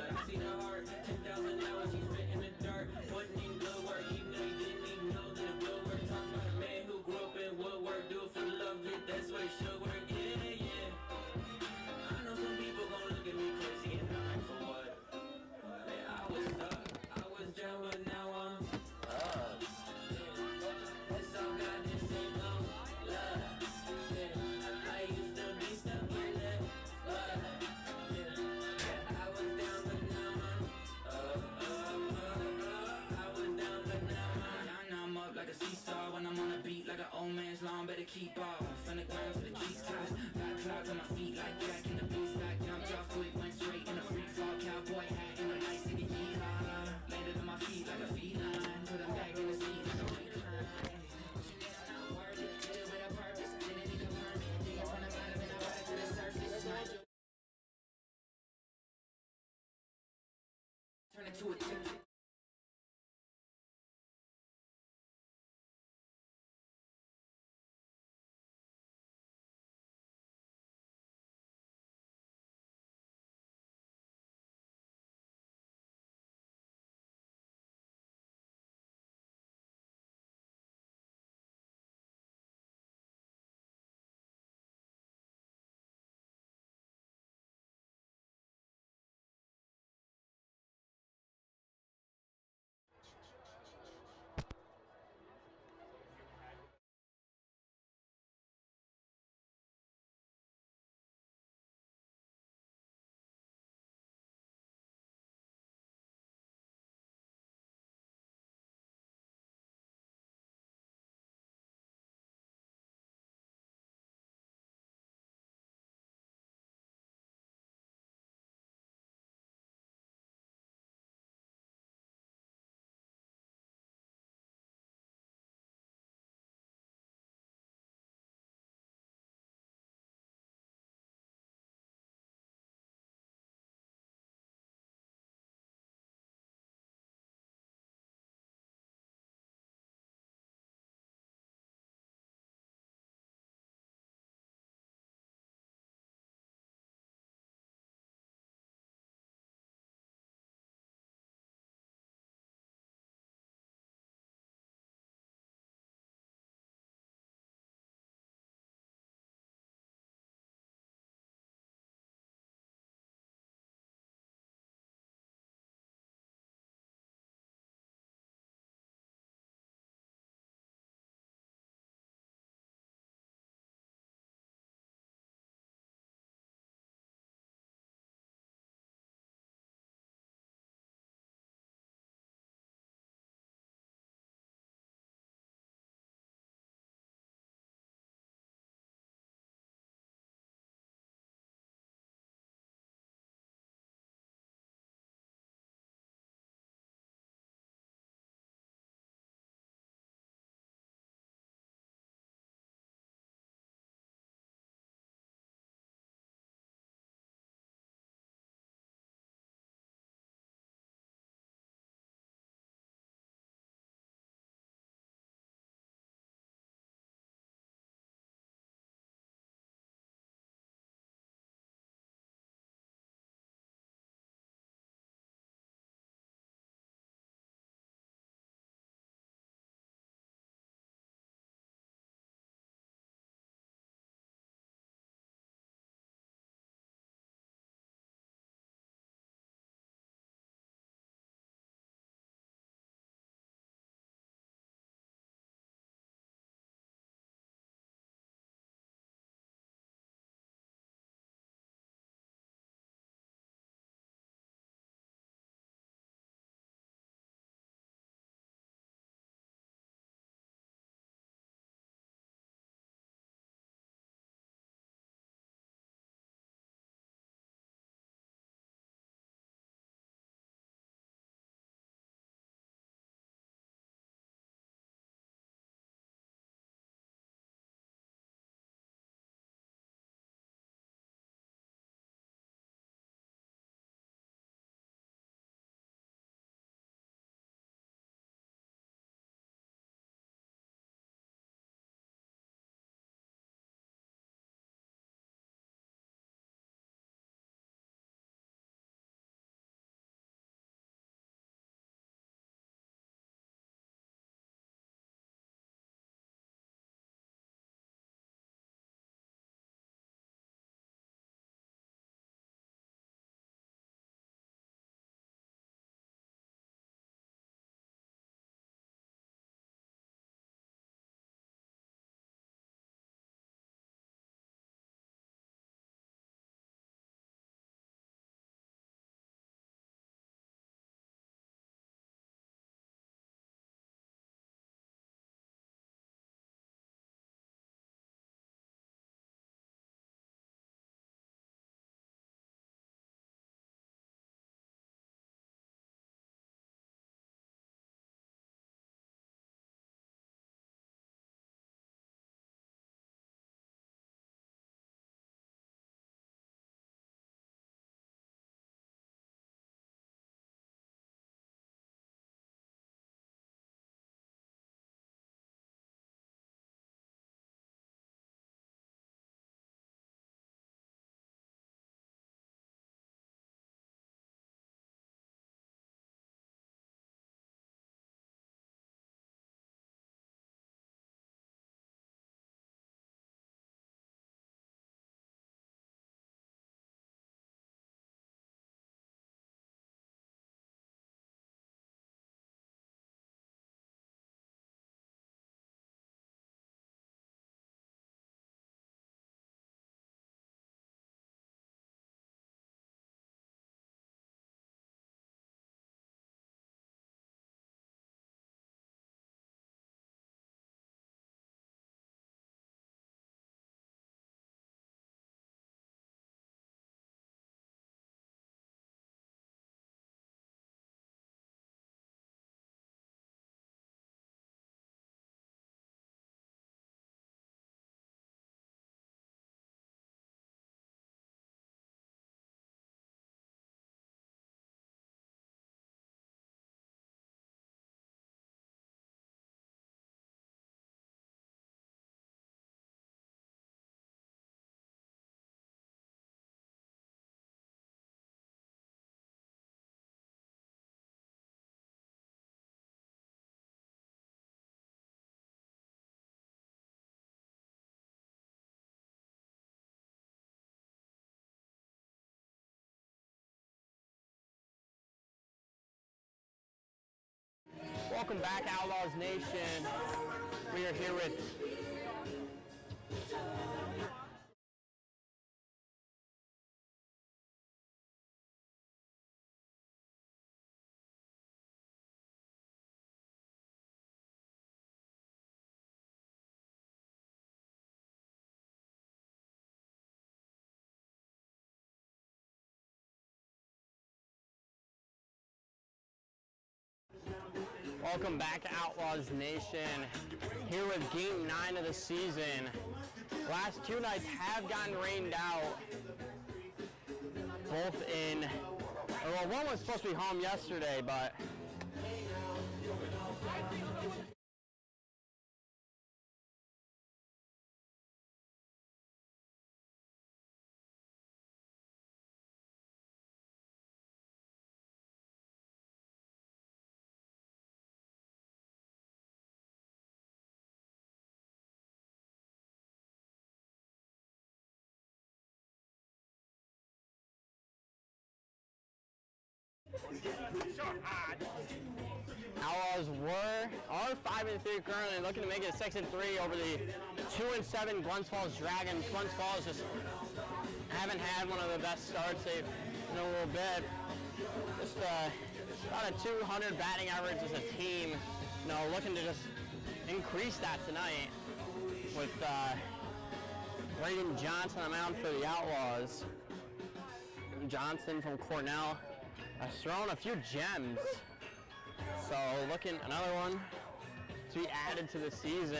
I see the heart, 10,000 hours he spent in the dark. Wasn't even good work, even though he didn't even know that it will work. Talking about a man who grew up in woodwork, do it for the love, yeah, that's what it should work. Yeah, yeah. I know some people gon' look at me crazy and I'm like, for what? Man, I was stuck, I was down, but now I'm up. It's all God, this ain't no love. Yeah, I used to be stuck in that love. Yeah, I was down, but now I'm up. I was down, but now I'm up like a seesaw. When I'm on a beat like an old man's lawn, better keep off. From the ground to the treetops, got clouds on my feet like Jack in the beast. Like jumped off quick, went straight in a free fall. Cowboy hat and a nice city yeehaw. Landed on my feet like a feline. Put them back in the seat like a recline. What you did, I'm not worth it. Did it with a purpose. Didn't need a permit. Digging from the bottom and I rise to the surface. Turn it to a tick. Welcome back, Outlaws Nation. We are here with Welcome back to Outlaws Nation. Here with game 9 of the season. Last 2 nights have gotten rained out. Both in, well, one was supposed to be home yesterday, but Outlaws are 5-3 currently, looking to make it a 6-3 over the 2-7 Glens Falls Dragons. Glens Falls just haven't had one of the best starts in a little bit. Just about a 200 batting average as a team. Looking to just increase that tonight with Braden Johnson on the mound for the Outlaws. Johnson from Cornell has thrown a few gems. So looking another one to be added to the season.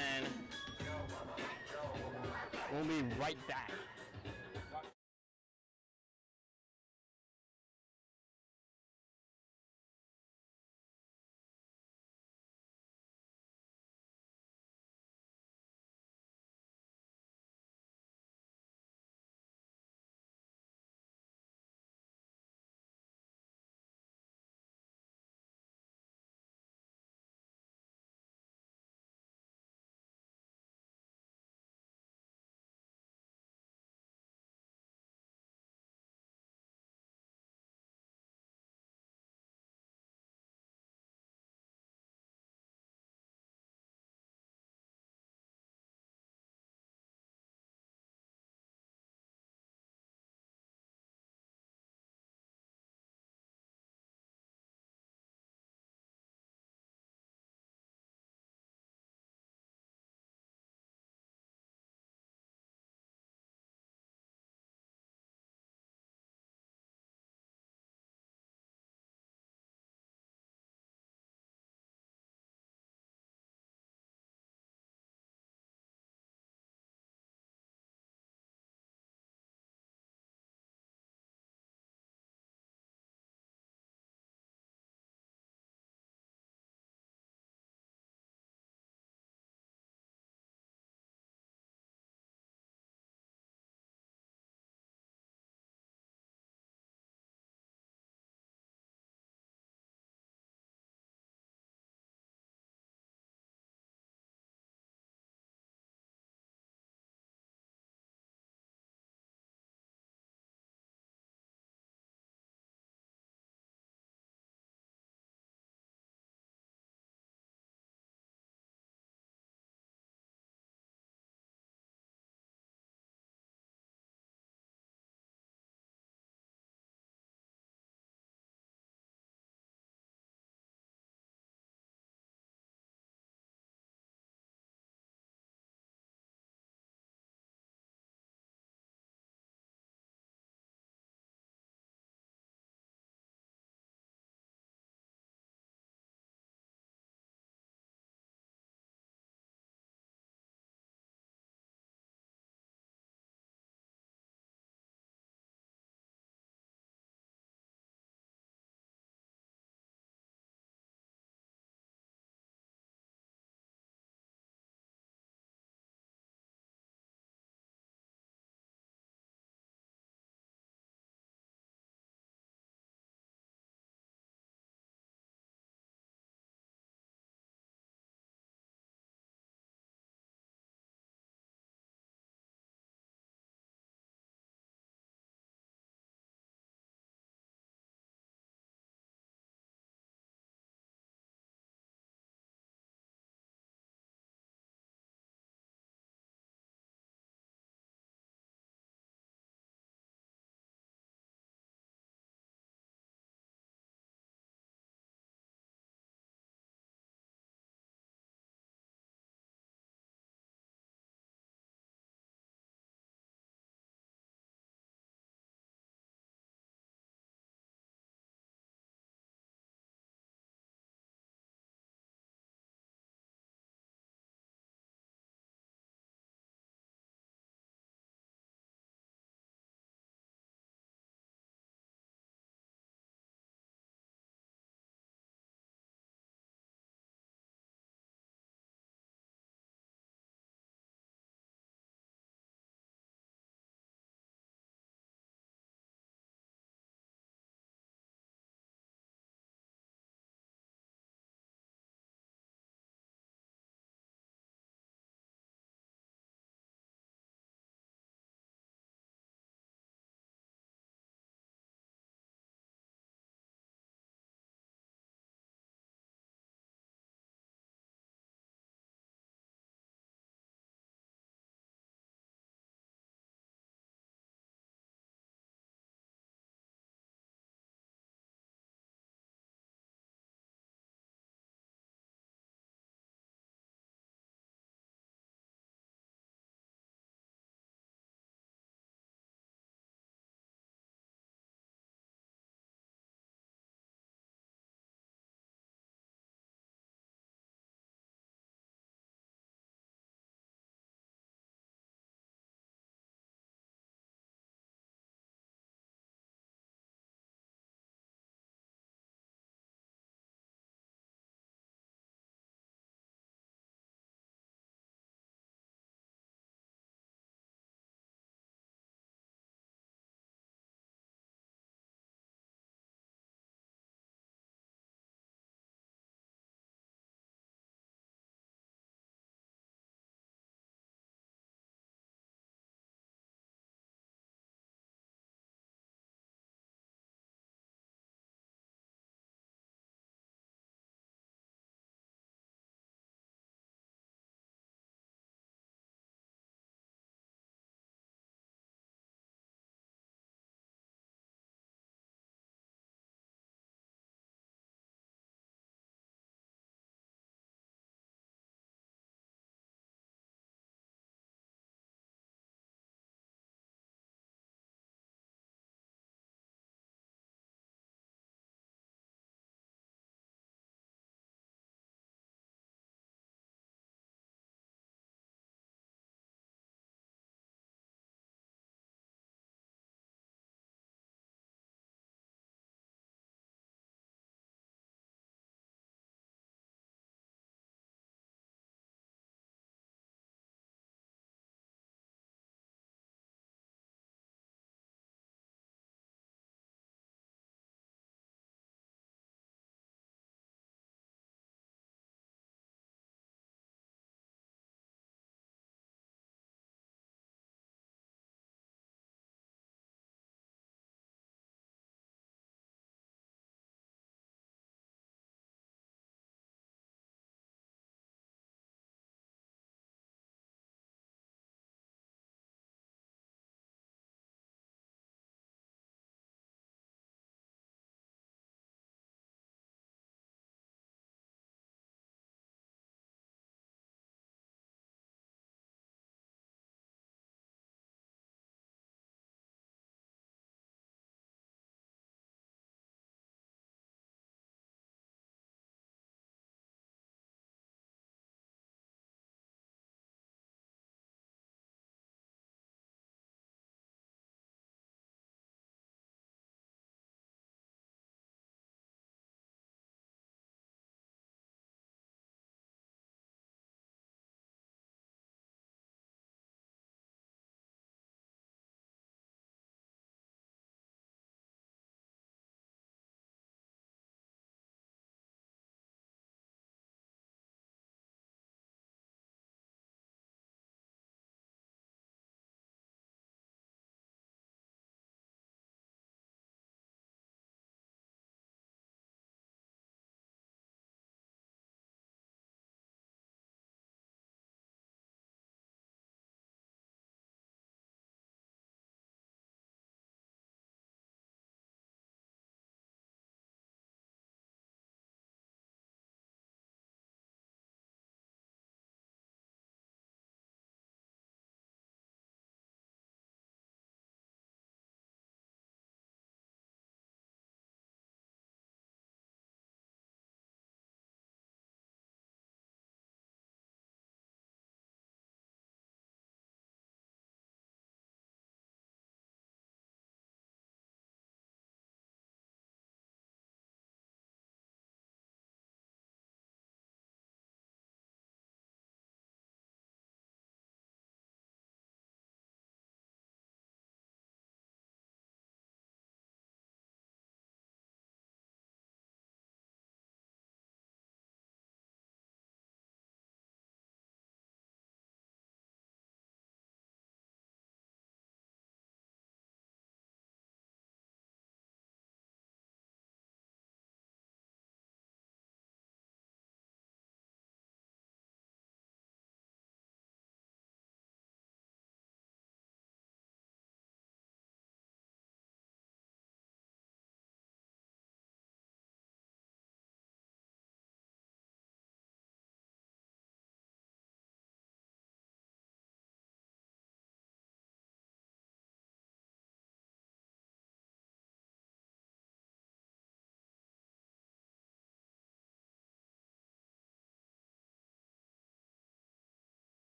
We'll be right back.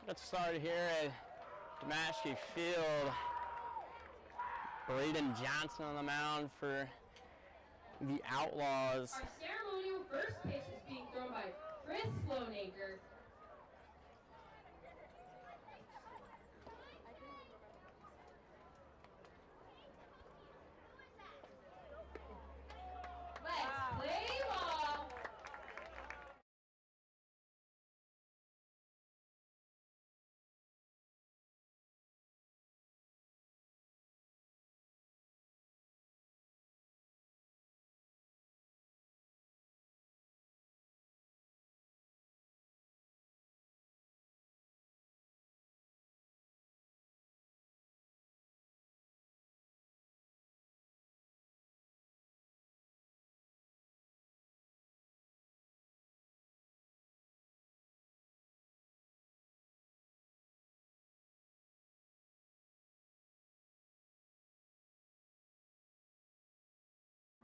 Let's start here at Damashki Field. Braden Johnson on the mound for the Outlaws. Our ceremonial first pitch is being thrown by Chris Sloanacre. Let's play ball.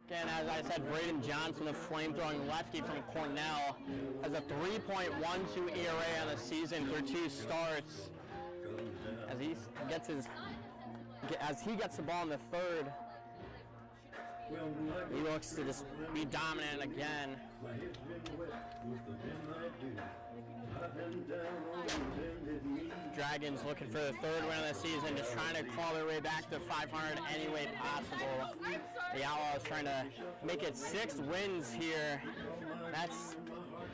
Again, as I said, Braden Johnson, a flame-throwing lefty from Cornell, has a 3.12 ERA on the season through 2 starts. As he gets the ball in the third, he looks to just be dominant again. Dragons looking for the 3rd win of the season, just trying to claw their way back to 500 any way possible. The Outlaws trying to make it 6 wins here.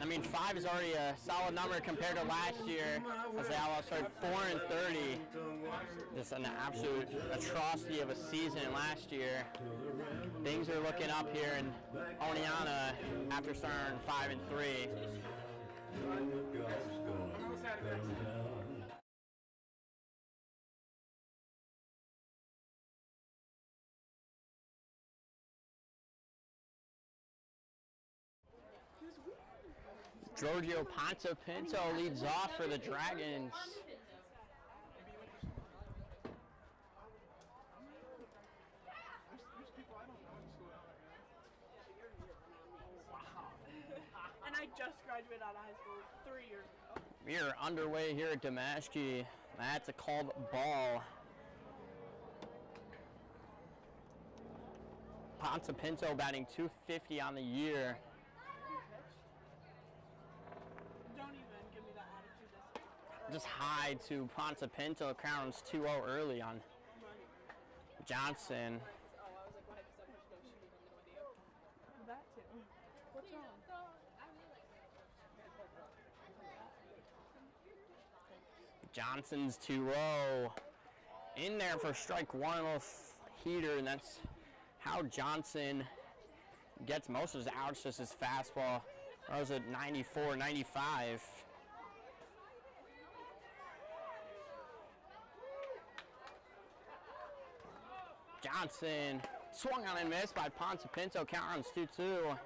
5 is already a solid number compared to last year, as the Outlaws started 4-30. Just an absolute atrocity of a season last year. Things are looking up here in Oneonta after starting 5-3. Giorgio Ponte-Pinto leads off for the Dragons. And I just graduated out of high school 3 years ago. We are underway here at Damashki. That's a called ball. Ponte-Pinto batting .250 on the year. Don't even give me that attitude. Just high to Ponte-Pinto. Crowns 2-0 early on Johnson. Oh, I was like, why? Because I'm no shooting, no idea. That too. What's wrong? Johnson's 2-0. In there for strike 1, a little heater, and that's how Johnson gets most of his outs, just his fastball. That was at 94, 95. Johnson swung on and missed by Ponte-Pinto. Count runs 2-2.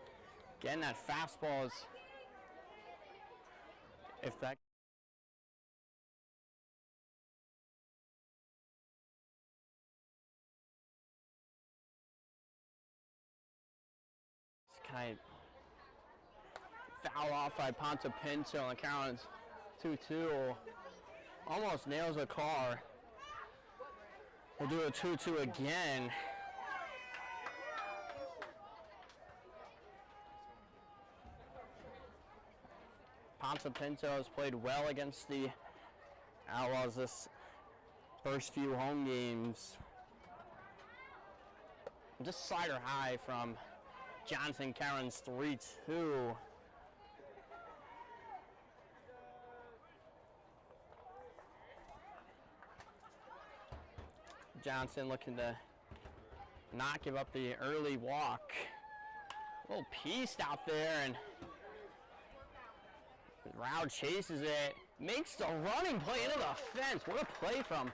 Again, that fastball is, if that. Kind of foul off by Ponte-Pinto, and the count is 2-2. Almost nails a car. We'll do a 2-2 again. Ponte-Pinto has played well against the Outlaws this first few home games. Just slider high from Johnson. Karen's 3-2. Johnson looking to not give up the early walk. A little pieced out there, and Rao chases it, makes the running play into the fence. What a play from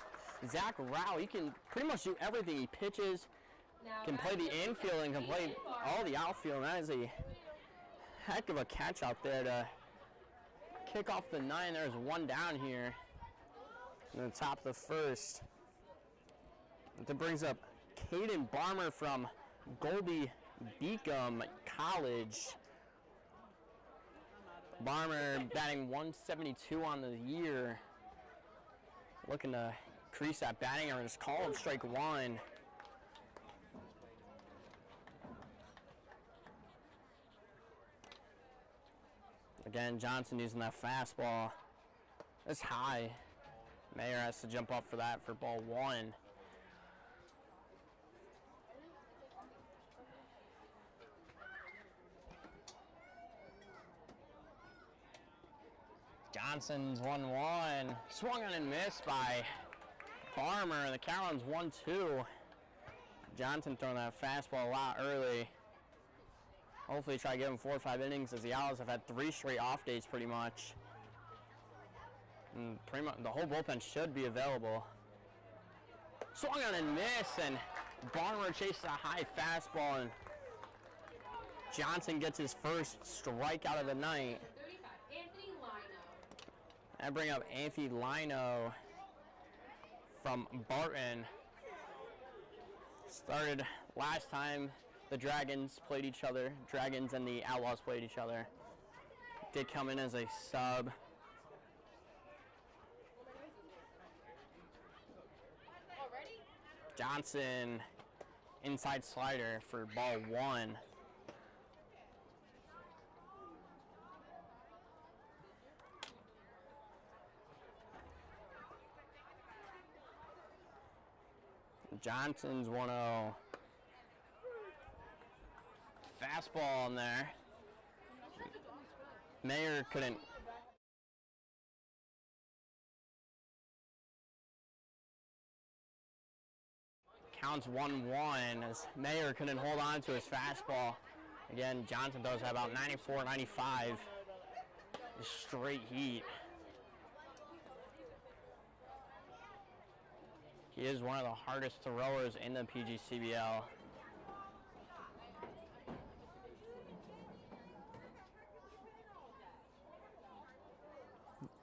Zach Rao. He can pretty much do everything. He pitches, can play the infield, and can play all the outfield. That is a heck of a catch out there to kick off the 9. There's 1 down here in the top of the first. That brings up Caden Barmer from Goldie Beacom College. Barmer batting 172 on the year. looking to crease that batting error. Just call him strike one. Again, Johnson using that fastball. It's high. Mayer has to jump up for that for ball one. Johnson's 1-1. Swung on and missed by Farmer. The count is 1-2. Johnson throwing that fastball a lot early. Hopefully try to give him 4 or 5 innings, as the Owls have had 3 straight off days pretty much. And pretty much the whole bullpen should be available. Swung on and missed, and Farmer chases a high fastball, and Johnson gets his first strikeout of the night. I bring up Anthony Lino from Barton. Started last time the Dragons played each other. Dragons and the Outlaws played each other. Did come in as a sub. Johnson, inside slider for ball one. Johnson's 1-0. Fastball in there. Mayer couldn't. Counts 1-1 as Mayer couldn't hold on to his fastball. Again, Johnson throws at about 94, 95. Straight heat. He is one of the hardest throwers in the PGCBL.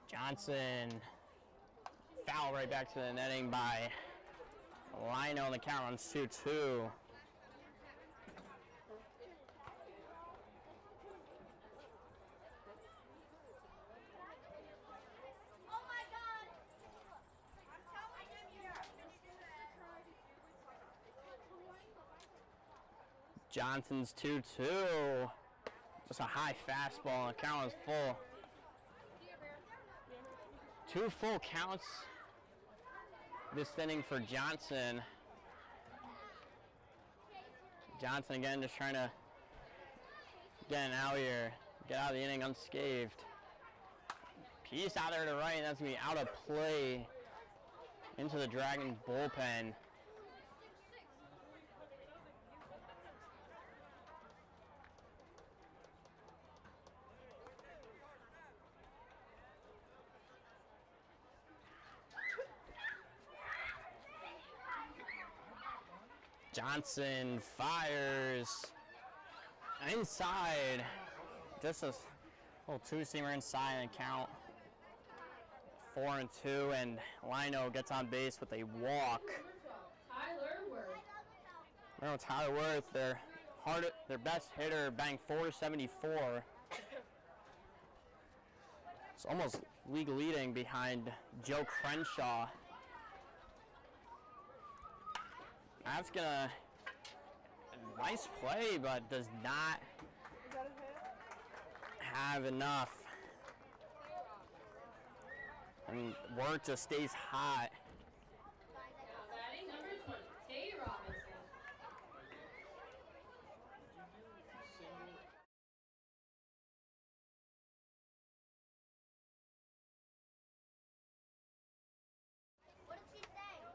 Johnson, foul right back to the netting by Lino, and the count runs 2-2. Johnson's 2-2. Just a high fastball, and the count is full. 2 full counts this inning for Johnson. Johnson again just trying to get out here, get out of the inning unscathed. Piece out there to right, and that's going to be out of play into the Dragons bullpen. Johnson fires inside. Just a little two-seamer inside, and count 4-2, and Lino gets on base with a walk. Remember Tyler Worth, their best hitter, banged .474. It's almost league leading behind Joe Crenshaw. That's gonna, nice play, but does not have enough. And Worth just stays hot. Now batting number 20, Tay Robinson.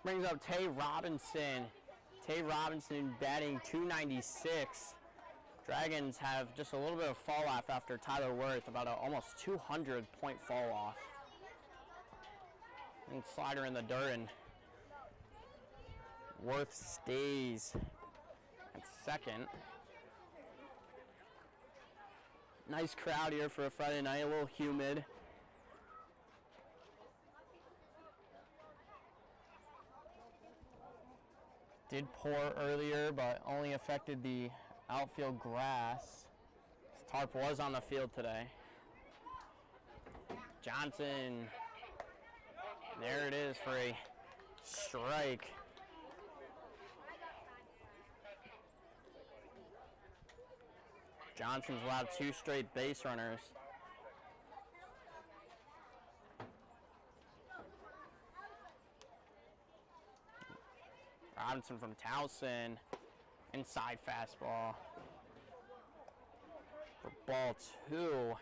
Brings up Tay Robinson. Tay Robinson batting .296. Dragons have just a little bit of fall off after Tyler Worth, about an almost 200-point fall off. And slider in the dirt, and Worth stays at second. Nice crowd here for a Friday night, a little humid. Did pour earlier, but only affected the outfield grass. Tarp was on the field today. Johnson There it is for a strike. Johnson's allowed 2 straight base runners. Robinson from Towson. Inside fastball. For ball 2.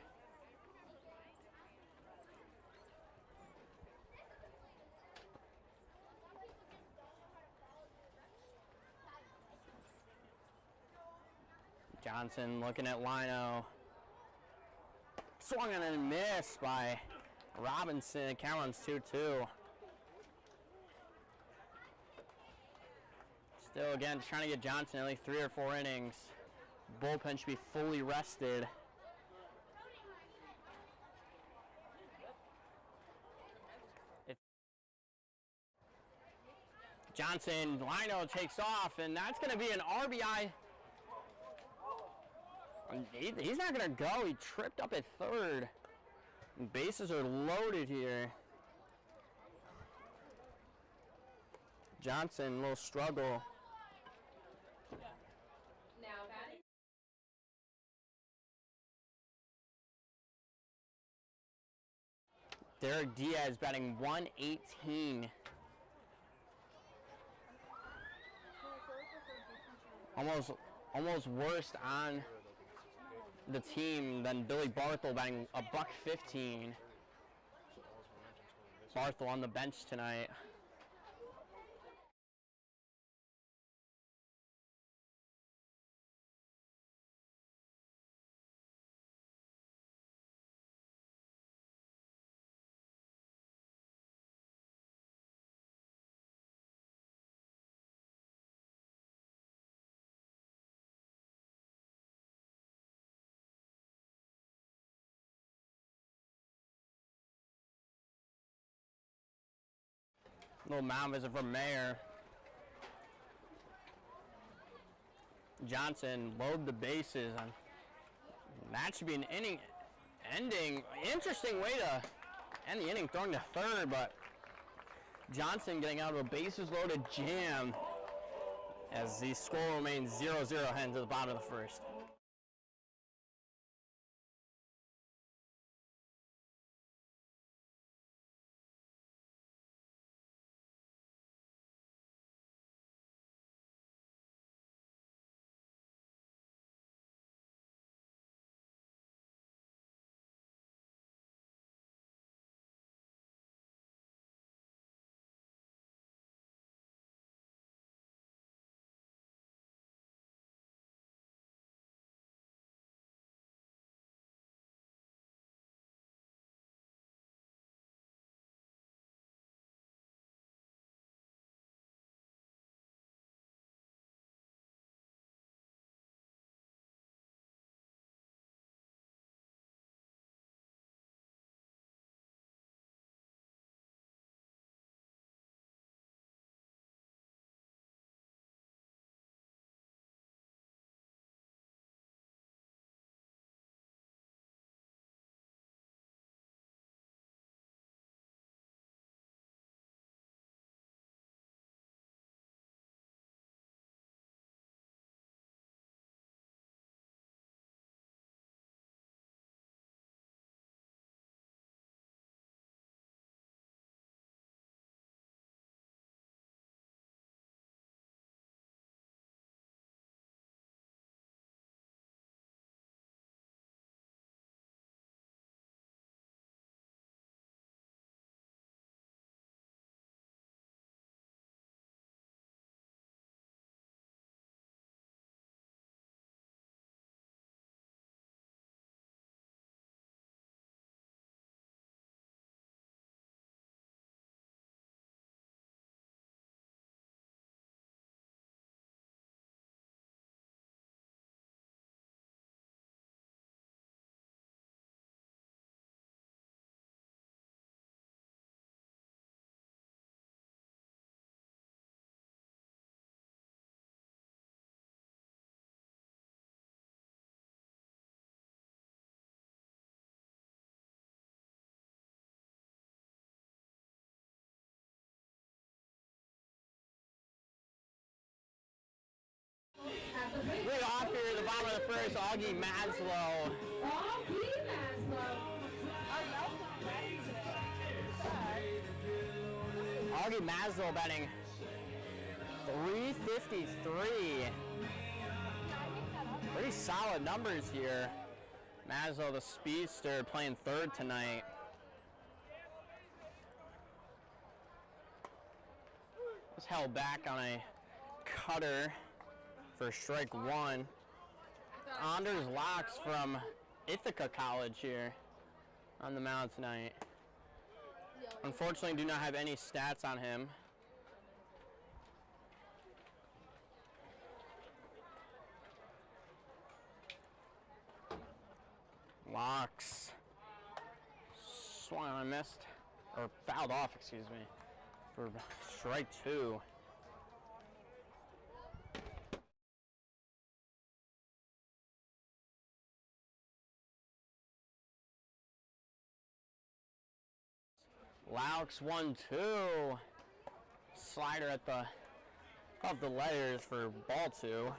Johnson looking at Lino. Swung and missed by Robinson. Count runs 2-2. Still, again, trying to get Johnson at least 3 or 4 innings. Bullpen should be fully rested. Johnson, Lino takes off, and that's going to be an RBI. He's not going to go. He tripped up at third. And bases are loaded here. Johnson, a little struggle. Now batting. Derek Diaz batting 118. Almost worse on the team than Billy Barthel batting a $115. Barthel on the bench tonight. Little mound visit from Mayer. Johnson load the bases. That should be an inning ending. Interesting way to end the inning, throwing to third, but Johnson getting out of a bases loaded jam as the score remains 0-0 heading to the bottom of the first. Lead off here at the bottom of the first, Augie Maslow. Augie Maslow. Augie Maslow batting 353. Pretty solid numbers here. Maslow, the speedster, playing third tonight. Was held back on a cutter for strike one. Anders Locks from Ithaca College here on the mound tonight. Unfortunately, do not have any stats on him. Locks swung on and missed, or fouled off, excuse me, for strike two. Laux 1-2. Slider at the of the letters for ball two.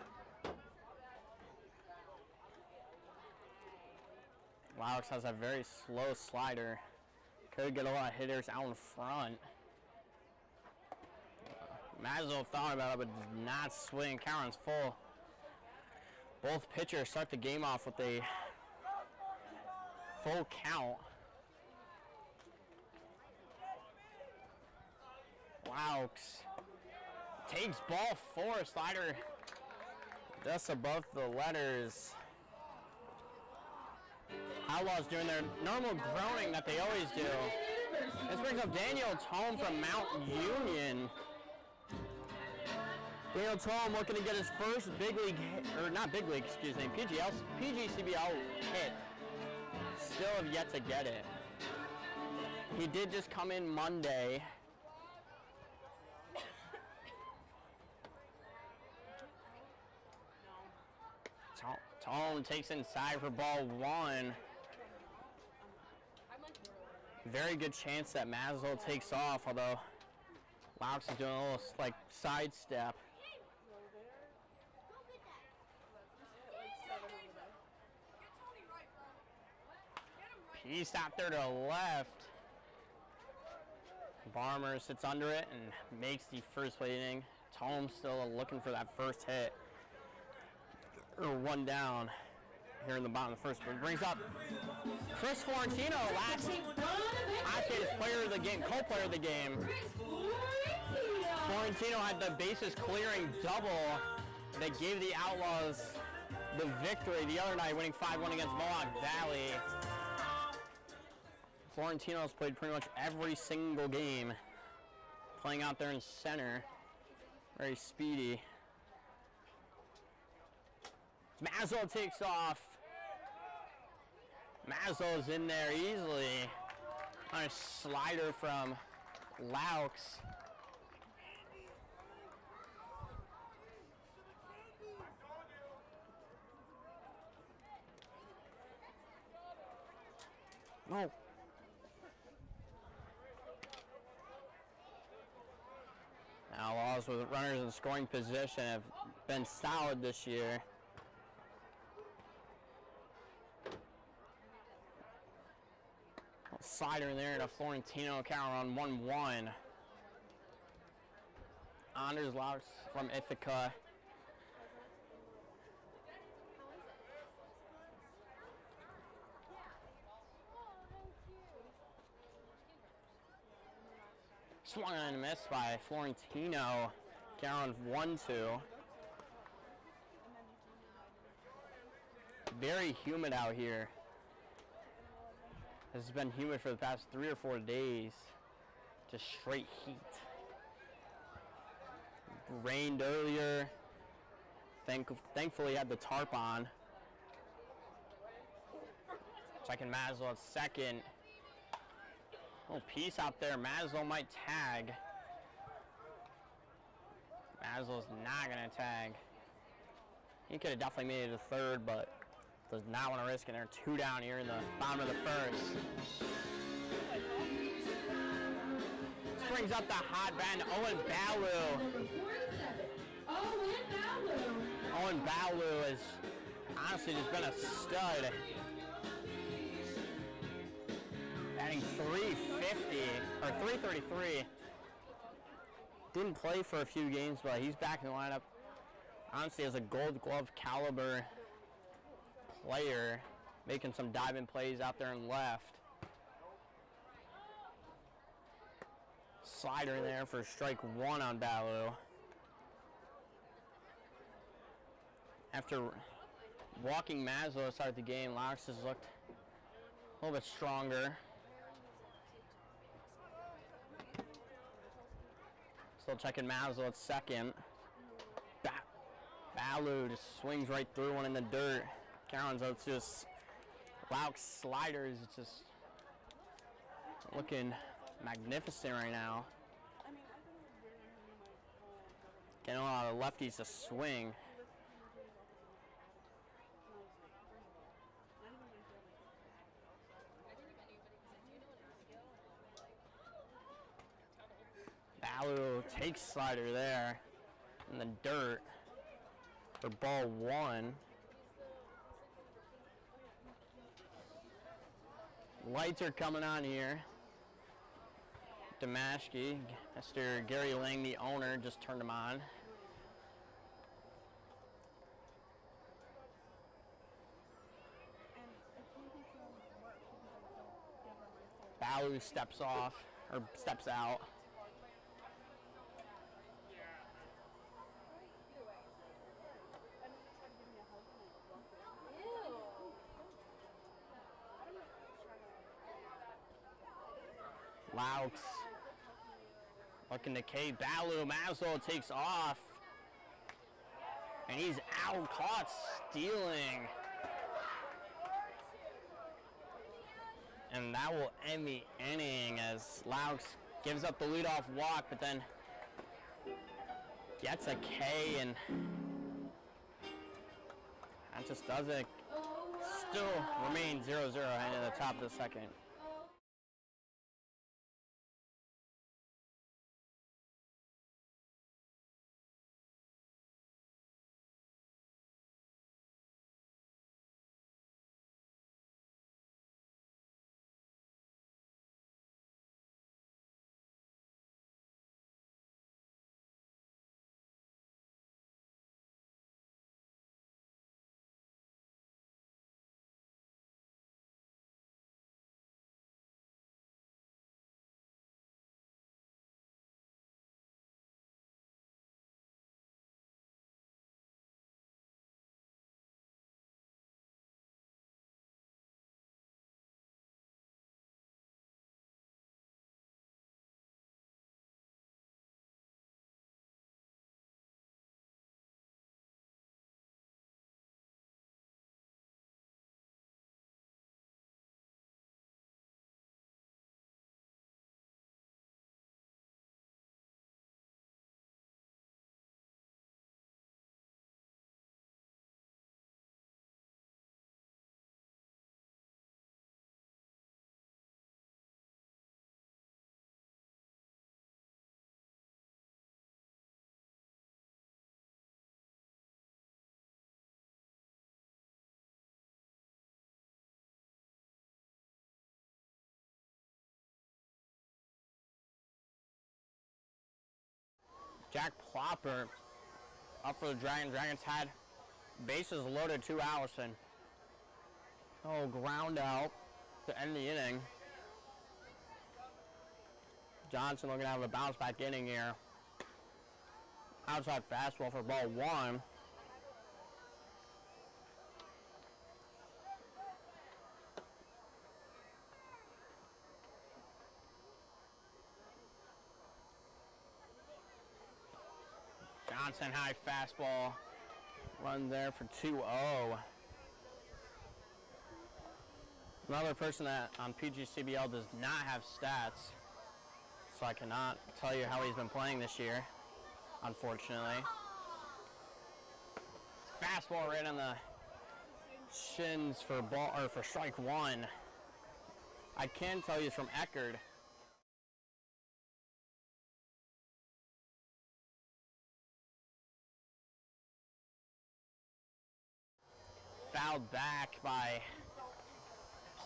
Laux has a very slow slider. Could get a lot of hitters out in front. Maslow thought about it, but did not swing. Count is full. Both pitchers start the game off with a full count. Laux takes ball four, slider just above the letters. Outlaws doing their normal groaning that they always do. This brings up Daniel Tome from Mount Union. Daniel Tome looking to get his first big league, or not big league, excuse me, PGCBL hit. Still have yet to get it. He did just come in Monday. Tone takes inside for ball one. Very good chance that Maslow takes off, although Laux is doing a little like sidestep. Piece out there to the left. Barmer sits under it and makes the first play inning. Tome still looking for that first hit. Or one down here in the bottom of the first. But brings up Chris Florentino, last player of the game, co-player of the game. Florentino had the bases clearing double that gave the Outlaws the victory the other night, winning 5-1 against Mohawk Valley. Florentino's played pretty much every single game, playing out there in center. Very speedy. Maslow takes off. Maslow's in there easily. Nice slider from Laux. No. Outlaws with runners in scoring position have been solid this year. Slider in there and a Florentino counter on 1-1. Anders Laux from Ithaca. Swung on and missed by Florentino. Count on 1-2. Very humid out here. This has been humid for the past 3 or 4 days. Just straight heat. Rained earlier. Thankfully had the tarp on. Checking Maslow at second. Little piece out there. Maslow might tag. Maslow's not gonna tag. He could have definitely made it to third, but does not want to risk it. They're 2 down here in the bottom of the first. This brings up the hot bat, Owen Balu. Number 47, Owen Balu. Owen one. Balu has honestly just been a stud. Batting 350 or 333. Didn't play for a few games, but he's back in the lineup. Honestly, as a Gold Glove caliber player, making some diving plays out there and left. Slider in there for strike one on Balu. After walking Maslow to start the game, Laux has looked a little bit stronger. Still checking Maslow at second. Balu just swings right through one in the dirt. Carolyn's out just Laux sliders. It's just looking magnificent right now. Getting a lot of lefties to swing. Balu takes slider there in the dirt for ball one. Lights are coming on here. Damashki, Mr. Gary Lang, the owner, just turned them on. Balu steps off, or steps out. Laux looking to K. Balu. Maslow takes off. And he's out, caught stealing. And that will end the inning as Laux gives up the leadoff walk, but then gets a K, and that just does it. Still remains 0-0 heading to the top of the second. Jack Plopper up for the Dragons. Dragons had bases loaded to Allison. Oh, ground out to end the inning. Johnson looking to have a bounce back inning here. Outside fastball for ball one. Johnson high fastball. Run there for 2-0. Another person that on PGCBL does not have stats, so I cannot tell you how he's been playing this year, unfortunately. Fastball right on the shins for strike one. I can tell you it's from Eckerd. fouled back by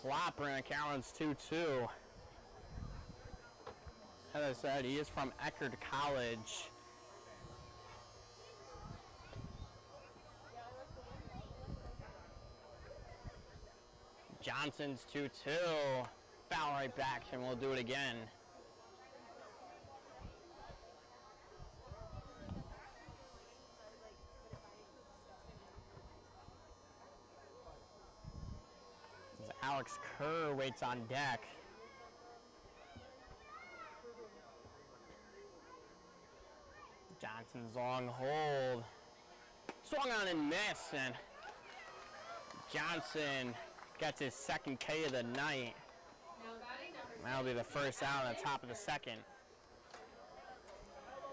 Plopper, and Carolyn's 2-2. As I said, he is from Eckerd College. Johnson's 2-2. Foul right back, and we'll do it again. As Alex Kerr waits on deck. Johnson's long hold. Swung on and missed, and Johnson gets his second K of the night. That'll be the first out on the top of the second.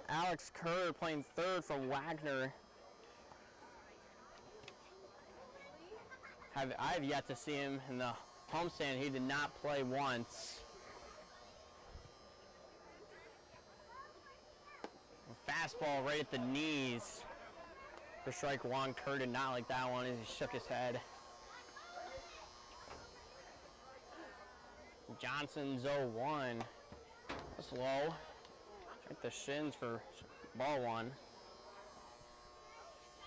Alex Kerr playing third for Wagner. I've yet to see him in the homestand. He did not play once. Fastball right at the knees for strike one. Kerr did not like that one as he shook his head. Johnson's 0-1. That's low. Hit the shins for ball one.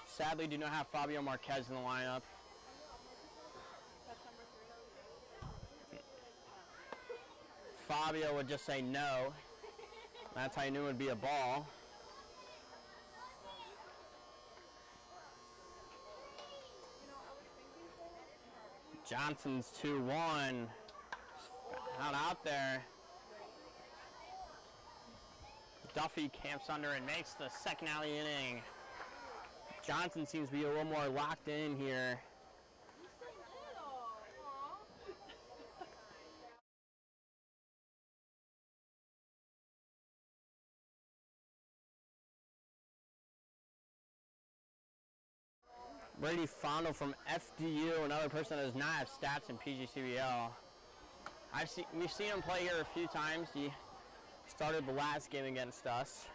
Sadly, do not have Fabio Marquez in the lineup. Fabio would just say no. That's how you knew it would be a ball. Johnson's 2-1. Out there. Duffy camps under and makes the second out of the inning. Johnson seems to be a little more locked in here. Brady Fondle from FDU, another person that does not have stats in PGCBL. We've seen him play here a few times. He started the last game against us.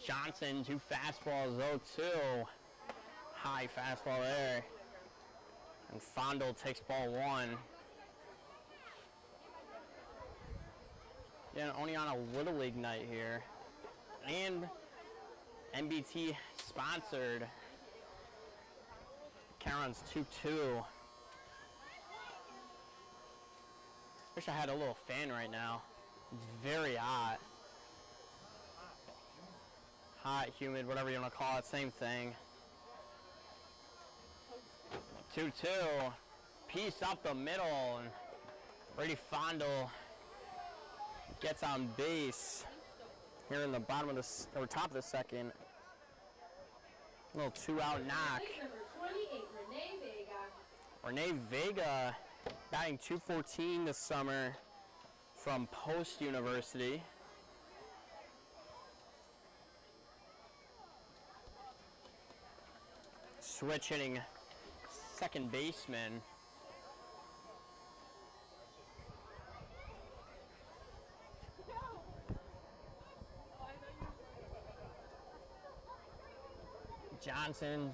Johnson, 2 fastballs, 0-2. High fastball there. And Fondle takes ball one. Yeah, only on a Little League night here. And MBT sponsored. Carolyn's 2-2. Wish I had a little fan right now. It's very hot. Hot, humid, whatever you want to call it, same thing. 2-2. Piece up the middle, and Brady Fondle gets on base here in the bottom of the, or top of the second. A little 2-out knock. Number 28, Renee Vega. Renee Vega batting .214 this summer from Post University. Switch hitting second baseman. Johnson.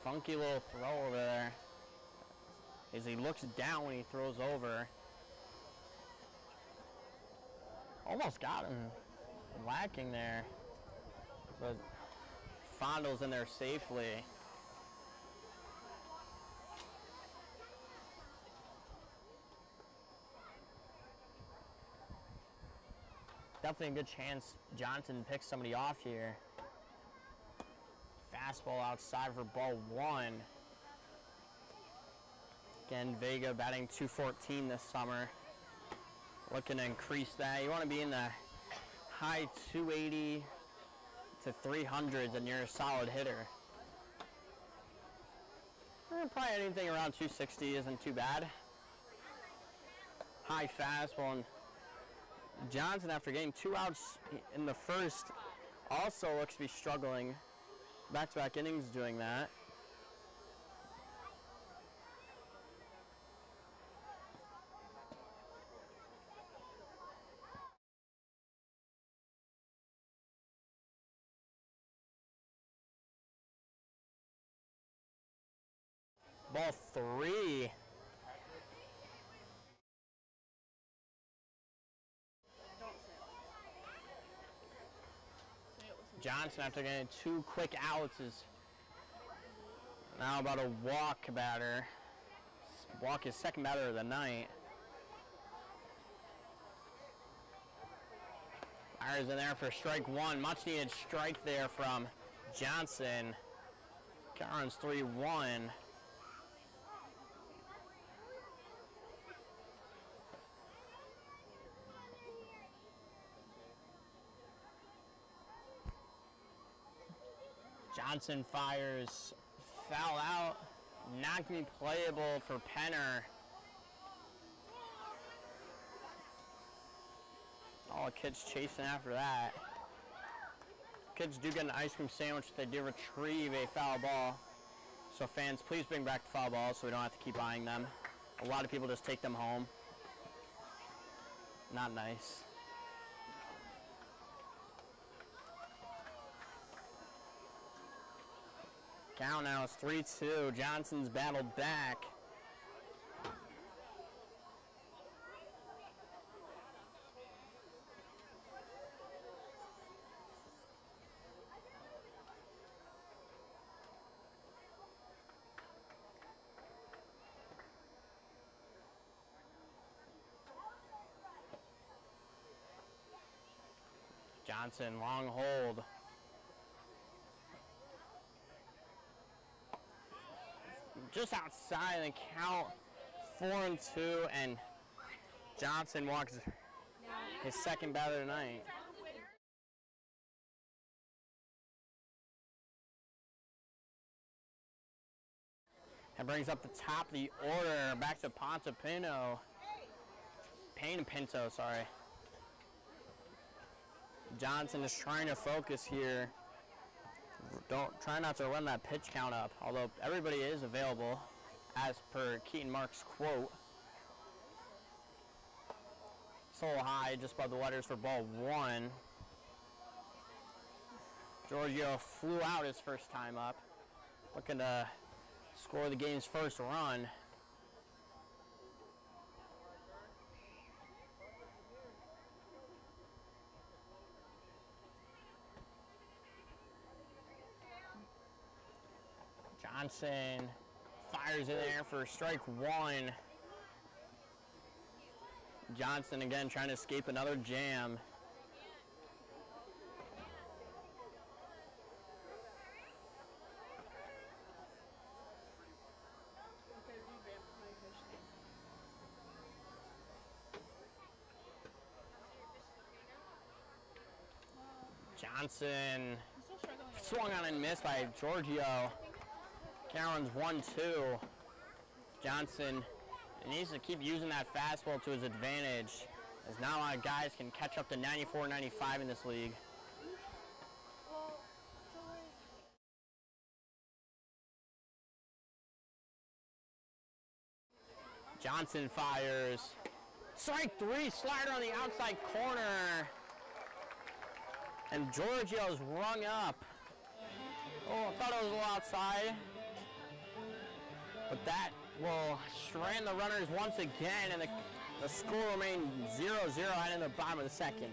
Funky little throw over there. As he looks down when he throws over. Almost got him lacking there. But Fondle's in there safely. Definitely a good chance Johnson picks somebody off here. Fastball outside for ball one. Again, Vega batting .214 this summer. Looking to increase that. You want to be in the high 280 to 300s and you're a solid hitter. Probably anything around 260 isn't too bad. High fastball. And Johnson, after getting 2 outs in the first, also looks to be struggling. Back-to-back innings doing that. Ball 3. Johnson, after getting 2 quick outs, is now about to walk batter. Walk his second batter of the night. Fires in there for strike 1. Much needed strike there from Johnson. Count runs 3-1. Johnson fires foul out. Not going to be playable for Penner. All the kids chasing after that. Kids do get an ice cream sandwich if they do retrieve a foul ball. So fans, please bring back the foul balls so we don't have to keep buying them. A lot of people just take them home. Not nice. Count now is 3-2. Johnson's battled back. Johnson, long hold. Just outside the count, 4-2, and Johnson walks his second batter tonight. That brings up the top of the order, back to Pontepino. Pinto, sorry. Johnson is trying to focus here. Try not to run that pitch count up, although everybody is available as per Keaton Mark's quote. It's a little high, just above the letters for ball 1. Giorgio flew out his first time up, looking to score the game's first run. Johnson fires in there for strike 1. Johnson again trying to escape another jam. Johnson swung on and missed by Giorgio. Count runs 1-2. Johnson needs to keep using that fastball to his advantage, as not a lot of guys can catch up to 94, 95 in this league. Johnson fires. Strike 3, slider on the outside corner. And Giorgio's rung up. Oh, I thought it was a little outside. But that will strand the runners once again, and the score remains 0-0 heading in the bottom of the second.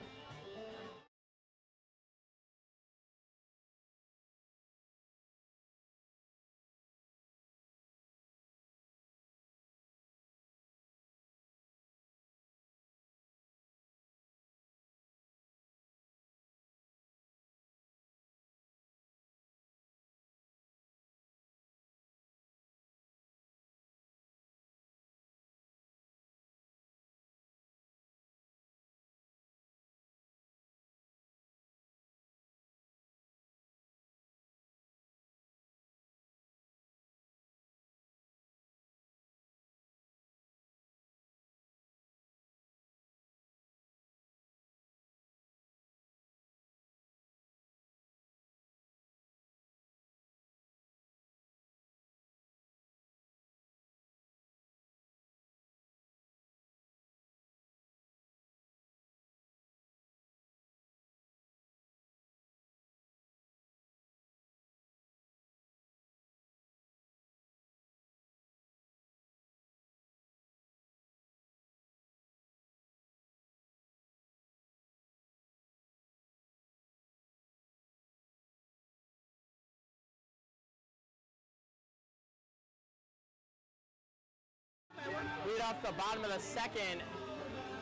off the bottom of the second.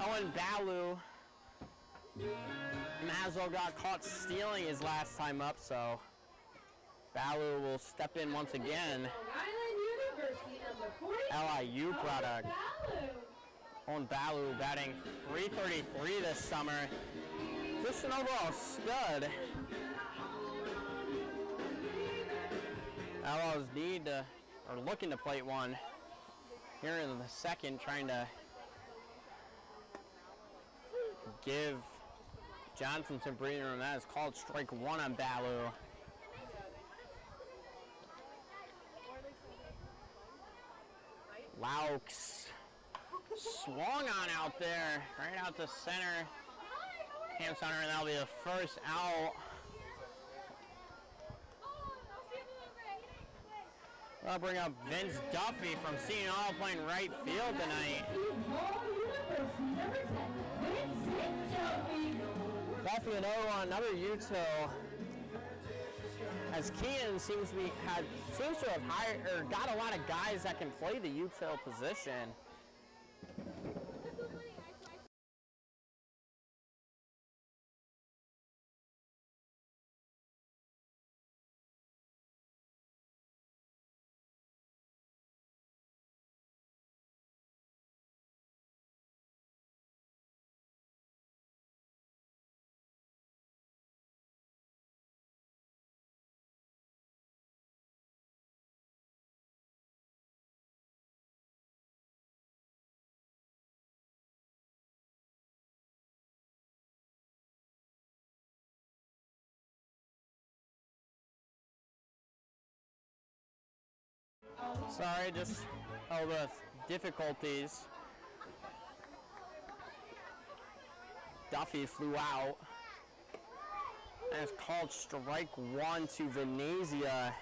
Owen Balu. Mazzo got caught stealing his last time up, so Balu will step in once again. Long Island University, number 40. LIU product. Balu. Owen Balu batting .333 this summer. Just an overall stud. Outlaws need to, or looking to plate one here in the second, trying to give Johnson some breathing room. That is called strike one on Balu. Laux swung on out there, right out to center. Ham center, and that'll be the first out. I'll bring up Vince Duffy from Seton Hall playing right field tonight. Duffy, another one, another util. As Keenan seems to have hired or got a lot of guys that can play the util position. Sorry, just all the difficulties. Duffy flew out. And it's called strike one to Venezia.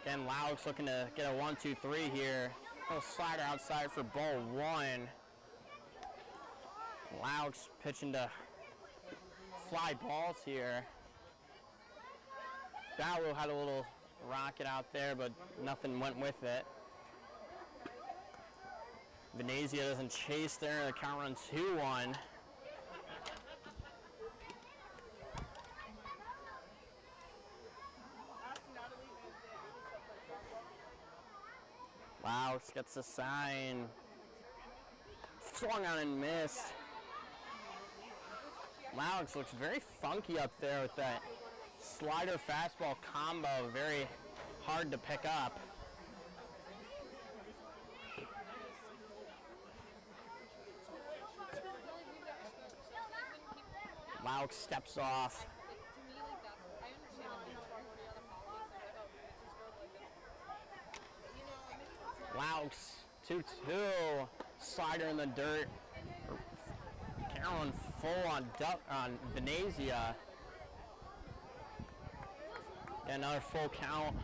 Again, Laux looking to get a 1-2-3 here. Little slider outside for ball one. Laux pitching to fly balls here. Balu had a little rocket out there, but nothing went with it. Venezia doesn't chase there. The count runs 2-1. Laux gets the sign. Swung on and missed. Laux looks very funky up there with that slider fastball combo. Very hard to pick up. Laux steps off. Laux 2-2. Slider in the dirt. Carolyn full on Venezia. Got another full count.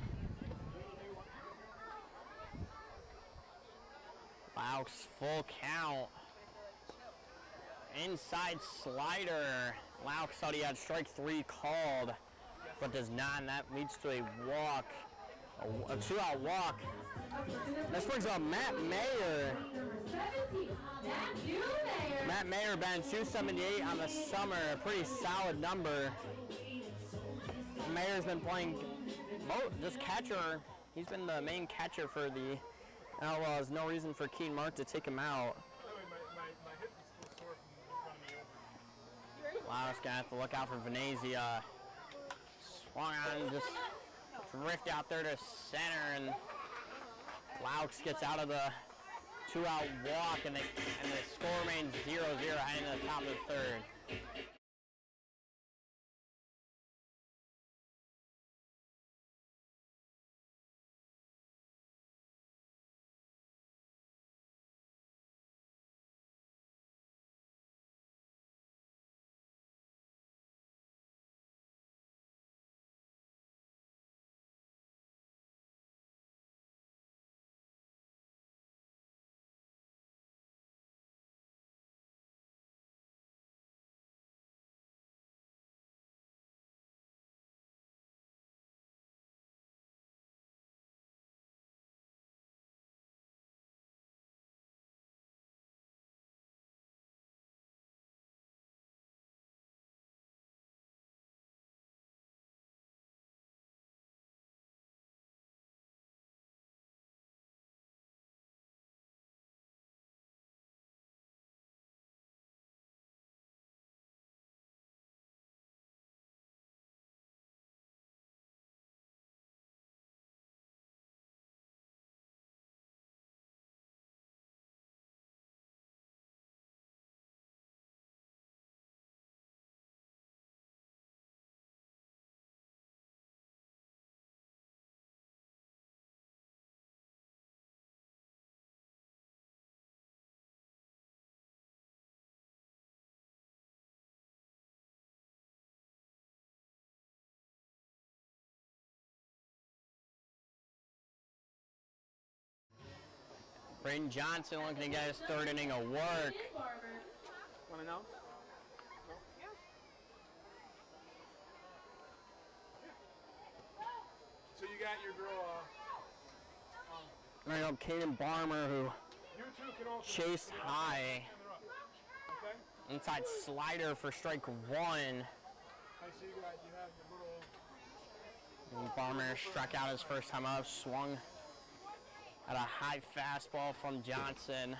Laux full count. Inside slider. Laux thought he had strike three called, but does not, and that leads to a walk. A two-out walk. This brings up Matt Mayer. Matt Mayer batting .278 on the summer, a pretty solid number. Mayer's been playing just catcher. He's been the main catcher for the Outlaws. No reason for Keen Mark to take him out. Wow, just gonna have to look out for Venezia. Swung on, just drift out there to center, and Laux gets out of the two-out walk, and the score remains 0-0 heading to the top of the third. Braden Johnson looking to get his third inning of work. Barber. Want to announce? No? Yeah. So you got your girl, There you go, Kaden Barmer, who you two can all chased high. Okay? Inside slider for strike one. I see you guys, you have your little, And Barmer struck out his first time up, swung at a high fastball from Johnson.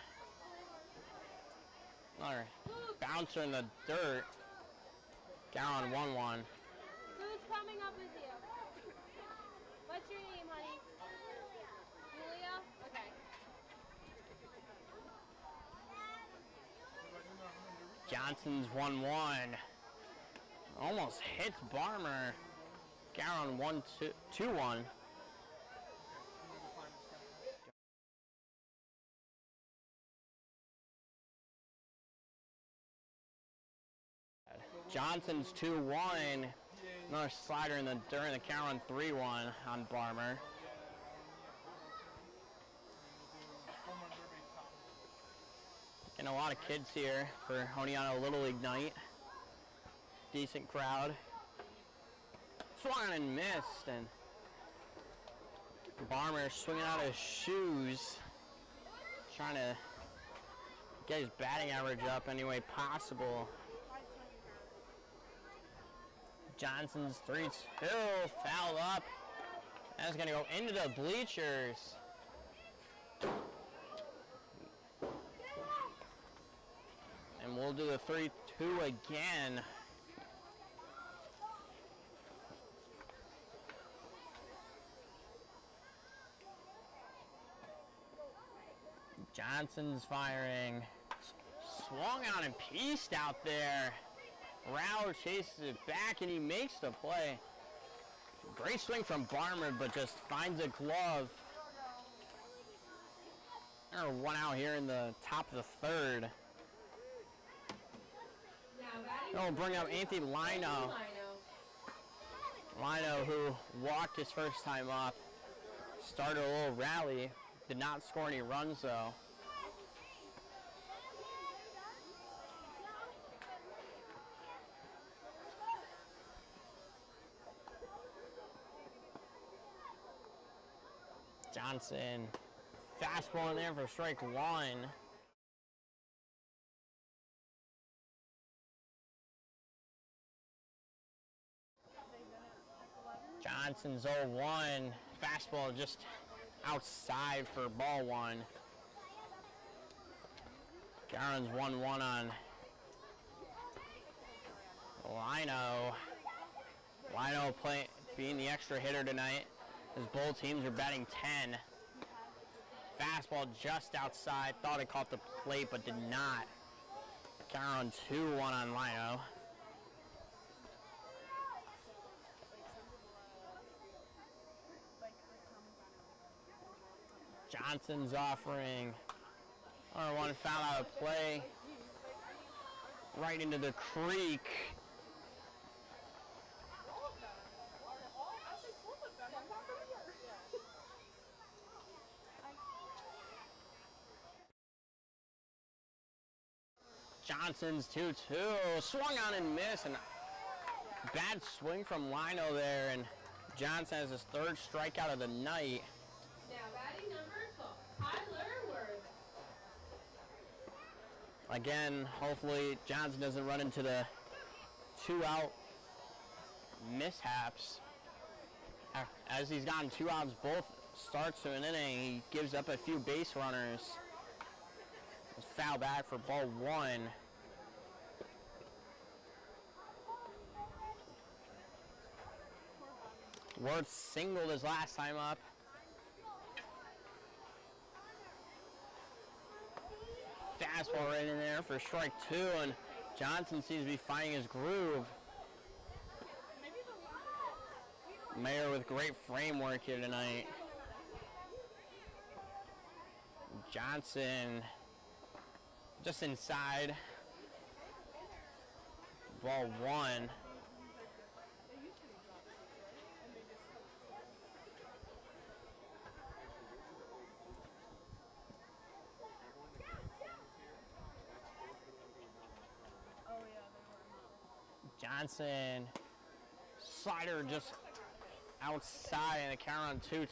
Another bouncer in the dirt. Down 1-1. Who's coming up with you? What's your name, honey? Julia? Okay. Johnson's 1-1. Almost hits Barmer. Down 2-1. Johnson's 2-1. Another slider in the dirt. The count on 3-1 on Barmer. And a lot of kids here for Oneonta Little League night. Decent crowd. Swung and missed, and Barmer swinging out his shoes, trying to get his batting average up any way possible. Johnson's 3-2, fouled up. That's gonna go into the bleachers. And we'll do the 3-2 again. Johnson's firing. Swung on and pieced out there. Rauer chases it back and he makes the play. Great swing from Barmer, but just finds a glove. There are one out here in the top of the third. Now batting. Oh, bring up Anthony Lino. Lino, who walked his first time up, started a little rally, did not score any runs though. Johnson, fastball in there for strike one. Johnson's 0-1, fastball just outside for ball one. Garen's 1-1 on Lino. Lino being the extra hitter tonight, as both teams are batting 10. Fastball just outside, thought it caught the plate but did not. Garen 2-1 on Lino. Johnson's offering. One foul out of play. Right into the creek. Johnson's 2-2. Swung on and missed. And bad swing from Lino there. And Johnson has his third strikeout of the night. Now batting number 12, Tyler Worth. Again, hopefully Johnson doesn't run into the 2-out mishaps. As he's gotten 2 outs both starts to an inning, he gives up a few base runners. Foul back for ball one. Worth singled his last time up. Fastball right in there for strike two, and Johnson seems to be finding his groove. Mayer with great framework here tonight. Johnson just inside. Ball one. Johnson. Slider just outside and the count on 2-2.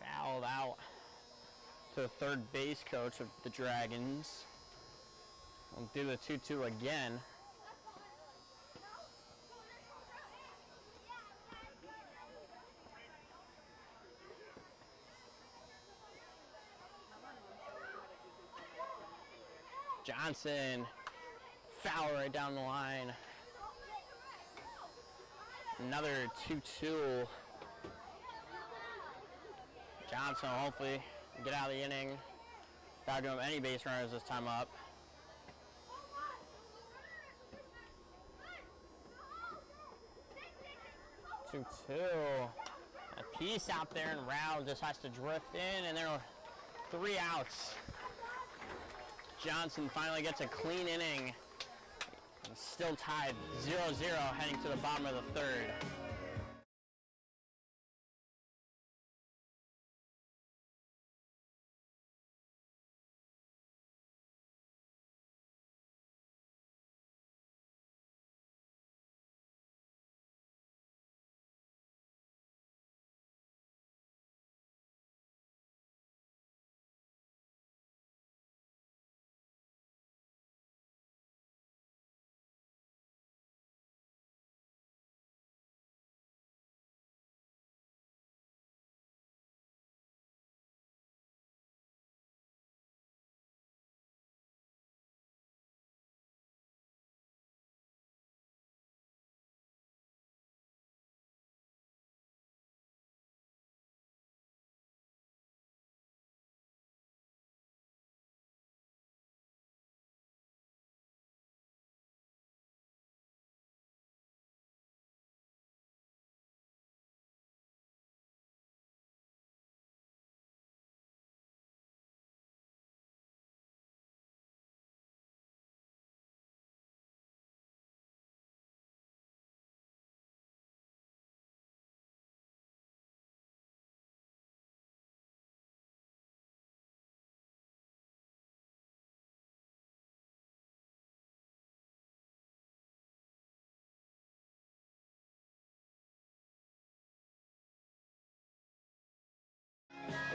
Fouled out to the third base coach of the Dragons. We'll do the 2-2 again. Johnson, foul right down the line. Another 2-2. Johnson will hopefully get out of the inning without doing any base runners this time up. 2-2. A piece out there, and Rao just has to drift in, and there are 3 outs. Johnson finally gets a clean inning. Still tied 0-0 heading to the bottom of the third.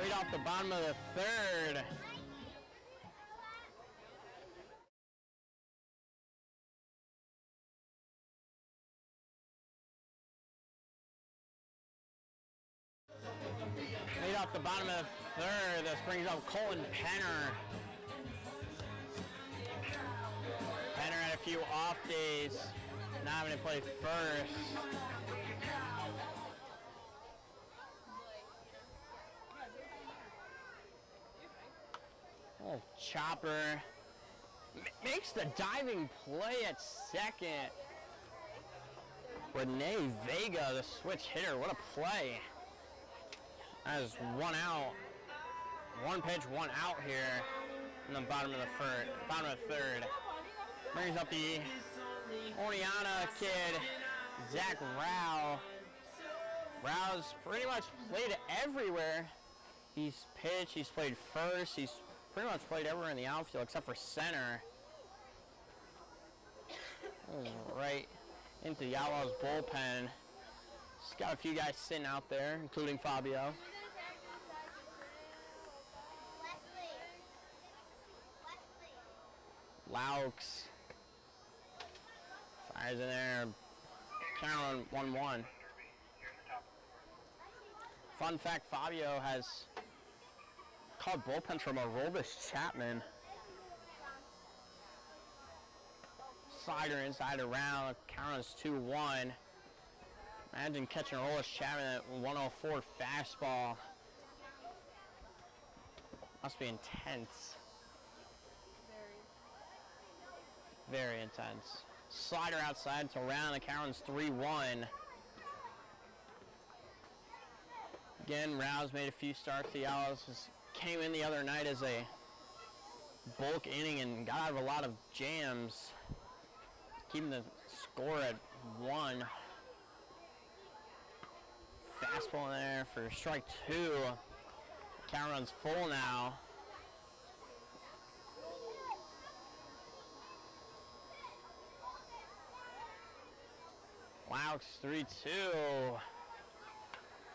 Right off the bottom of the third. Right off the bottom of the third, this brings up Colton Penner. Penner had a few off days, not having to play first. Oh, chopper makes the diving play at second. Renee Vega, the switch hitter, what a play. That is 1 out. 1 pitch, 1 out here in the bottom of the third. Brings up the Oneonta kid, Zach Rao. Rao's pretty much played everywhere. He's pitched, he's played first, he's pretty much played everywhere in the outfield except for center. Right into the Outlaws bullpen. Just got a few guys sitting out there, including Fabio. Laux fires in there. Count on 1-1. Fun fact, Fabio has called bullpens from Aroldis Chapman. Slider inside around, count is 2-1. Imagine catching Aroldis Chapman at 104 fastball. Must be intense. Very intense. Slider outside to round, the count is 3-1. Again, Rouse made a few starts. The Outlaws came in the other night as a bulk inning and got out of a lot of jams, keeping the score at 1. Fastball in there for strike 2. Count runs full now. Laux 3-2.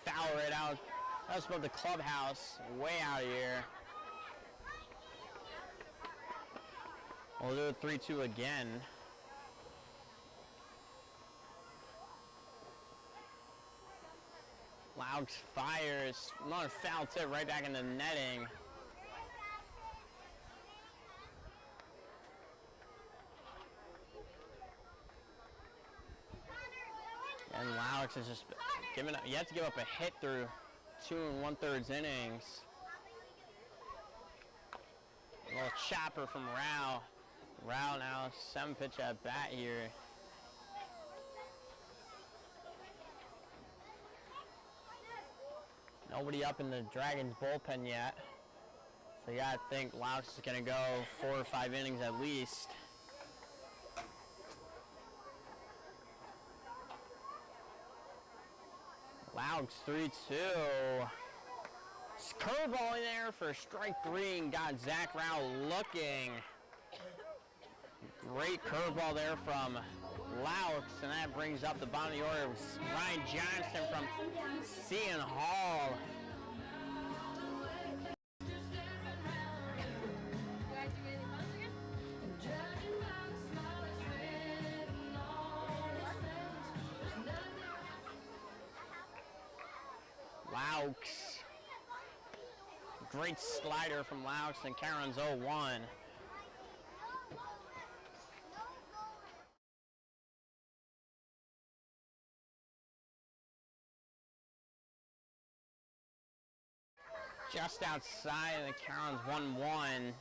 Foul right out. That was above the clubhouse. Way out of here. We'll do it 3-2 again. Laux fires. Another foul tip right back in the netting. And Laux is just giving up. You have to give up a hit through 2 1/3 innings. A little chopper from Rao. Rao now 7-pitch at bat here. Nobody up in the Dragons bullpen yet. So you gotta think Laux is gonna go 4 or 5 innings at least. Laux 3-2. Curveball in there for strike 3 and got Zach Rao looking. Great curveball there from Laux, and that brings up the bottom of the order. Ryan Johnston from Seton Hall. Laux. Great slider from Laux, and Karen's 0-1. Just outside, and the Karen's 1-1.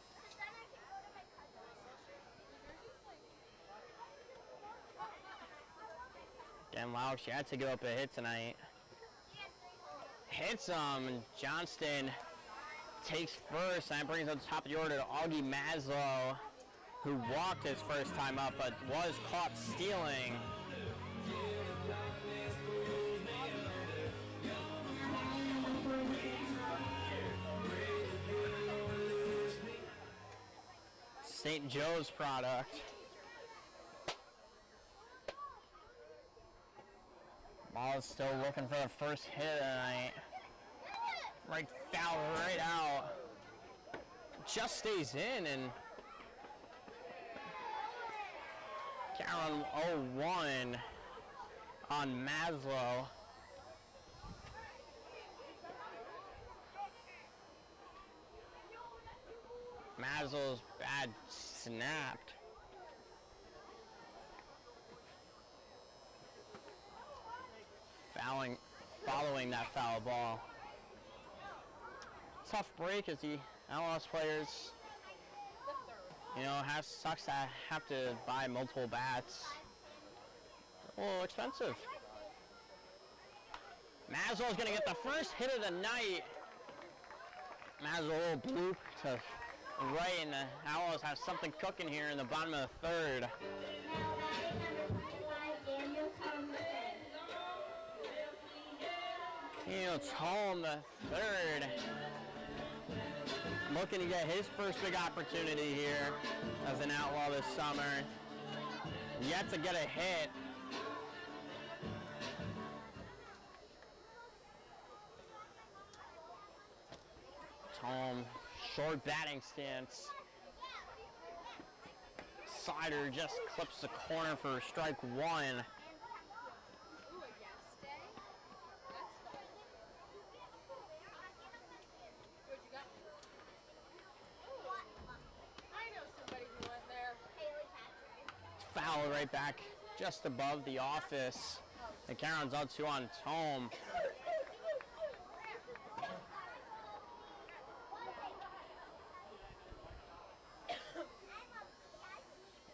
Again, Laux, you had to go up a hit tonight. Hits him, and Johnston takes first, and that brings up the top of the order to Augie Maslow, who walked his first time up, but was caught stealing. St. Joe's product. Ball is still looking for the first hit of the night. Right foul, right out. Just stays in, and Karen 0-1 on Maslow. Maslow's bad snapped. Following that foul ball. Tough break as the Outlaws players, sucks to have to buy multiple bats. A little expensive. Maslow's gonna get the first hit of the night. Maslow, a little bloop to right, and the Outlaws have something cooking here in the bottom of the third. It's home the third. Looking to get his first big opportunity here as an Outlaw this summer. Yet to get a hit. Home, short batting stance. Slider just clips the corner for strike 1. Foul right back just above the office. And Karen's out 2 on home.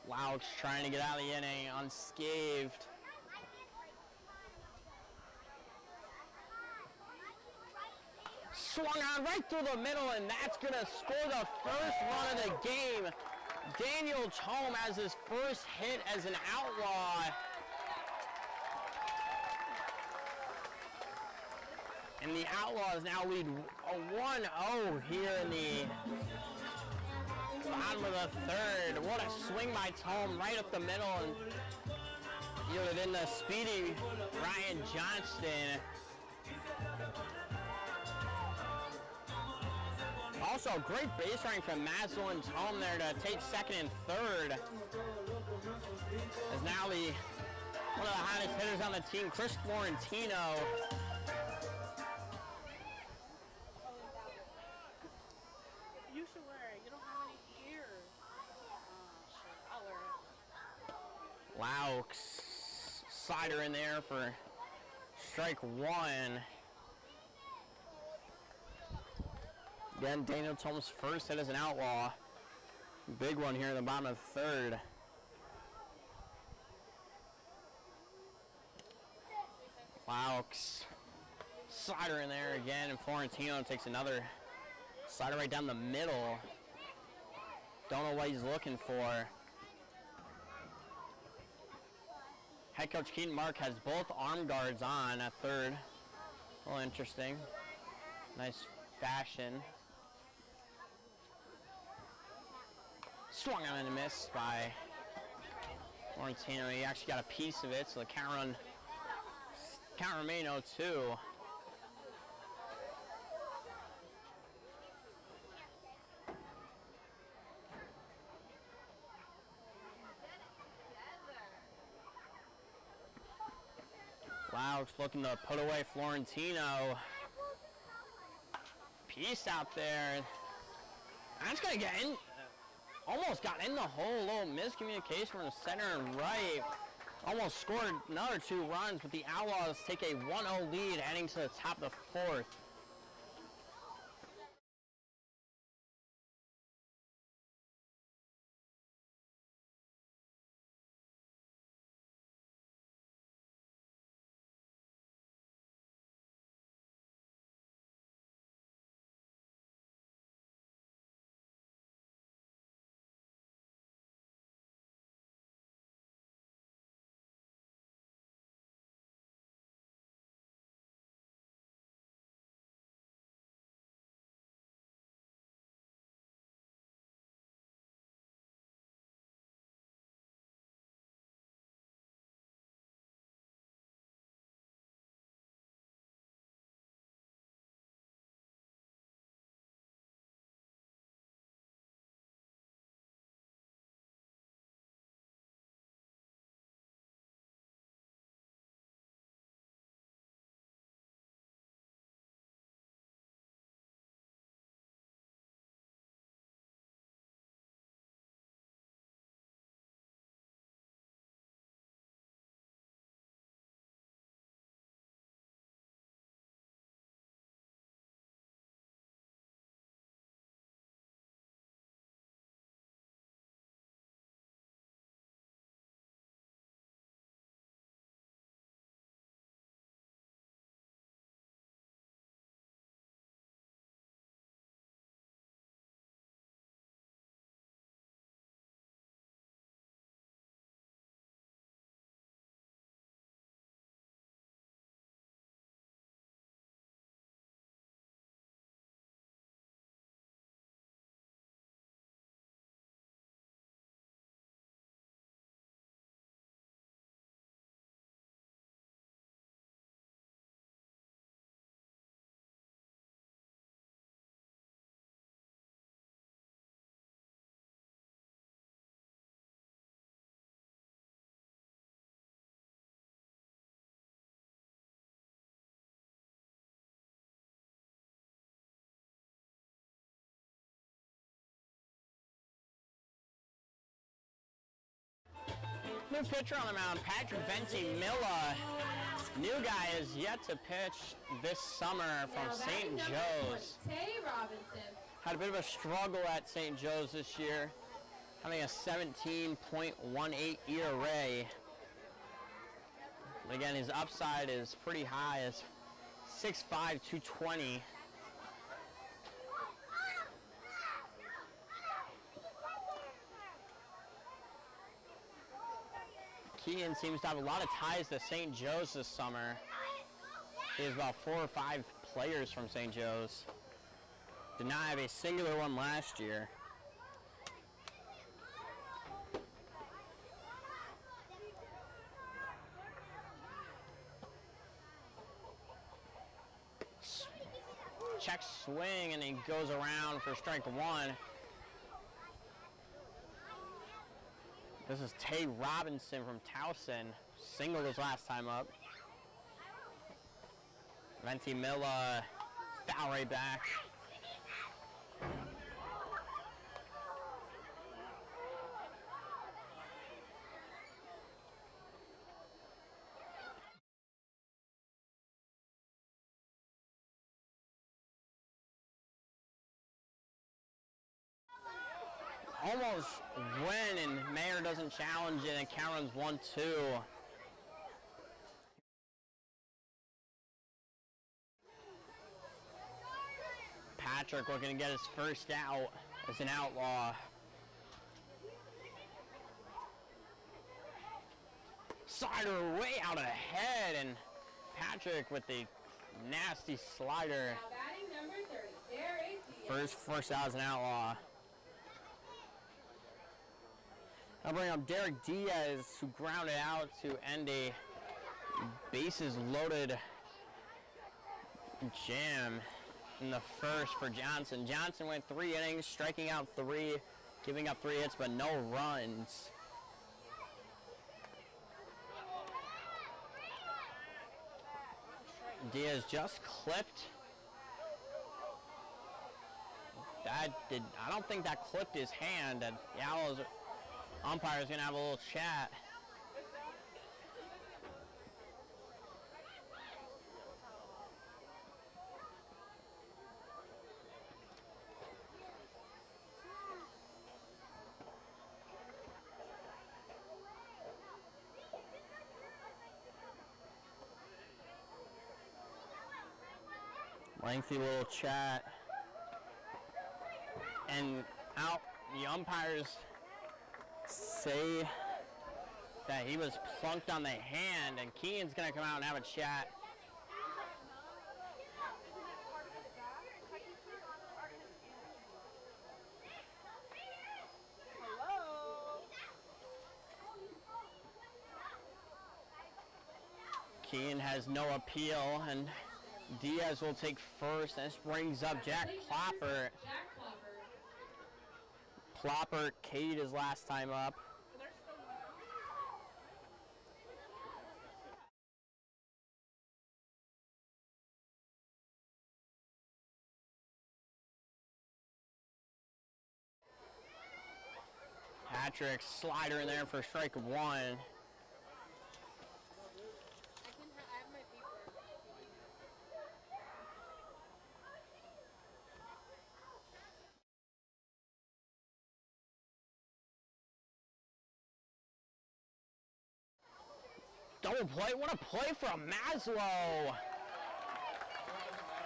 Laux trying to get out of the inning unscathed. Swung on right through the middle, and that's going to score the first run of the game. Daniel Chom has his first hit as an Outlaw. And the Outlaws now lead a 1-0 here in the bottom of the third. What a swing by Tom right up the middle and yielded in the speedy Ryan Johnston. Also, great base running from Mazel and Tom there to take second and third. As now one of the hottest hitters on the team, Chris Florentino. You should wear it. You don't have any gear. Sure. I'll wear it. Laux, slider in there for strike one. Again, Daniel Tom's first hit as an Outlaw. Big one here in the bottom of the third. Laux, slider in there again, and Florentino takes another slider right down the middle. Don't know what he's looking for. Head coach Keaton Mark has both arm guards on at third. A little interesting. Nice fashion. Swung on and a miss by Florentino. He actually got a piece of it, so the count remain 0-2. Laux looking to put away Florentino. Piece out there. That's going to get in. Almost got in the hole. A little miscommunication from the center and right. Almost scored another 2 runs, but the Outlaws take a 1-0 lead heading to the top of the fourth. New pitcher on the mound, Patrick Ventimilla. New guy is yet to pitch this summer from St. Joe's. Tay Robinson. Had a bit of a struggle at St. Joe's this year, having a 17.18 ERA. Again, his upside is pretty high, it's 6'5", 220. Keaton seems to have a lot of ties to St. Joe's this summer. He has about 4 or 5 players from St. Joe's. Did not have a singular one last year. Check swing, and he goes around for strike one. This is Tay Robinson from Towson. Singled his last time up. Ventimilla foul right back. Almost win, and Mayer doesn't challenge it, and count runs 1-2. Patrick looking to get his first out as an Outlaw. Slider way out ahead, and Patrick with the nasty slider. Now batting number 30, Derek Diaz. First out as an Outlaw. I'll bring up Derek Diaz, who grounded out to end a bases loaded jam in the first for Johnson. Johnson went 3 innings, striking out 3, giving up 3 hits, but no runs. Diaz just clipped. I don't think that clipped his hand. The Outlaws umpire's gonna have a little chat. Lengthy little chat. And out, the umpires say that he was plunked on the hand, and Keenan's gonna come out and have a chat. Keenan has no appeal, and Diaz will take first. This brings up Jack Plopper. Jack Plopper. Plopper K'd his last time up. Patrick slider in there for strike 1. I have my paper. Double play, what a play from Maslow.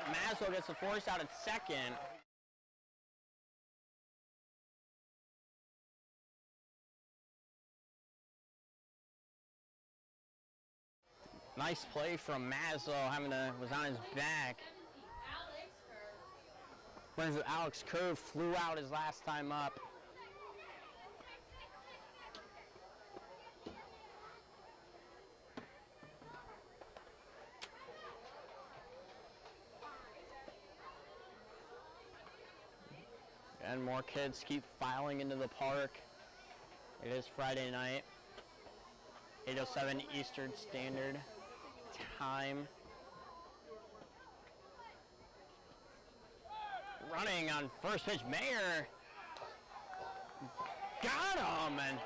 Maslow gets the force out at second. Nice play from Maslow, was on his back. 17, Alex Kerr. Brings it, Alex Kerr flew out his last time up. And more kids keep filing into the park. It is Friday night, 8:07 Eastern Standard Time. Running on first pitch, Mayer got him, and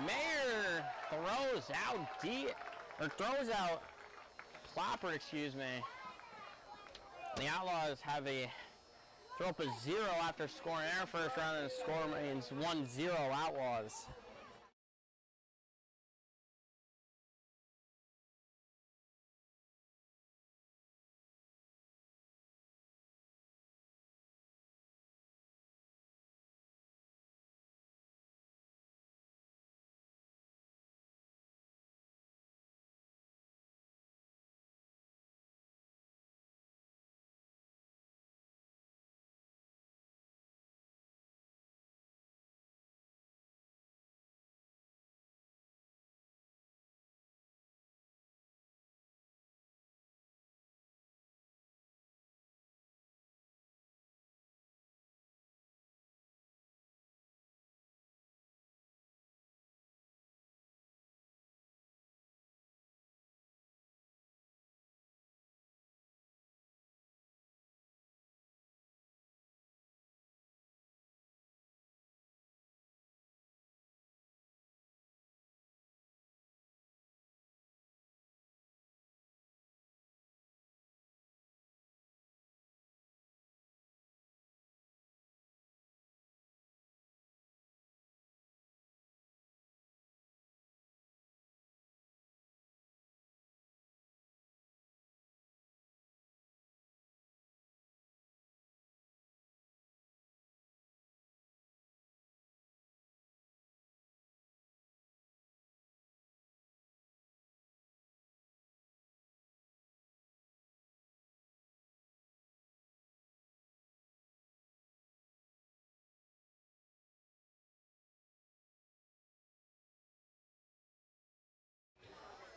Mayer throws out Plopper, excuse me. The Outlaws have a throw up a 0 after scoring their first round, and the score remains 1-0 Outlaws.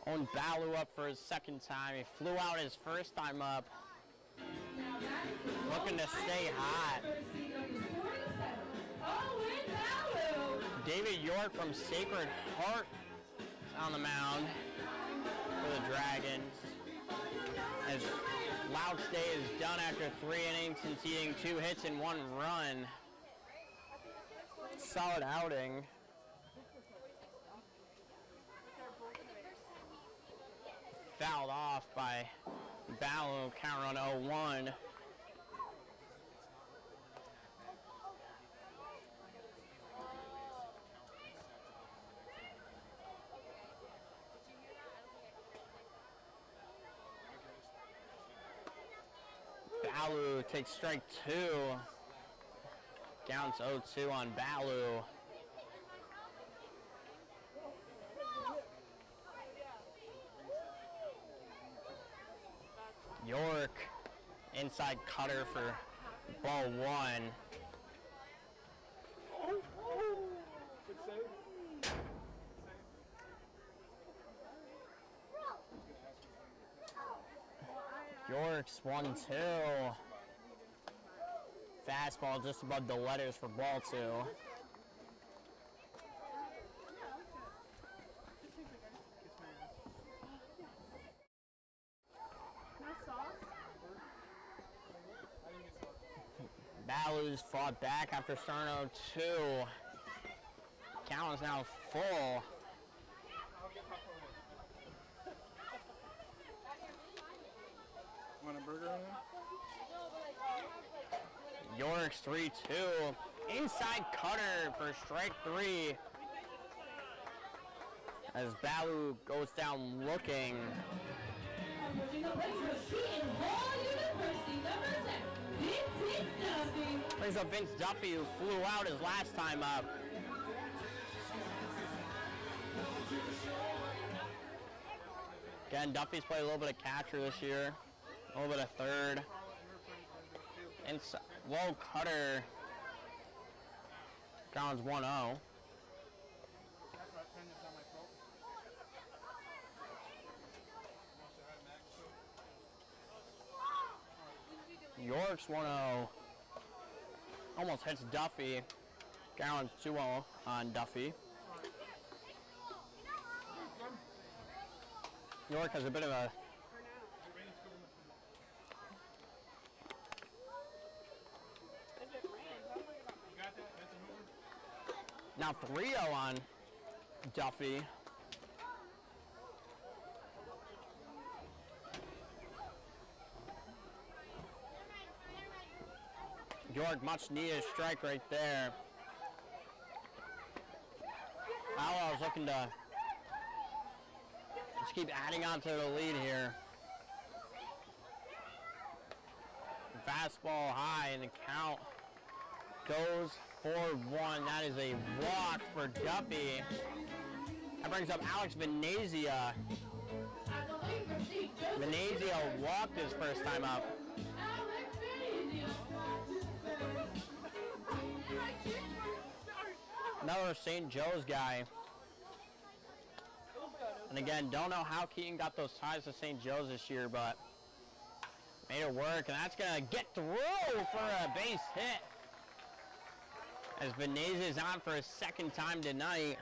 Owen Balu up for his second time. He flew out his first time up. Looking to stay hot. David York from Sacred Heart on the mound for the Dragons. As Loud Stay is done after 3 innings, conceding 2 hits and 1 run. Solid outing. Fouled off by Ballo, counter on 0-1. Ballo takes strike 2. Counts 0-2 on Ballo. York, inside cutter for ball 1. Good save. York's 1-2. Fastball just above the letters for ball 2. Ballo's fought back after starting 0-2. Count is now full. Want a burger on there? York's 3-2. Inside cutter for strike 3. As Baloo goes down looking. Brings up Vince Duffy, who flew out his last time up. Again, Duffy's played a little bit of catcher this year, a little bit of third. Inside, low cutter. Grounds 1-0. York's 1-0. Almost hits Duffy. Grounds 2-0 on Duffy. York has a bit of a now 3-0 on Duffy. York, much needed strike right there. Outlaws looking to just keep adding on to the lead here. Fastball high and the count goes 4-1. That is a walk for Duffy. That brings up Alex Venezia. Venezia walked his first time up. Another St. Joe's guy. And again, don't know how Keaton got those ties to St. Joe's this year, but made it work, and that's gonna get through for a base hit. As Venezia is on for his second time tonight.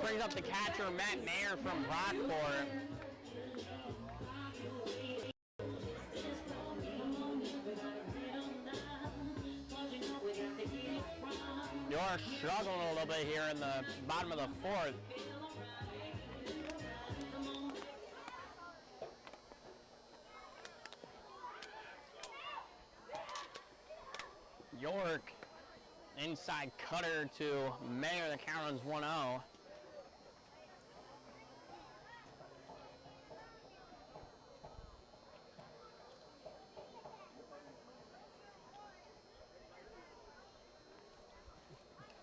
Brings up the catcher, Matt Mayer from Rockport. York struggling a little bit here in the bottom of the 4th. York, inside cutter to Mayer, the count runs 1-0.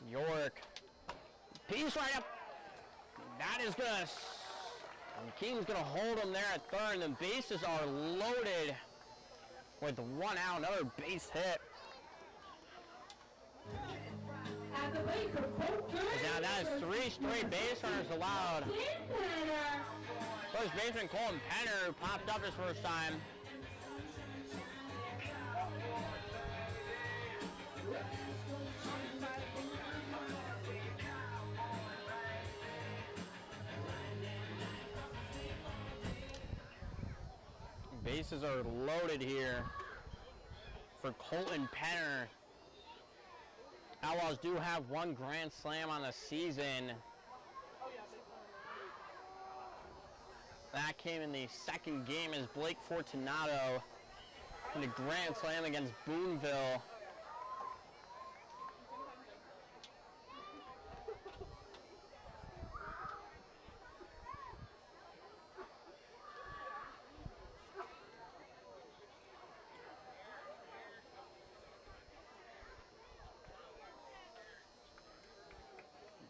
York, piece right up. That is gonna, Keaton's gonna hold him there at third, and the bases are loaded with 1 out. Another base hit the plate for Colt Glens. Now that is 3 straight base runners allowed. First baseman Colton Penner, who popped up his first time. Bases are loaded here for Colton Penner. Outlaws do have 1 grand slam on the season. That came in the second game as Blake Fortunato in the grand slam against Boonville.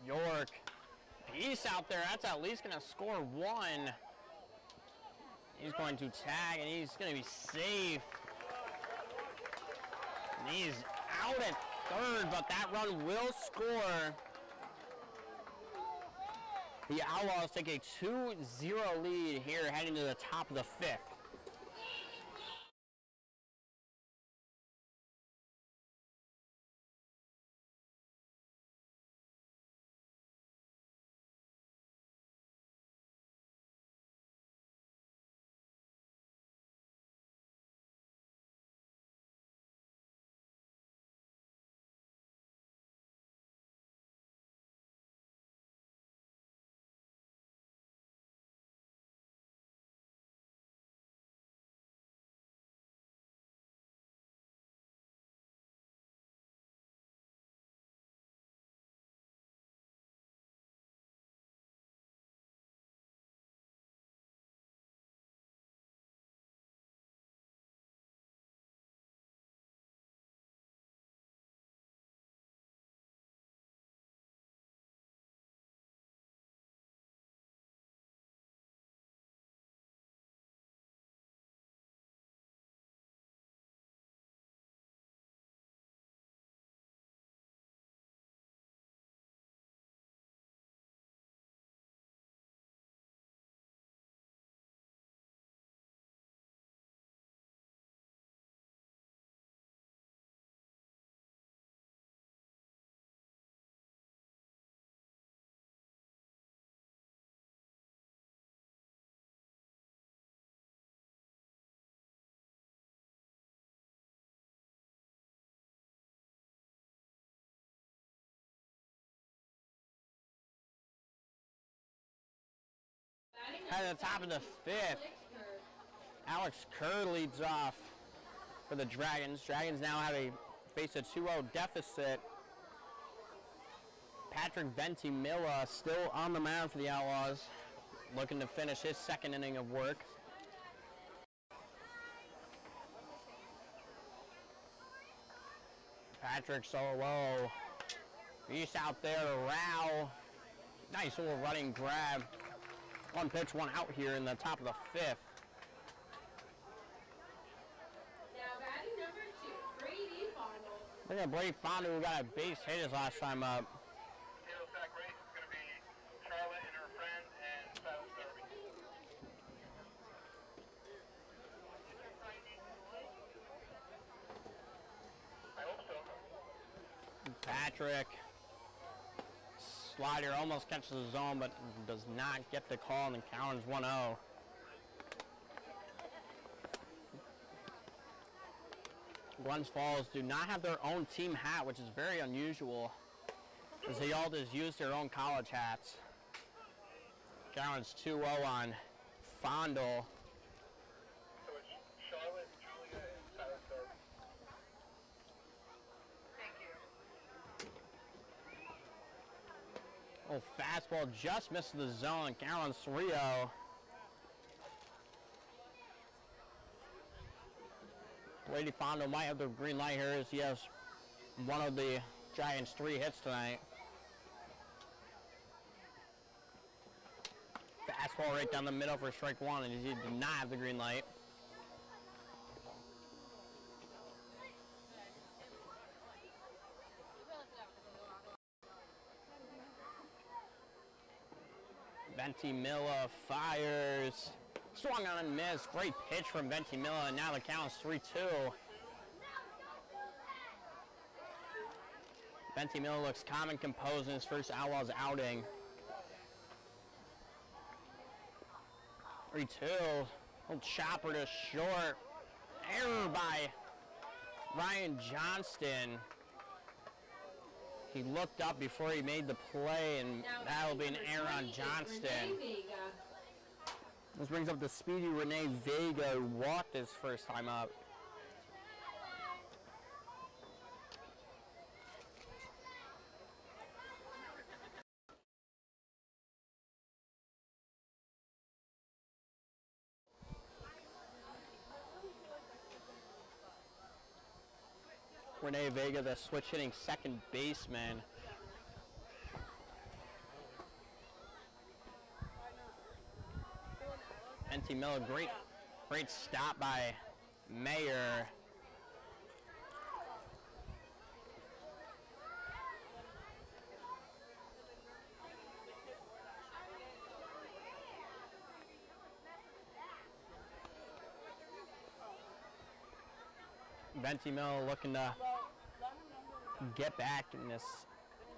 York, he's out there. That's at least going to score 1. He's going to tag, and he's going to be safe. And he's out at third, but that run will score. The Outlaws take a 2-0 lead here heading to the top of the 5th. At the top of the 5th, Alex Kerr leads off for the Dragons. Dragons now have face a 2-0 deficit. Patrick Ventimilla still on the mound for the Outlaws, looking to finish his second inning of work. Patrick solo. He's out there to Rao. Nice little running grab. 1 pitch, 1 out here in the top of the 5th. Now batting number 2, Brady Fondle. Look at Brady Fondle, who got a base hit his last time up. Tail sack race is going to be Charlotte and her friend and South Derby. I hope so. Patrick. Slider almost catches the zone, but does not get the call, and the count is 1-0. Glens Falls do not have their own team hat, which is very unusual, as they all just use their own college hats. Count is 2-0 on Fondle. So it's Charlotte, Julia, and South Derby. Oh, fastball just missed the zone. Count is 3-0. Brady Fondle might have the green light here as he has one of the Giants' 3 hits tonight. Fastball right down the middle for strike 1, and he did not have the green light. Ventimilla fires. Swung on and missed. Great pitch from Ventimilla, and now the count is 3-2. Ventimilla looks calm and composed in his first Outlaws outing. 3-2. Little chopper to short. Error by Ryan Johnston. He looked up before he made the play, and that'll be an error on Johnston. This brings up the speedy Renee Vega, who walked his first time up. Renee Vega, the switch hitting second baseman. Ventimilla, great stop by Mayer. Ventimilla looking to get back in this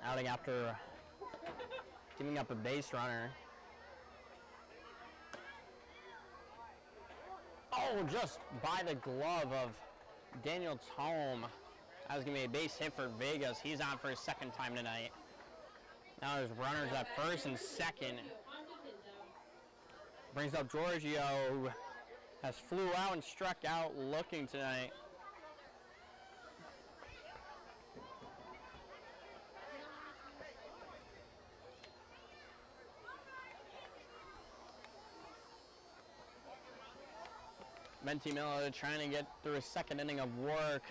outing after giving up a base runner. Oh, just by the glove of Daniel Tome. That was going to be a base hit for Vegas. He's on for his second time tonight. Now there's runners at first and second. Brings up Giorgio, who has flew out and struck out looking tonight. Ventimilla trying to get through a second inning of work.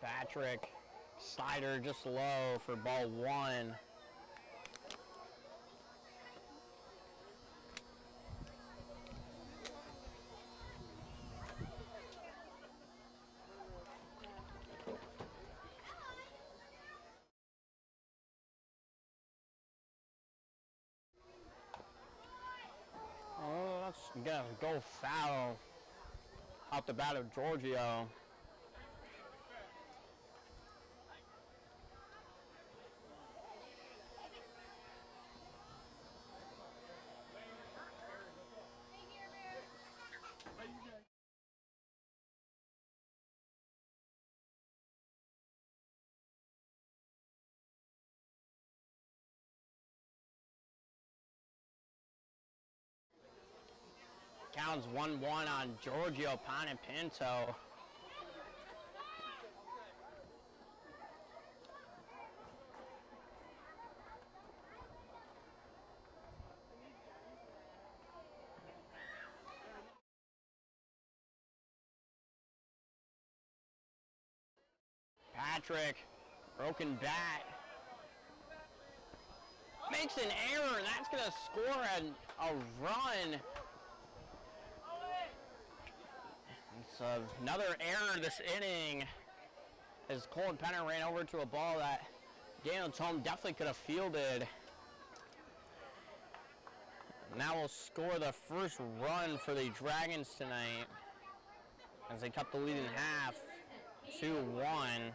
Patrick, slider just low for ball one. Oh, that's gonna go foul off the bat of Giorgio. Counts 1-1 on Giorgio Panepinto. Patrick, broken bat. Makes an error, and that's gonna score a run. It's another error this inning as Colin Penner ran over to a ball that Daniel Tome definitely could have fielded. Now we'll score the first run for the Dragons tonight as they cut the lead in half, 2-1.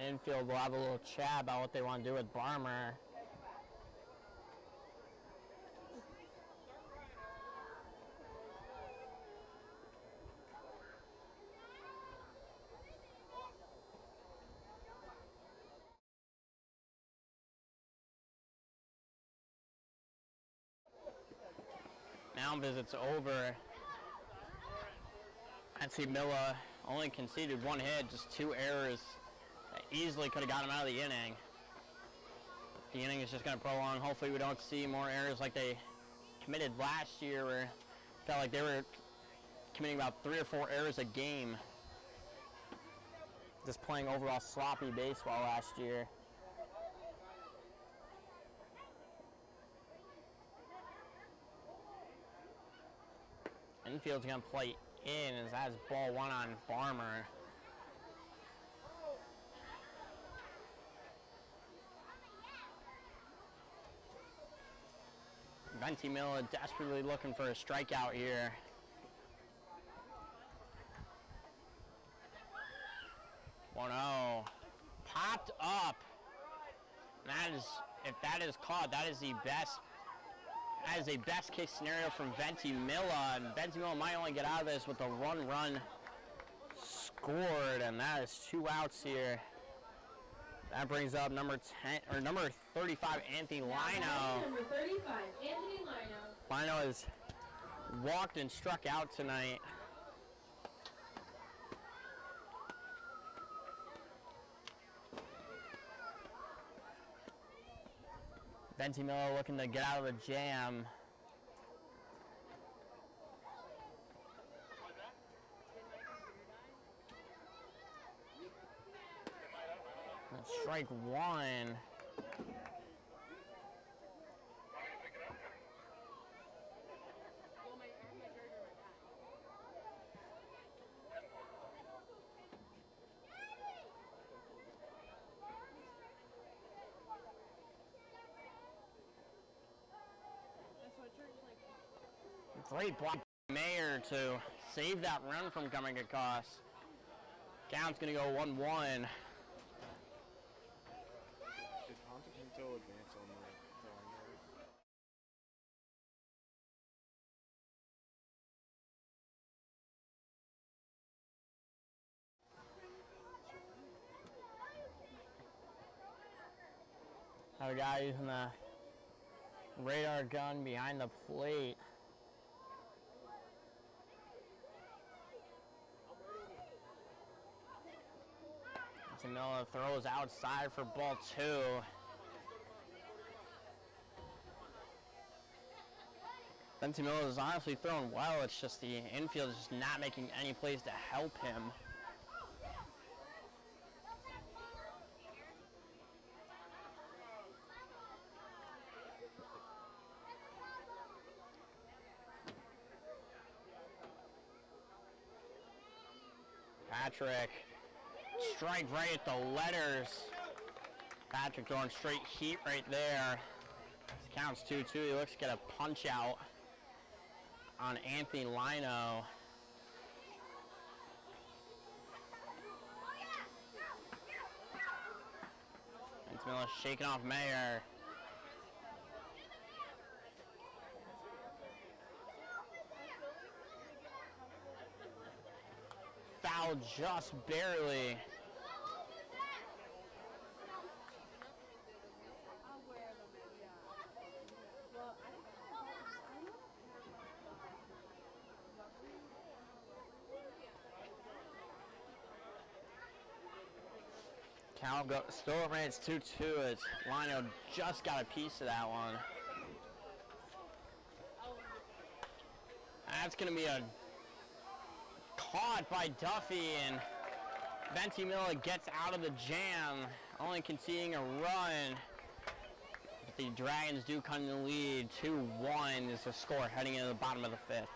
Infield will have a little chat about what they want to do with Barmer. Mound visit's over. Ventimilla only conceded one hit, just two errors. Easily could have got him out of the inning. The inning is just going to prolong. Hopefully we don't see more errors like they committed last year, where it felt like they were committing about 3 or 4 errors a game. just playing overall sloppy baseball last year. Infield's going to play in as that's ball one on Farmer. Ventimiglia desperately looking for a strikeout here. 1-0. Popped up. That is, if that is caught, that is the best. That is a best case scenario from Ventimiglia, and Ventimiglia might only get out of this with a run scored, and that is 2 outs here. That brings up number 35, Anthony Lino. Number 35, Anthony Lino. Lino has walked and struck out tonight. Ventimiglia looking to get out of the jam. Strike one. Great block by Mayer to save that run from coming across. Count's going to go 1-1. Did Ponte advance on the throwing yard? Other guy using the radar gun behind the plate. Ventimiglia throws outside for ball 2. Ventimiglia is honestly throwing well. It's just the infield is just not making any plays to help him. Patrick, strike right at the letters. Patrick throwing straight heat right there. This counts 2-2. He looks to get a punch out on Anthony Lino. Ventimiglia shaking off Mayer. Foul just barely. Cal still advanced 2-2 as Lino just got a piece of that one. That's going to be a caught by Duffy, and Ventimiglia gets out of the jam, only conceding a run. But the Dragons do come in the lead. 2-1 is the score heading into the bottom of the 5th.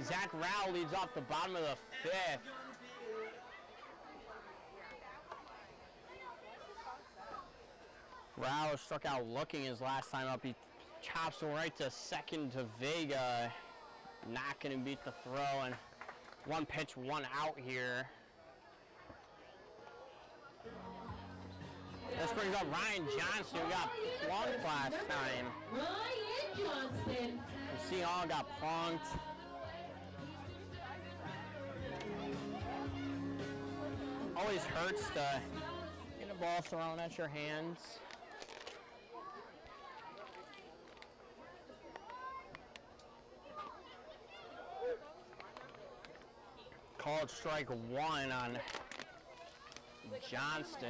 Zach Rao leads off the bottom of the 5th. Rao struck out looking his last time up. He chops him right to second to Vega. Not going to beat the throw, and 1 pitch, 1 out here. This brings up Ryan Johnston, who got plunked last time. Ryan Johnston. Seahawk got punked. Always hurts to get a ball thrown at your hands. Called strike 1 on Johnston.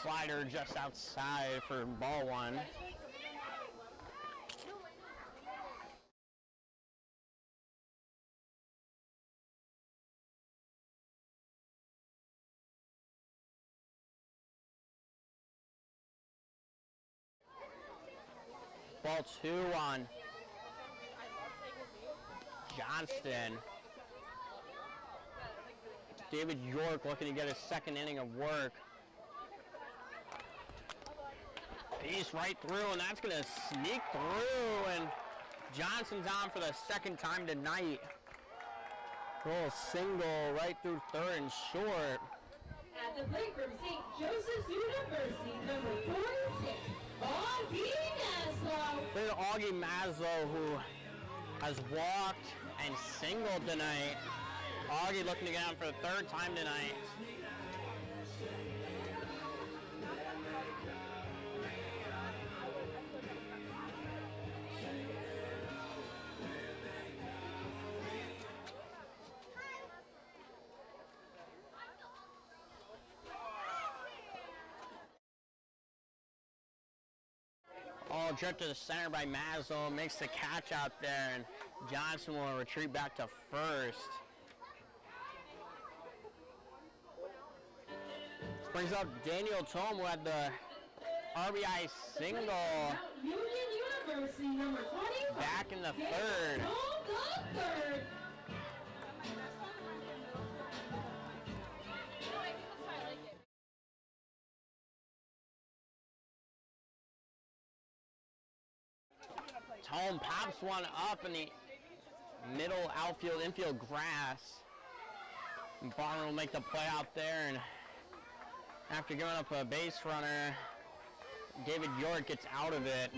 Slider just outside for ball 1. Ball 2 on Johnston. David York looking to get his 2nd inning of work. Piece right through, and that's going to sneak through, and Johnson's on for the 2nd time tonight. Little single right through 3rd and short. At the plate from St. Joseph's University, number 46, Augie Maslow. There's Augie Maslow, who has walked and singled tonight. Augie looking to get on for the 3rd time tonight. All dripped to the center by Maslow, makes the catch out there, and Johnson will retreat back to 1st. This brings up Daniel Tom, who had the RBI single Union University, number 20. back in the 3rd. The 3rd. Tome pops one up in the middle outfield, infield grass. And Barner will make the play out there, and after giving up a base runner, David York gets out of it.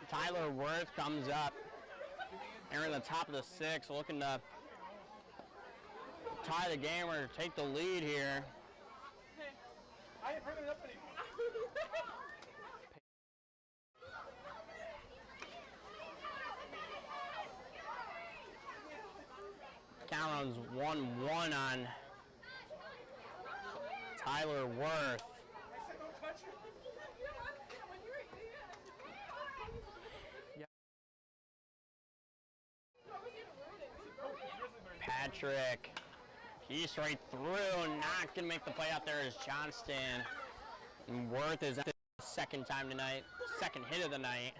Tyler Worth comes up. They're in the top of the 6th, looking to tie the game or take the lead here. Count runs 1-1 on Tyler Worth. Patrick, piece right through, not gonna make the play out there is Johnston. And Worth is the second time tonight, second hit of the night.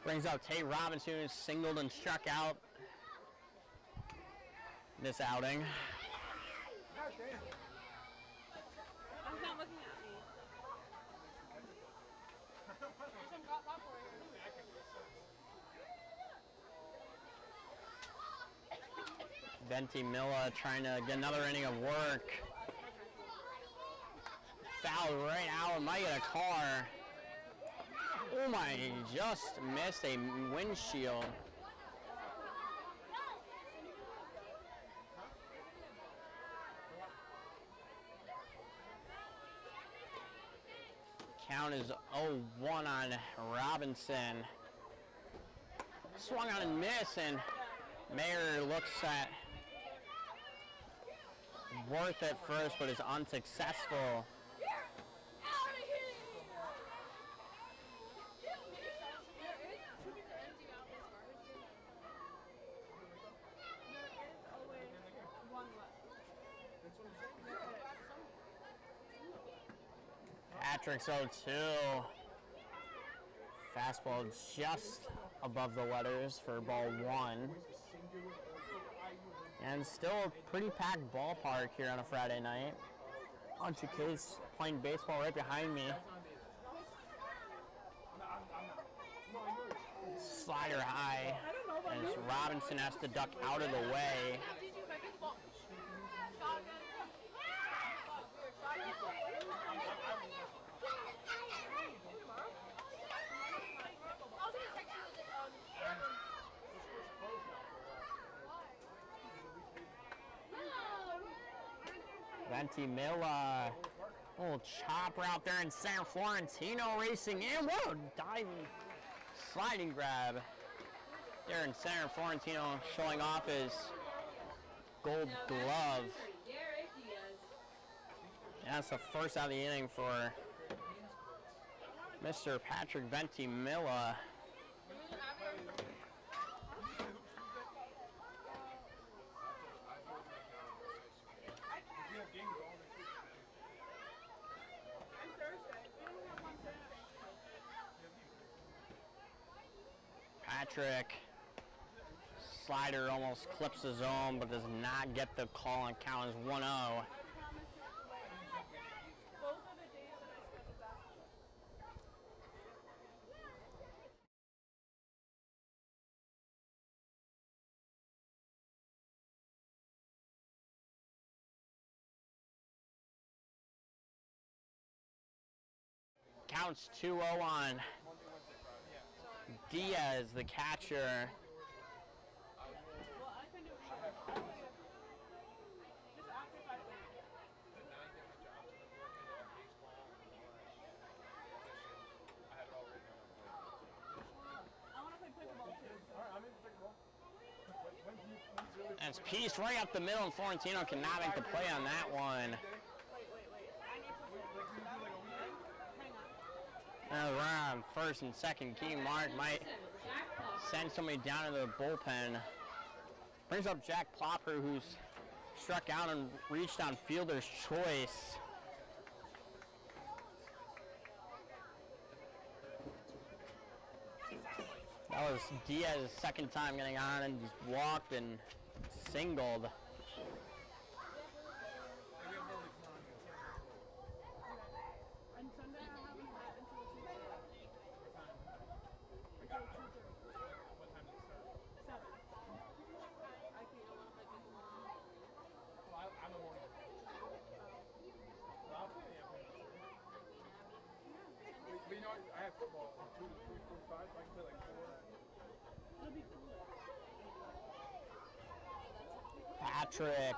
Brings out Tate Robinson, who's singled and struck out this outing. I'm not looking at me. Venti Milla trying to get another inning of work. Foul right out, might get a car. Oh my, he just missed a windshield. Count is 0-1 on Robinson. Swung on and miss, and Mayer looks at Worth at first, but is unsuccessful. Patrick's 0-2. Fastball just above the letters for ball one. And still a pretty packed ballpark here on a Friday night. Bunch of kids playing baseball right behind me. Slider high, and Robinson has to duck out of the way. Venti Milla, little chopper out there in center. Florentino racing in. What a diving, sliding grab there in center. Florentino showing off his gold glove. And that's the first out of the inning for Mr. Patrick Venti Milla. Patrick, slider almost clips the zone, but does not get the call and count as 1-0. Counts 2-0 on Diaz, the catcher. And it's pieced right up the middle, and Florentino cannot make the play on that one. Around first and second, key mark might send somebody down into the bullpen. Brings up Jack Plopper, who's struck out and reached on fielder's choice. That was Diaz's second time getting on, and he's walked and singled. Patrick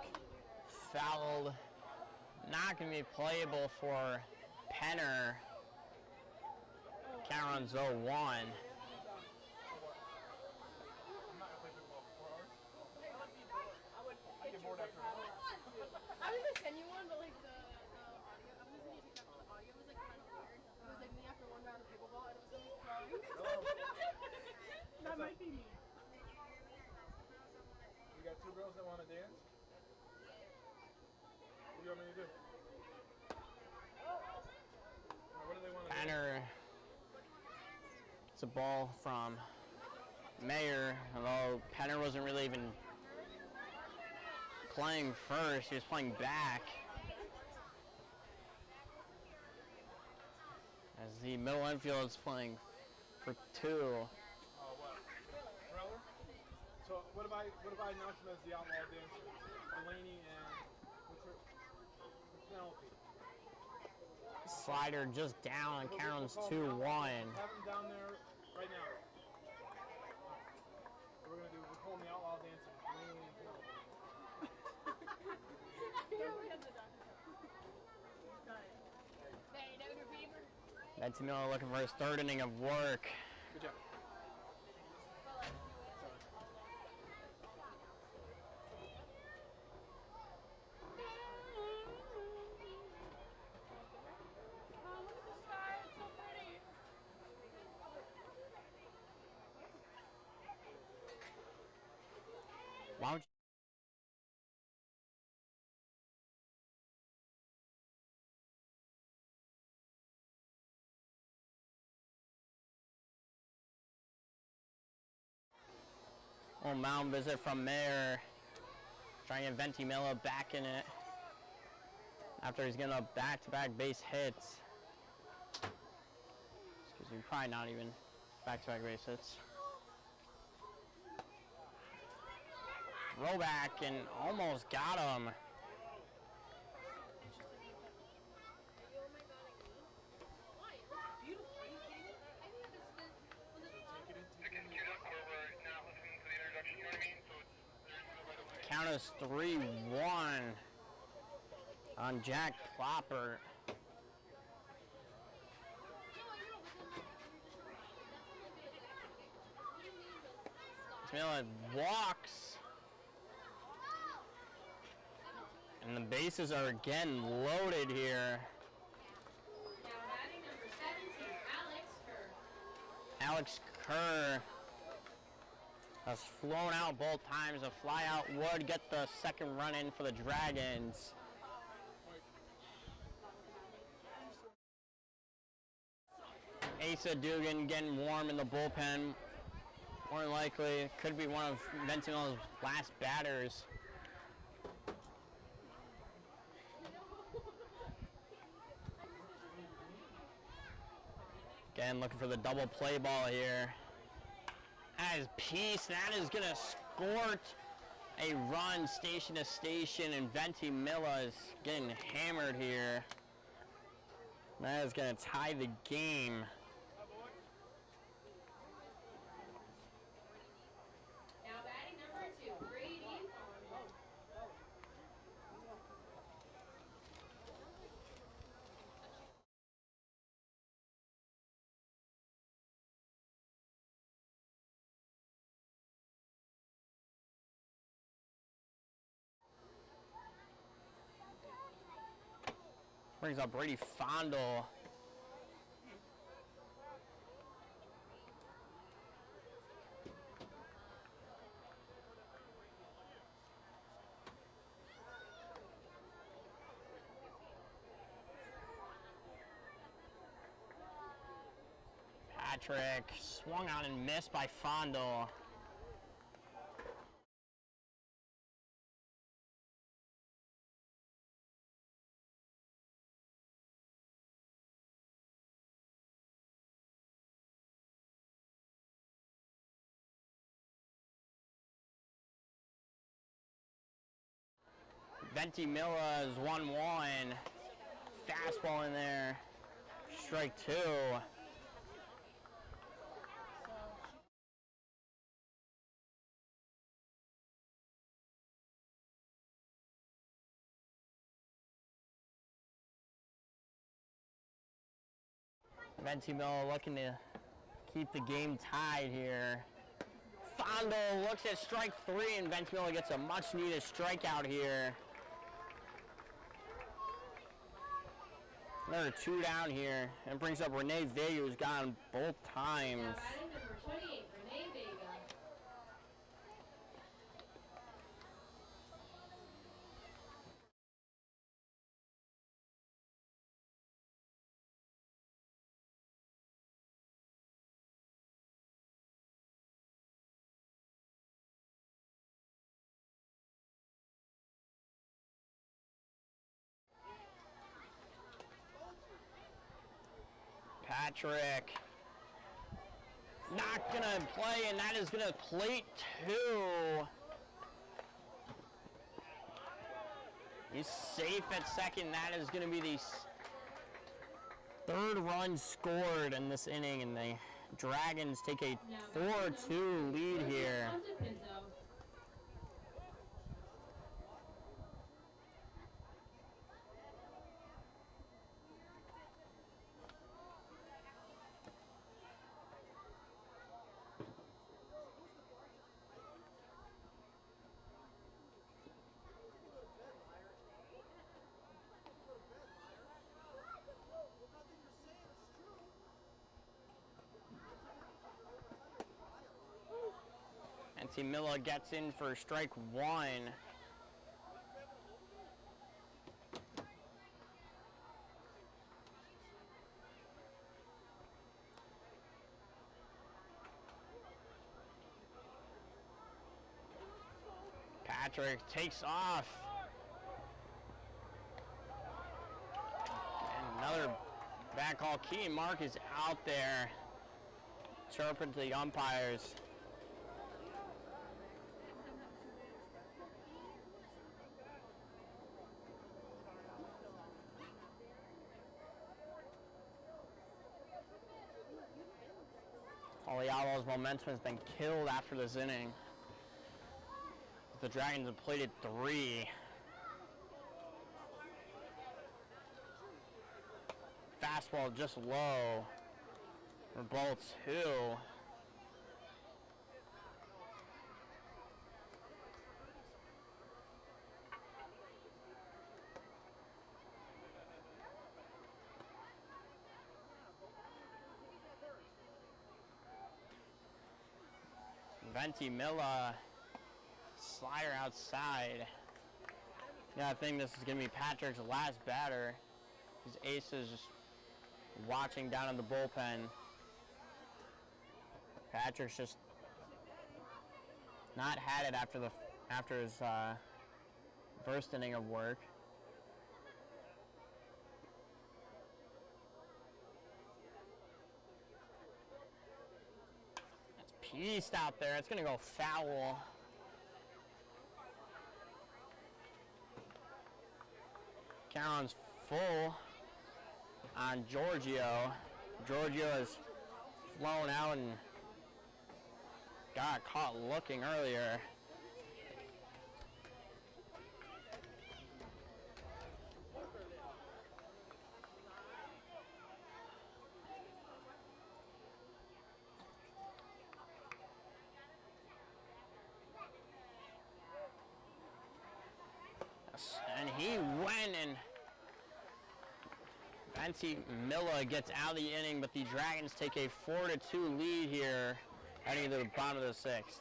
fouled. Not going to be playable for Penner. Count on 0-1. I was gonna send you one, but like the audio, I was gonna take that, but the audio was like kind of weird. It was like me after one round of pickleball, and it was like crying. That might be me. You got two girls that want to dance? What do you want me to do? What do they want to do? Penner gets a ball from Mayer, although Penner wasn't really even playing first, he was playing back. As the middle infield is playing for 2. Oh, what? Thriller? So what if I announce them as the Outlaw dancers? Delaney and what's her? Penelope. Slider just down, and Carolyn's 2-1. Have them down there right now. We're gonna do. We're calling the Outlaw dancers, Delaney and Penelope. Betsy Miller looking for his 3rd inning of work. Good job. Oh, look at the sky, it's so pretty. Why don't you mound visit from Mayer, trying to get Venti Miller back in it after he's getting a back-to-back base hits. Excuse me, probably not even back-to-back base hits. Throwback and almost got him. Count is 3-1 on Jack Plopper. Miller walks. And the bases are again loaded here. Now batting number 17, Alex Kerr. Alex Kerr has flown out both times. A fly out would get the 2nd run in for the Dragons. Asa Dugan getting warm in the bullpen. More than likely, could be one of Ventimel's last batters. Again, looking for the double play ball here. That is Peace. That is going to scorch a run station to station, and Venti Milla is getting hammered here. That is going to tie the game. Now batting number 2, Brady Fondle. Brings up Brady Fondle. Patrick swung on and missed by Fondle. Venti Milla is 1-1. Fastball in there. Strike 2. Venti Miller looking to keep the game tied here. Fondo looks at strike 3, and Venti Miller gets a much-needed strikeout here. Another 2 down here, and brings up Renee Vega, who's gone both times. Now batting number 28, Renee Vega. Patrick not gonna play, and that is gonna plate 2. He's safe at second. That is gonna be the 3rd run scored in this inning, and the Dragons take a 4-2 lead here. Venti Miller gets in for strike 1. Patrick takes off. And another back call. Key Mark is out there. Chirping to the umpires. All the Outlaws' momentum has been killed after this inning. The Dragons have plated 3. Fastball just low. For ball 2. Venti Miller, slider outside. Yeah, I think this is going to be Patrick's last batter. His ace is just watching down in the bullpen. Patrick's just not had it after his first inning of work. Pieced out there. It's going to go foul. Count's full on Giorgio. Giorgio has flown out and got caught looking earlier. And he went, and Venti Miller gets out of the inning, but the Dragons take a 4-2 lead here heading into the bottom of the 6th.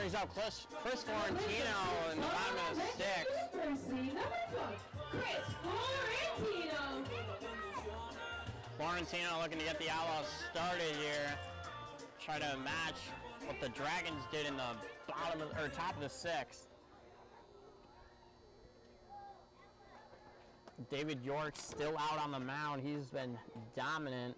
brings out Chris Florentino in the bottom of the sixth. University, number 12, Chris Florentino. Florentino looking to get the Outlaws started here. Try to match what the Dragons did in the bottom of, or top of the sixth. David York still out on the mound. He's been dominant.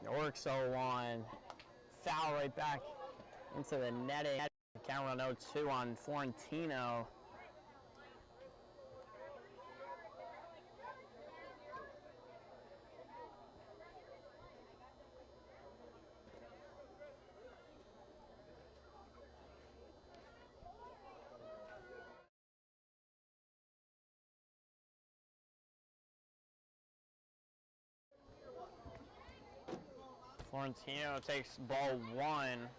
York's 0-1. Foul right back into the netting. Count on 0-2 on Florentino. Florentino takes ball 1.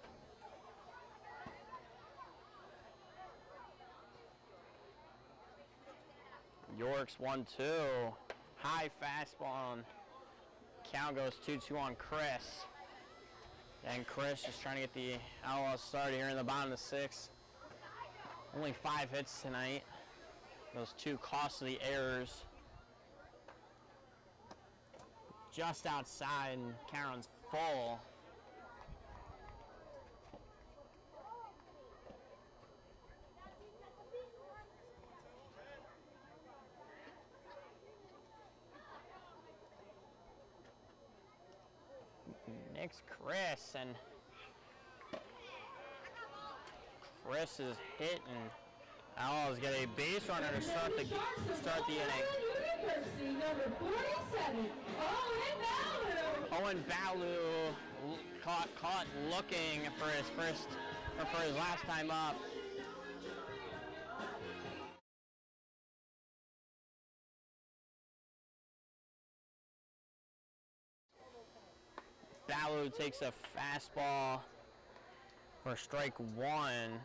York's 1-2. High fastball. And count goes 2-2 on Chris. And Chris is trying to get the Outlaws started here in the bottom of the sixth. Only 5 hits tonight. Those 2 costly errors. Just outside, and Cameron's full. Next, Chris, and Chris is hit, and Outlaws get a base runner to start the inning. University, number 47, Owen Balu caught looking for his last time up. Balu takes a fastball for strike 1.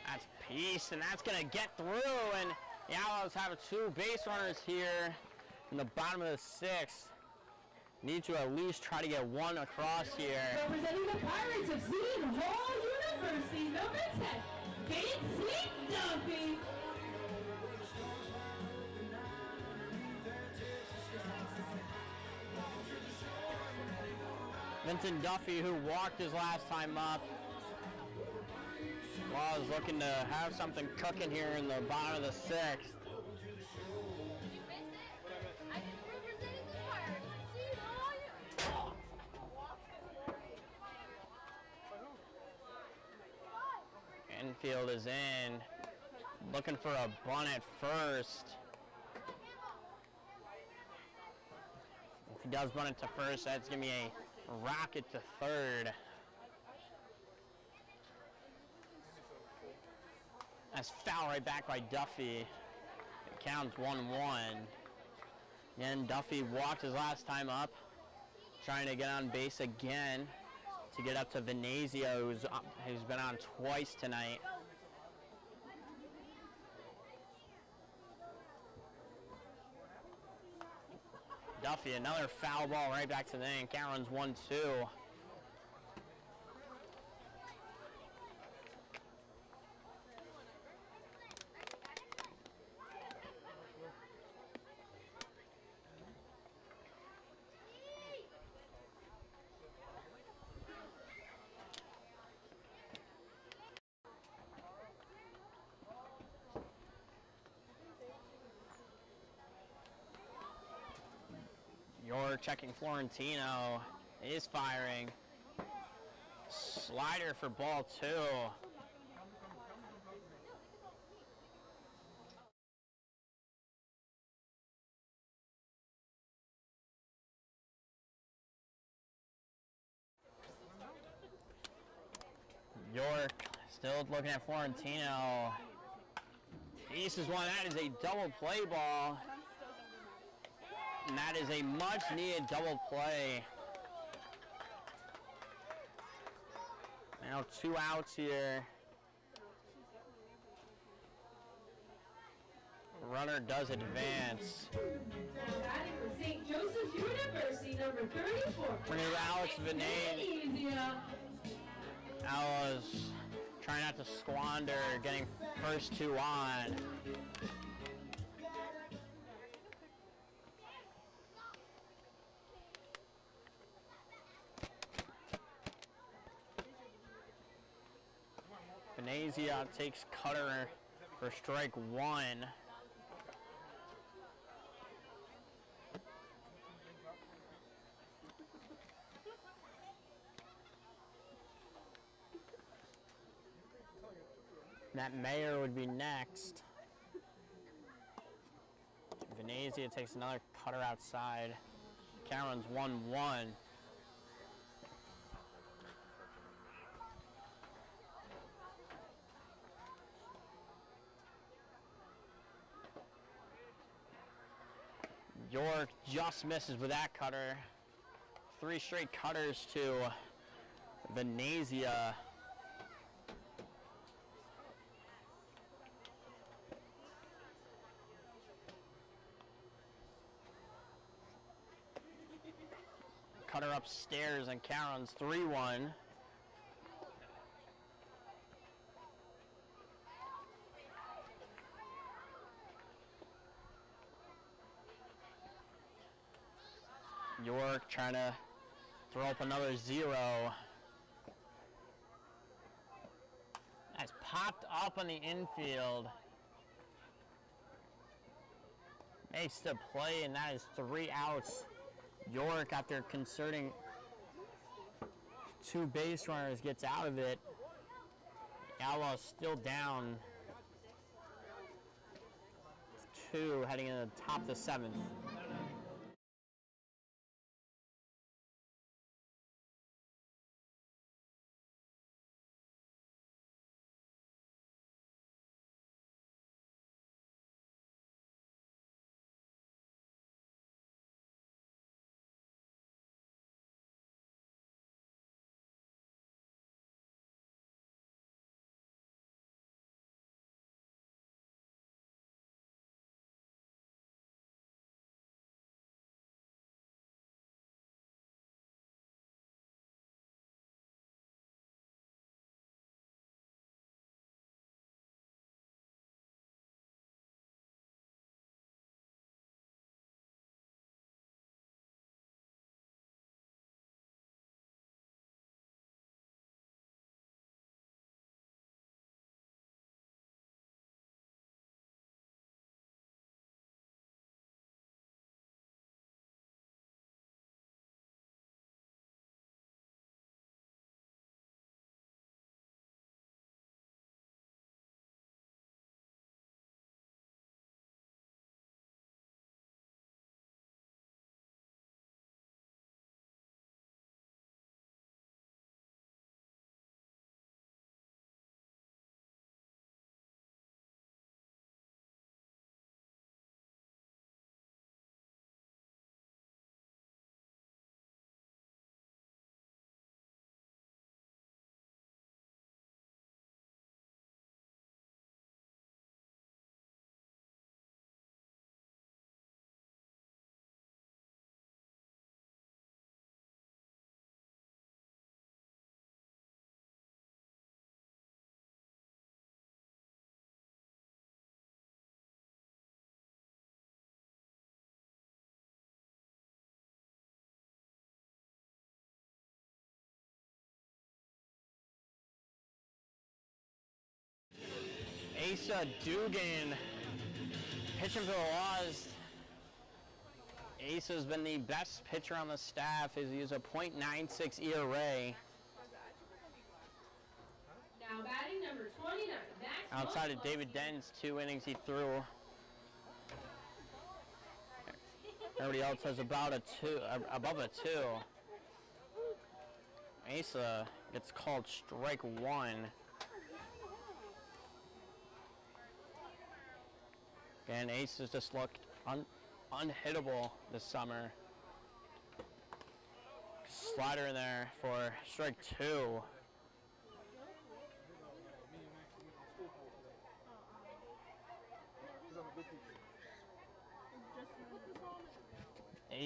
That's Peace, and that's gonna get through, and the Outlaws have 2 base runners here in the bottom of the sixth. Need to at least try to get 1 across here. representing the Pirates of Seton Hall University, number 10, Vincent Duffy. Vincent Duffy, who walked his last time up. Outlaws looking to have something cooking here in the bottom of the sixth. Infield is in, looking for a bunt at first. If he does bunt it to first, that's gonna be a rocket to third. That's foul right back by Duffy. It counts 1-1. Again, Duffy walked his last time up, trying to get on base again to get up to Venezia, who's been on twice tonight. Duffy, another foul ball right back to the inning. Count runs 1-2. You're checking Florentino. Is firing. Slider for ball 2. York still looking at Florentino. Ace is one. That is a double play ball. And that is a much-needed double play. Now 2 outs here runner does advance. Now batting for St. Joseph's University, number 34. Bring it Alex Venezia. Outlaws trying not to squander getting first two on. Venezia takes cutter for strike one. That Mayer would be next. Venezia takes another cutter outside. Cameron's 1-1. York just misses with that cutter. 3 straight cutters to Venezia. Cutter upstairs and Cameron's 3-1. York trying to throw up another 0. That's popped up on the infield. Makes the play, and that is 3 outs. York, after concerting 2 base runners, gets out of it. Outlaws still down 2 heading into the top of the 7th. Asa Dugan pitching for the Laws. Asa's been the best pitcher on the staff. He has a .96 ERA. Now batting number 29. Outside of David Den's 2 innings he threw. Everybody else has about a 2, above a 2. Asa gets called strike 1. And Ace has just looked unhittable this summer. Slider in there for strike 2.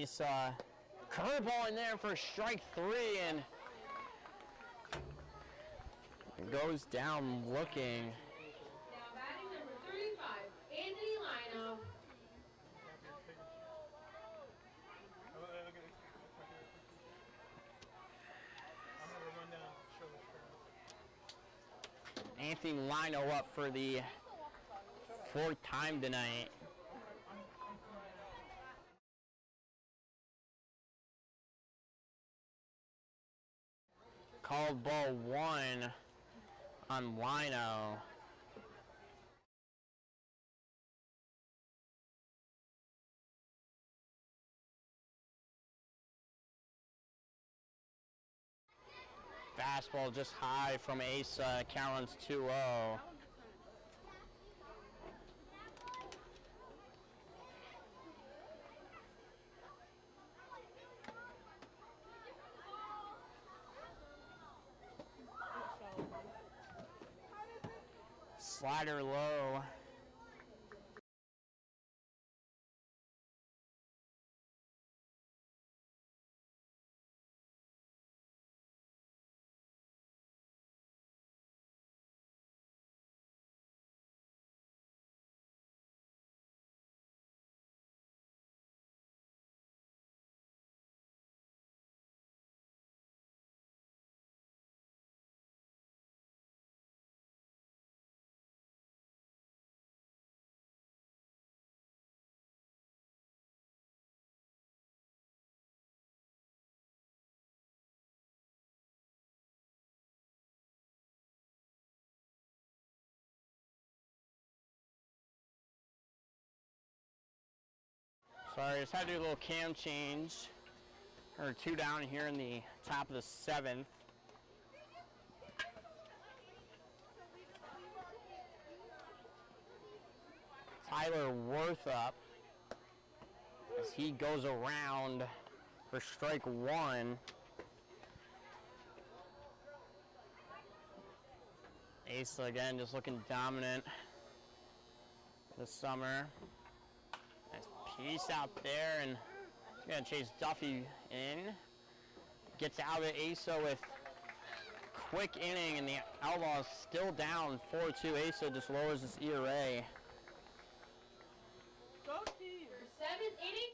Asa, curveball in there for strike 3, and goes down looking. Now batting number 35, Anthony Lino. I'm gonna run down and show the stats. Anthony Lino up for the 4th time tonight. Called ball 1 on Lino. Fastball just high from Asa. Count runs 2-0. Slider low. Sorry, just had to do a little cam change. Or 2 down here in the top of the 7th. Tyler Worth up as he goes around for strike 1. Asa again just looking dominant this summer. Nice piece out there, and gonna chase Duffy in. Gets out of it, Asa with quick inning, and the Outlaws still down 4-2. Asa just lowers his ERA. Go team. Your 7th inning.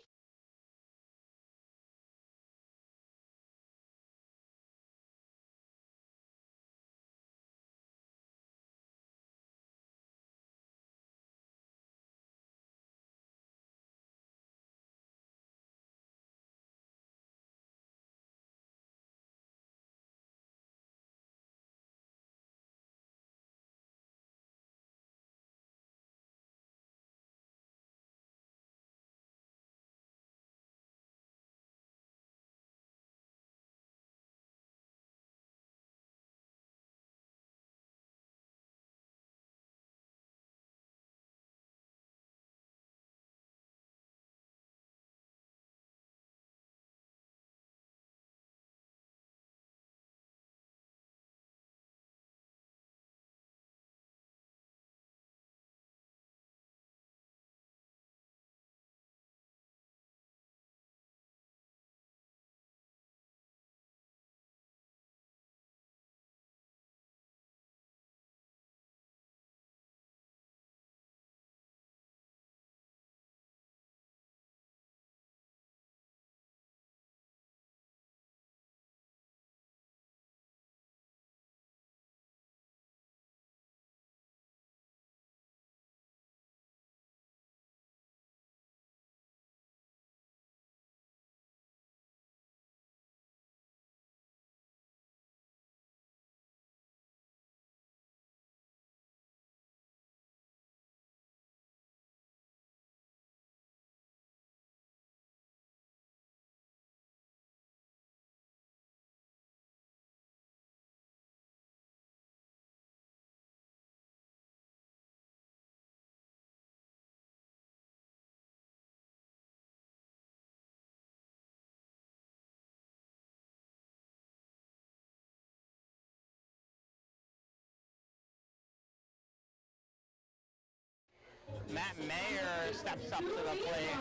Matt Mayer steps up to the plate.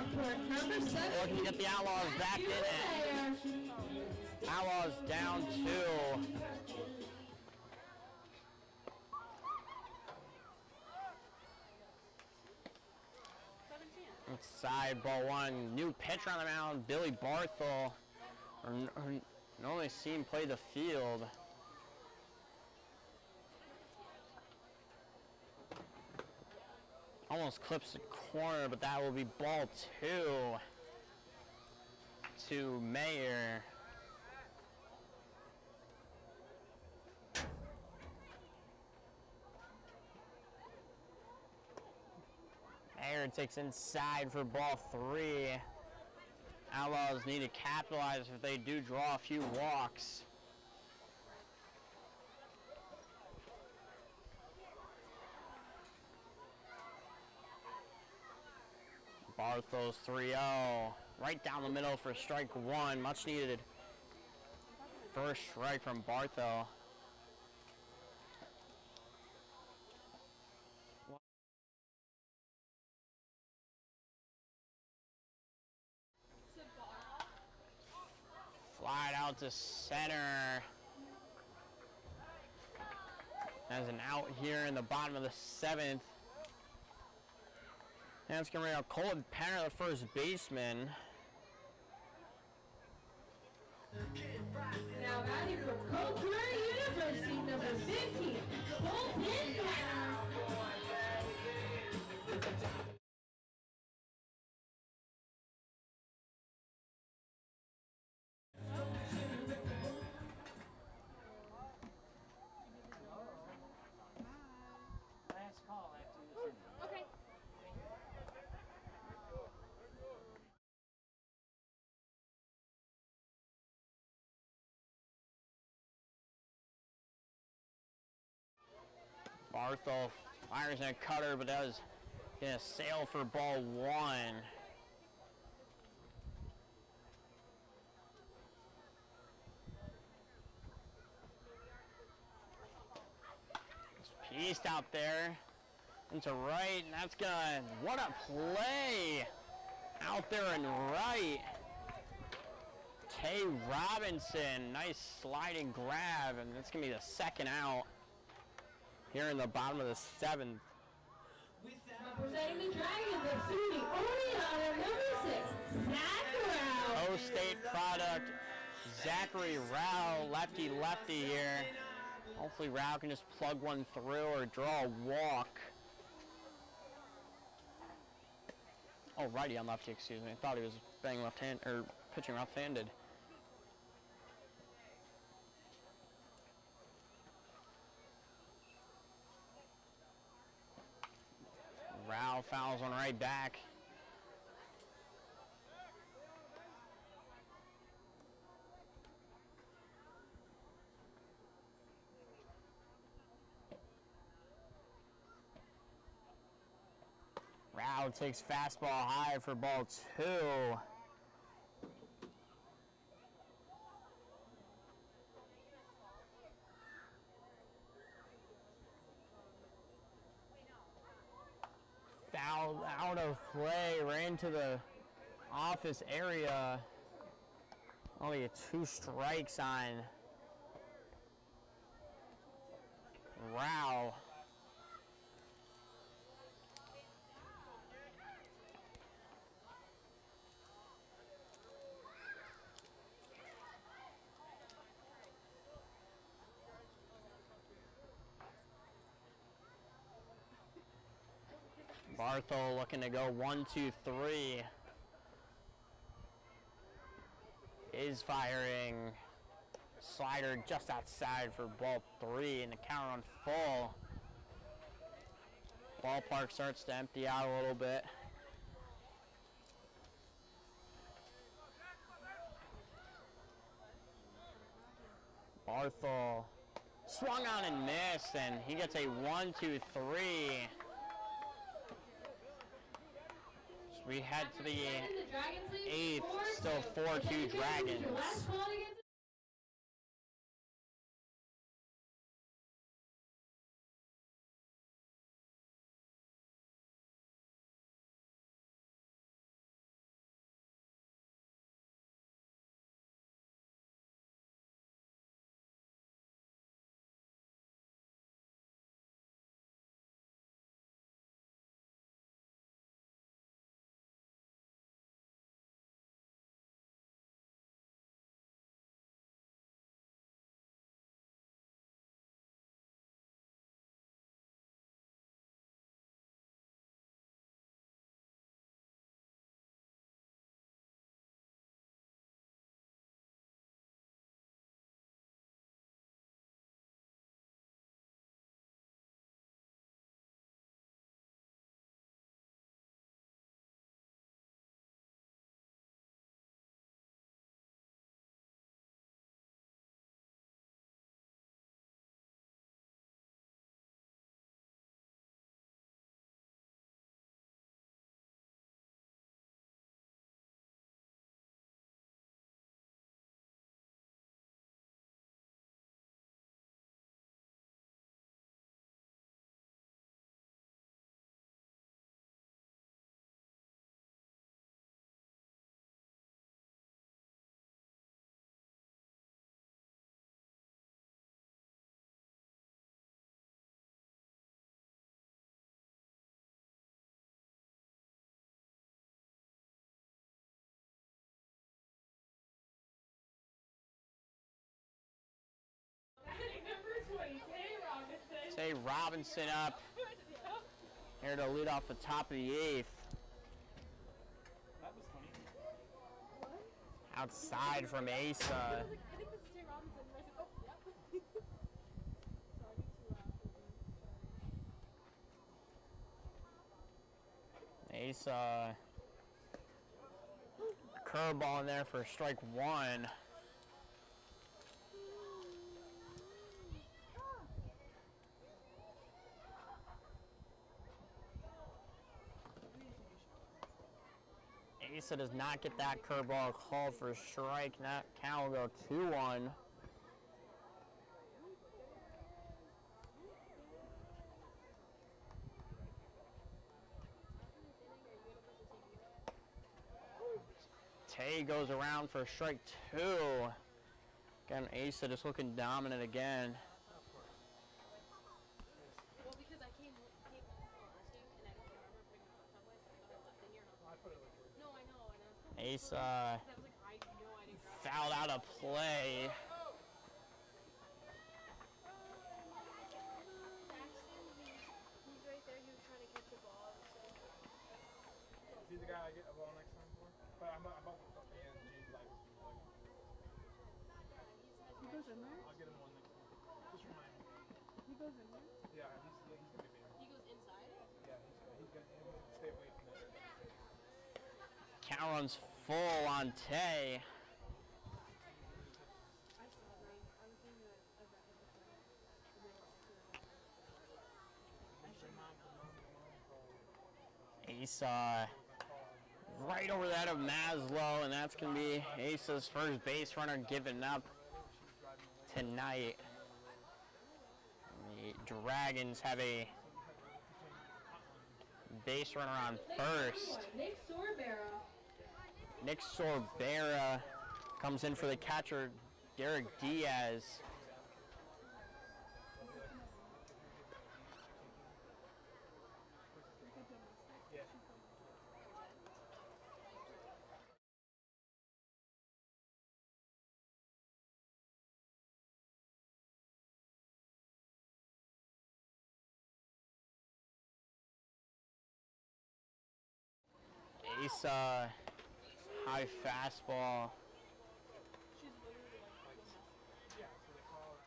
Number 7. Looking to get the Outlaws back in it. Outlaws down 2. Inside ball 1. New pitcher on the mound, Billy Barthel. Normally seen play the field. Almost clips the corner, but that will be ball 2 to Mayer. Mayer takes inside for ball 3. Outlaws need to capitalize if they do draw a few walks. Barthos 3-0. Right down the middle for strike 1. Much needed first strike from Bartho. Fly out to center. As an out here in the bottom of the 7th. And it's going to bring out Colton Penner, the first baseman. Now batting from Colton University, number 15, Colton Penner. Last call after this. Okay. Barthol fires in a cutter, but that was going to sail for ball 1. Pieced out there into right, and that's gonna, what a play out there and right. Tay Robinson, nice sliding grab, and that's gonna be the second out here in the bottom of the 7th. Representing the Dragons of SUNY Oneonta, number 6, Zach Rao. O-State product, Zachary Rao, lefty here. Hopefully Rao can just plug one through or draw a walk. Oh, righty on lefty, excuse me. I thought he was batting left-hand or pitching left-handed. Rao fouls one right back. Rao takes fastball high for ball 2. Foul out of play, ran to the office area. Only a 2 strikes on Rao. Barthol looking to go 1, 2, 3. Is firing. Slider just outside for ball 3 and the count on full. Ballpark starts to empty out a little bit. Barthol swung on and missed, and he gets a 1, 2, 3. We head to the 8th, still 4-2 Dragons. Trey Robinson up here to lead off the top of the 8th. That was funny. Outside from Asa. I think this is Jay Robinson. And I said, oh, yep. So I need to, Asa. Curveball in there for strike 1. Asa does not get that curveball called for strike. That count will go 2-1. Tay goes around for strike 2. Again, Asa just looking dominant again. well, because I came home last game and I don't remember putting my laptop away, so I thought I left it here. And I was like, no, I know. And I was kind of Asa I was like, I know I didn't grab it. fouled out of play. Jackson, he's right there. He was trying to catch the ball. So. Is he the guy I get a ball next time for? But I'm about to talk again. James like He goes in there? I'll get him one next time. Just remind me. He goes in there? Yeah, he's gonna be there. He goes inside? Yeah, he's gonna stay away from that. Count runs full on Tay. I saw them. I was seeing a record of them. And they were all together. Asa right over that of Maslow, and that's going to be Asa's first base runner given up tonight. The Dragons have a base runner on first. Nick Sorbera. Nick Sorbera comes in for the catcher, Derek Diaz. Asa, high fastball. She's literally like Yeah, so they call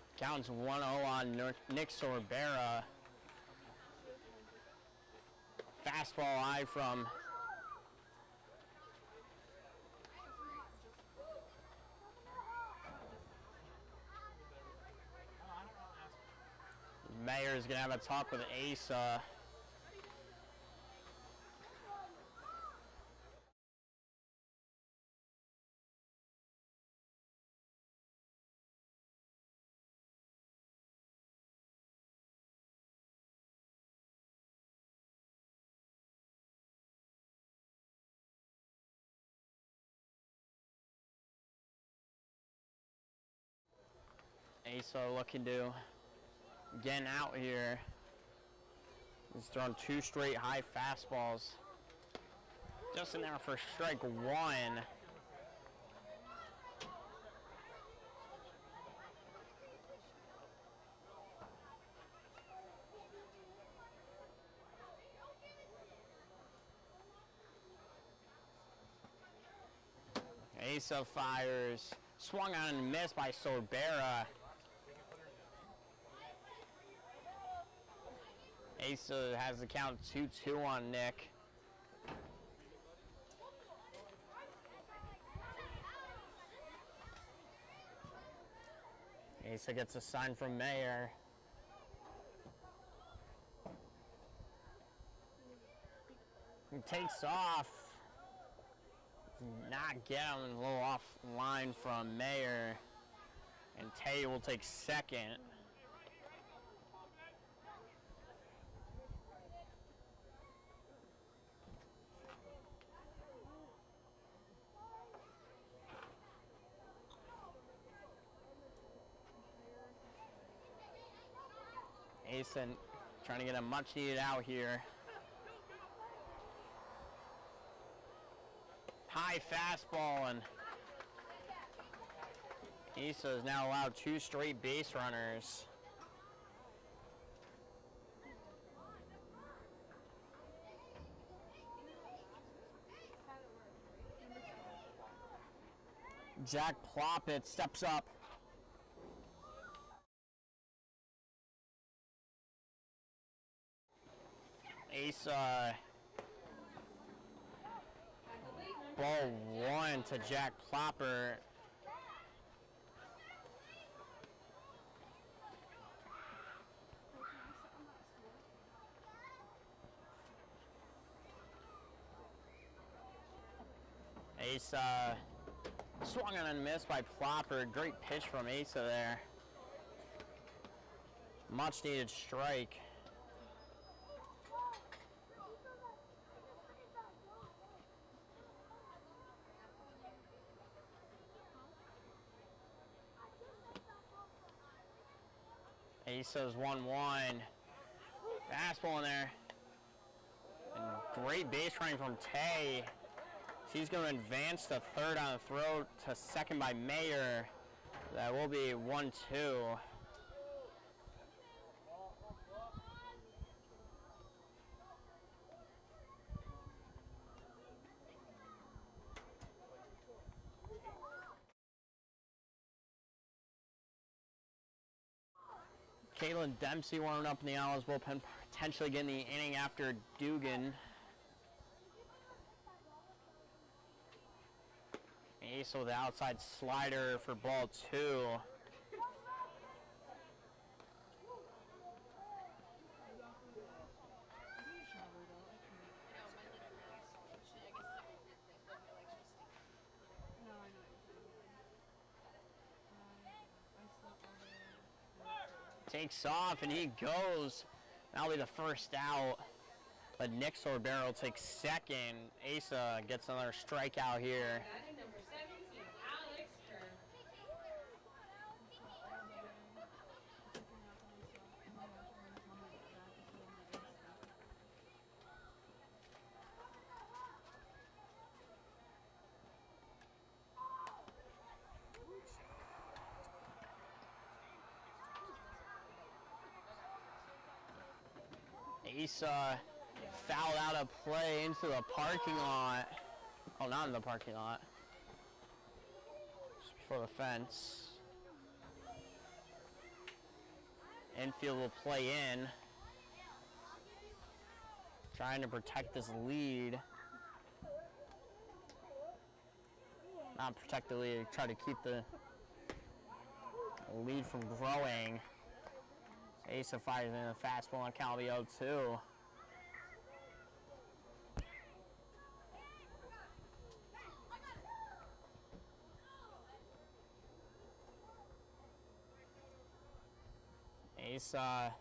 it. Counts 1-0 on Nick Sorbera. Fastball high from Mayer's gonna have a talk with Asa. Asa looking to get out here. He's thrown 2 straight high fastballs. Just in there for strike 1. Asa fires. Swung on and missed by Sorbera. Asa has the count 2-2 on Nick. Asa gets a sign from Mayer. He takes off. Does not get him, a little off line from Mayer. And Tay will take second. Asa trying to get a much needed out here. high fastball, and Issa is now allowed 2 straight base runners. Jack Ploppett steps up. Asa, ball 1 to Jack Plopper. Asa swung on and missed by Plopper. Great pitch from Asa there. Much needed strike. Asa's 1-1. Fastball in there. And great base running from Tay. She's going to advance to third on the throw to second by Mayer. That will be 1-2. Caitlin Dempsey warming up in the Outlaws bullpen, potentially getting the inning after Dugan. Asa with the outside slider for ball 2. Takes off and he goes. That'll be the first out. But Nick Sorbero takes second. Asa gets another strikeout here. Batting number 17, Alex Kerr. Asa fouled out a play into the parking lot. Oh, not in the parking lot. Just before the fence. Infield will play in. Trying to protect this lead. Not protect the lead, try to keep the lead from growing. Asa fires in a fastball on count 0-2. Asa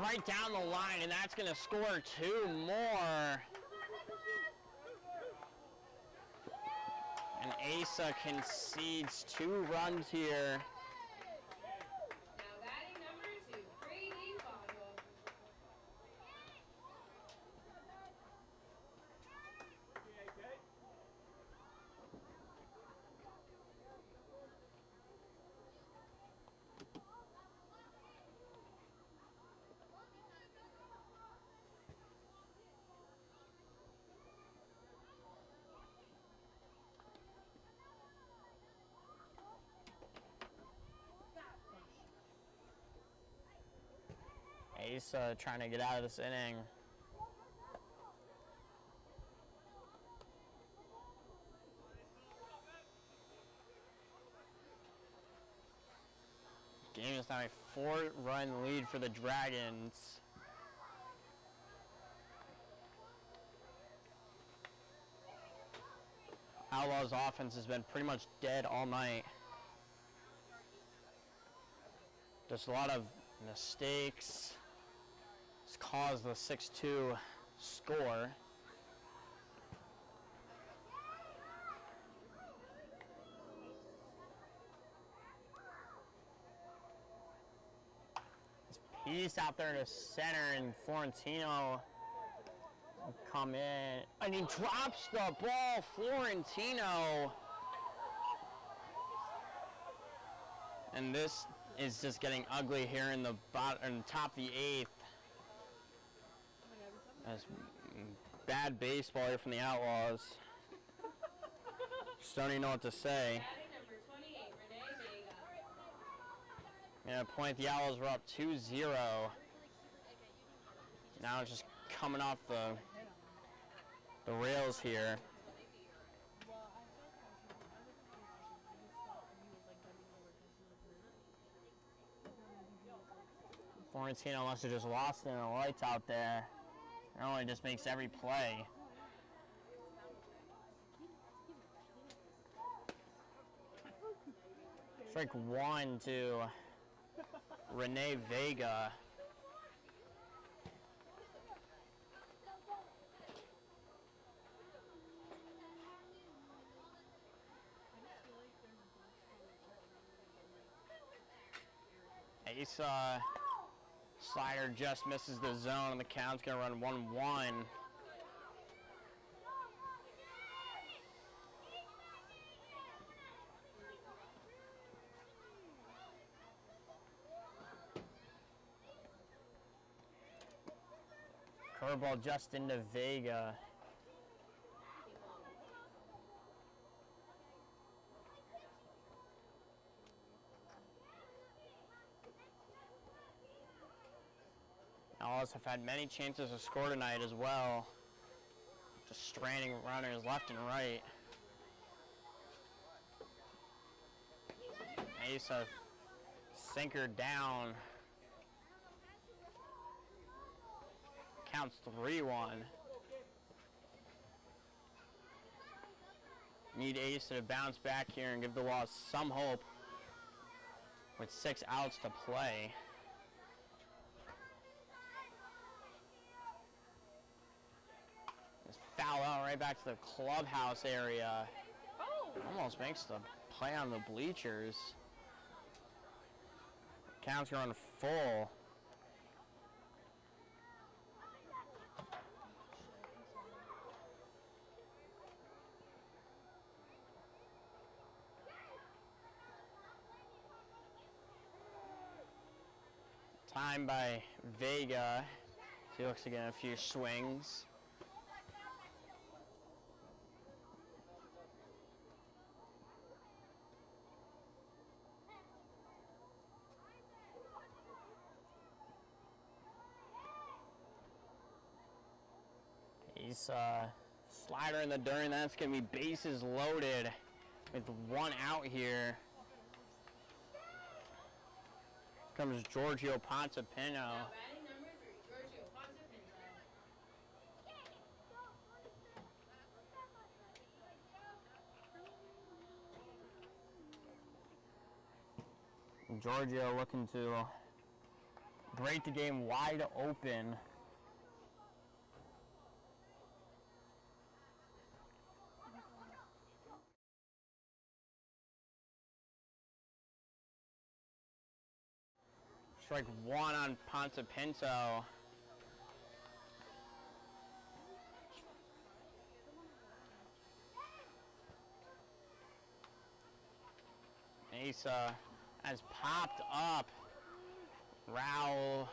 right down the line, and that's going to score 2 more. And Asa concedes 2 runs here. Now batting number 2, Brady Boggle. Asa trying to get out of this inning. Game is now a 4-run lead for the Dragons. Outlaws offense has been pretty much dead all night. Just a lot of mistakes. It's caused the 6-2 score. He's out there to center, and Florentino come in, and he drops the ball, Florentino. And this is just getting ugly here in the top of the 8th. That's bad baseball here from the Outlaws. Just don't even know what to say. Batting number 28, Renee Vega. Yeah, point the Outlaws were up 2-0. Now it's just coming off the rails here. Florentino must have just lost it in the lights out there. It only just makes every play. Strike 1 to Renee Vega. Ace slider just misses the zone, and the count's going to run 1-1. Curveball just into Vega. Outlaws have had many chances to score tonight as well. Just stranding runners left and right. Ace a sinker down. Counts 3-1. Need Ace to bounce back here and give the Laws some hope with 6 outs to play. Just foul out right back to the clubhouse area. Almost makes the play on the bleachers. Count's going full. Time by Vega. He looks to get a few swings. He's slider in the dirt, and that's going to be bases loaded with 1 out here. Comes Giorgio Pontepino. Now batting number 3, Giorgio Pontepino. Giorgio looking to break the game wide open. Strike 1 on Pontepino. Ace has popped up. Raul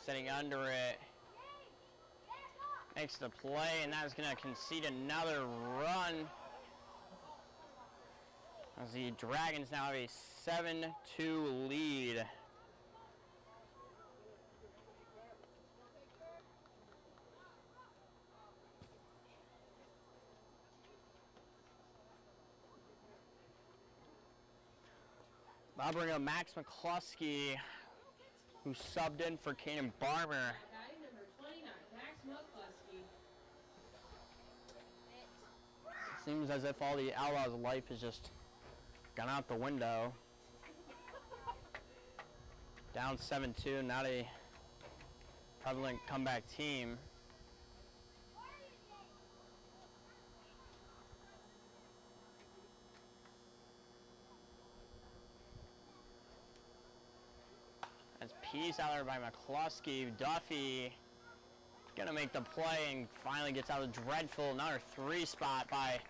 sitting under it. Makes the play, and that's going to concede another run. As the Dragons now have a 7-2 lead. I'll bring up Max McCluskey, who subbed in for Kanan Barber. Batting number 29, Max McCluskey. Seems as if all the Outlaws' life has just gone out the window. Down 7-2, not a prevalent comeback team. That's piece out there by McCluskey. Duffy gonna make the play and finally gets out of dreadful. Another 3 spot by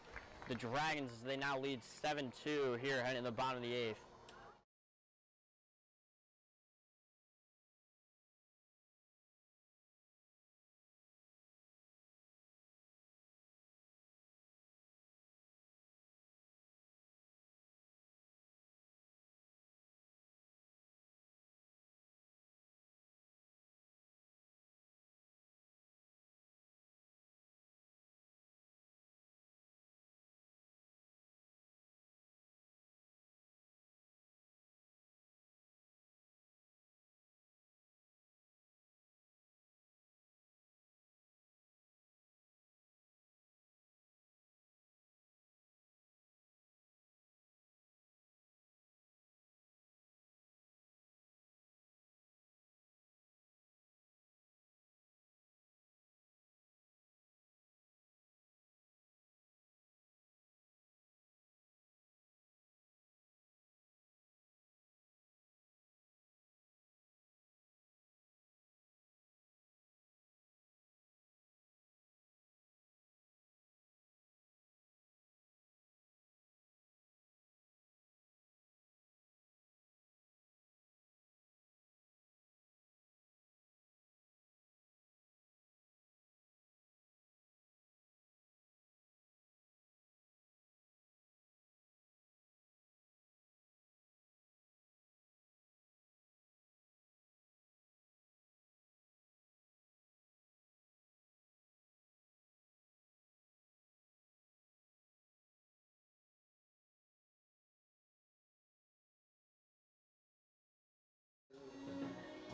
the Dragons as they now lead 7-2 here heading to the bottom of the 8th.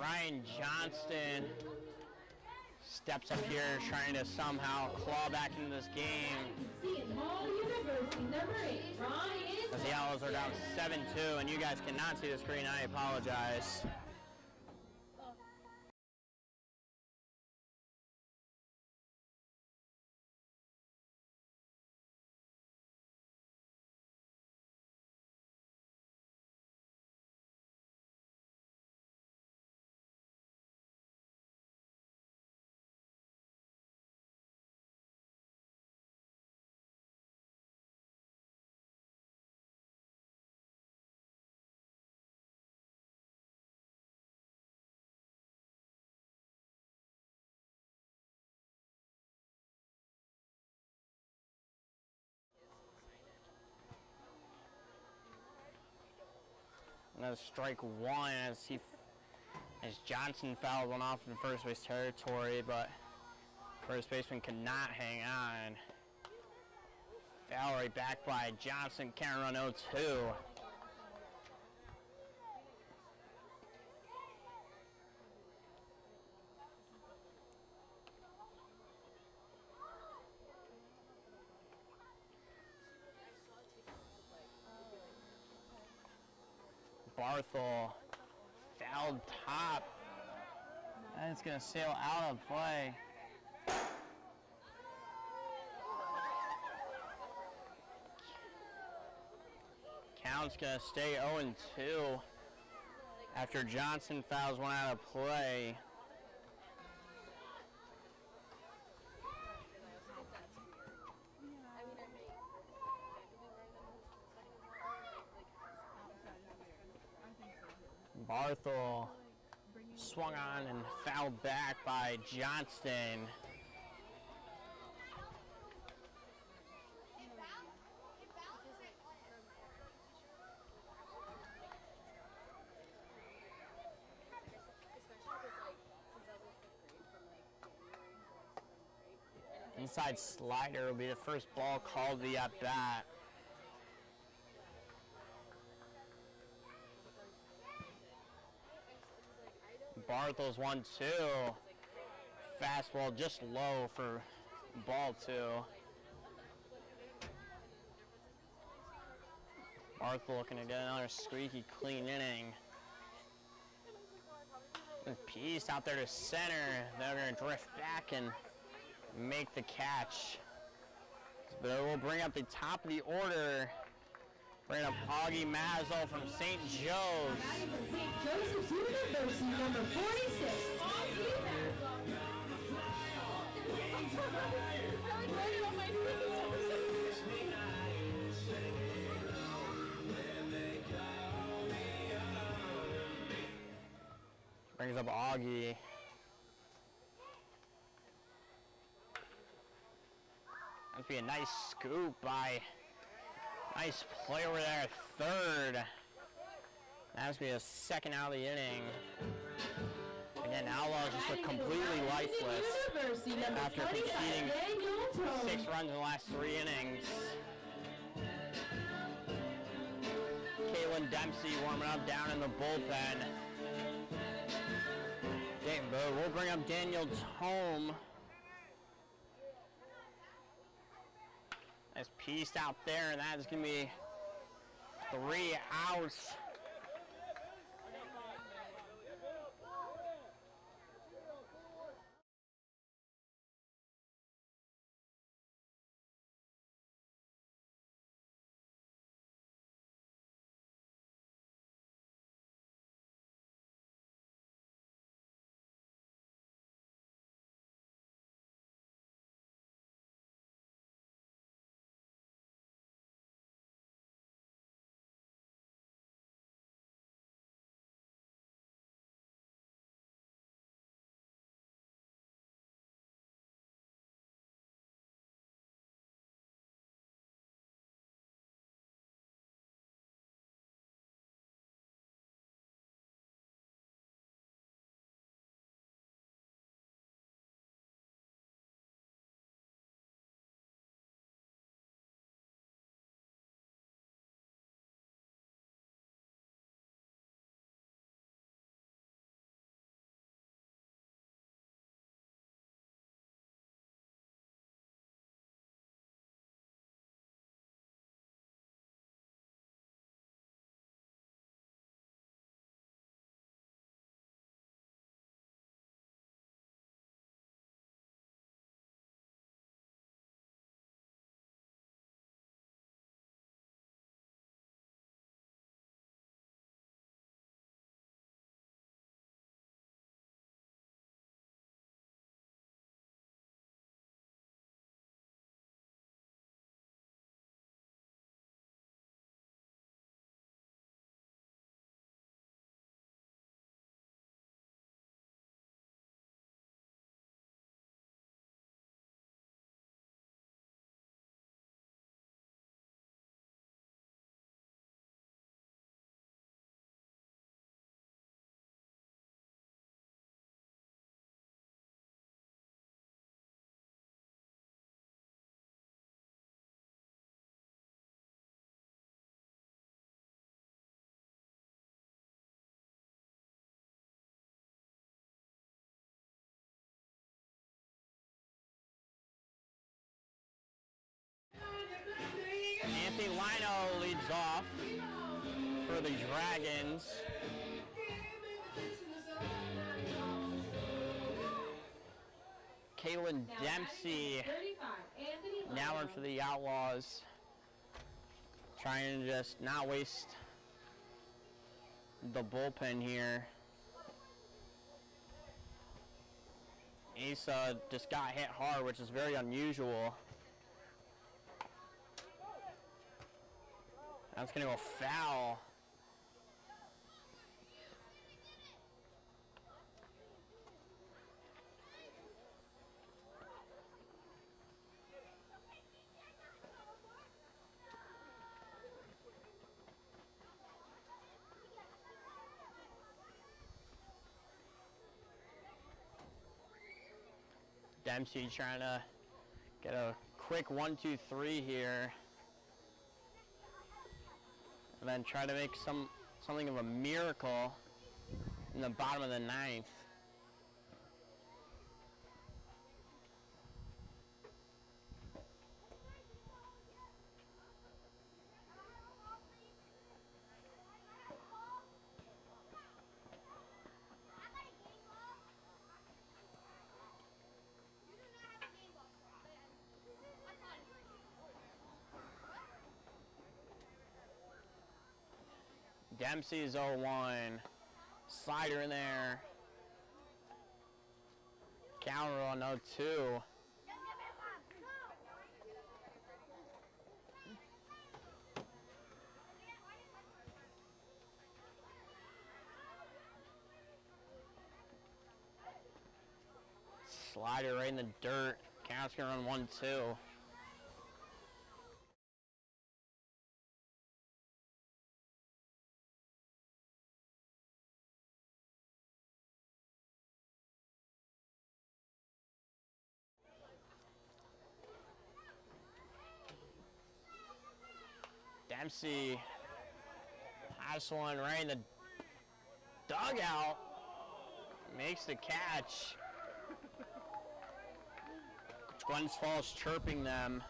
Ryan Johnston steps up here trying to somehow claw back into this game. As the Outlaws are down 7-2, and you guys cannot see the screen, I apologize. Another strike one as Johnson fouled one off in first base territory, but first baseman could not hang on. Foul right back by Johnson, can't run 0-2. Barthel fouled top. And it's going to sail out of play. Count's going to stay 0-2 after Johnson fouls one out of play. Barthel swung on and fouled back by Johnston. Inside slider will be the first ball called the at-bat. Barthel's 1-2. Fastball just low for ball 2. Barthel looking to get another squeaky clean inning. Piece out there to center. They're going to drift back and make the catch. But we'll bring up the top of the order. Bring up Augie Mazzel from St. Joe's. St. Joseph's University, number 46. writing on my Brings up Augie. Must be a nice scoop by, nice play over there at third. That must be a second out of the inning. Again, Outlaws just look completely lifeless after conceding 6 runs in the last 3 innings. Caitlin Dempsey warming up down in the bullpen. We'll bring up Daniel Tome. Nice piece out there, and that is going to be 3 outs. Anthony Lino leads off for the Dragons. Caitlin Dempsey now in for the Outlaws. Trying to just not waste the bullpen here. Asa just got hit hard, which is very unusual. That's going to go foul. Dempsey trying to get a quick 1-2-3 here. And then try to make something of a miracle in the bottom of the 9th. Dempsey's 0-1. Slider in there. Counter on 0-2. Slider right in the dirt. Count's gonna run 1-2. Dempsey has one right in the dugout. Makes the catch. Glens Falls chirping them.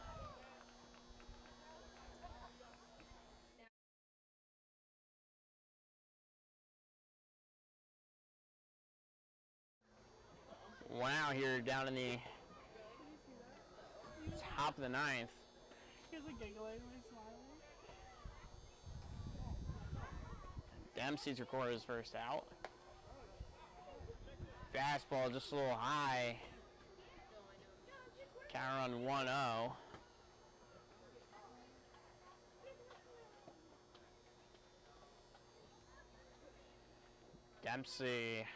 Wow, here down in the top of the ninth. He's like giggling and smiling. Dempsey's recorded his first out. Fastball just a little high. Count run 1-0. Dempsey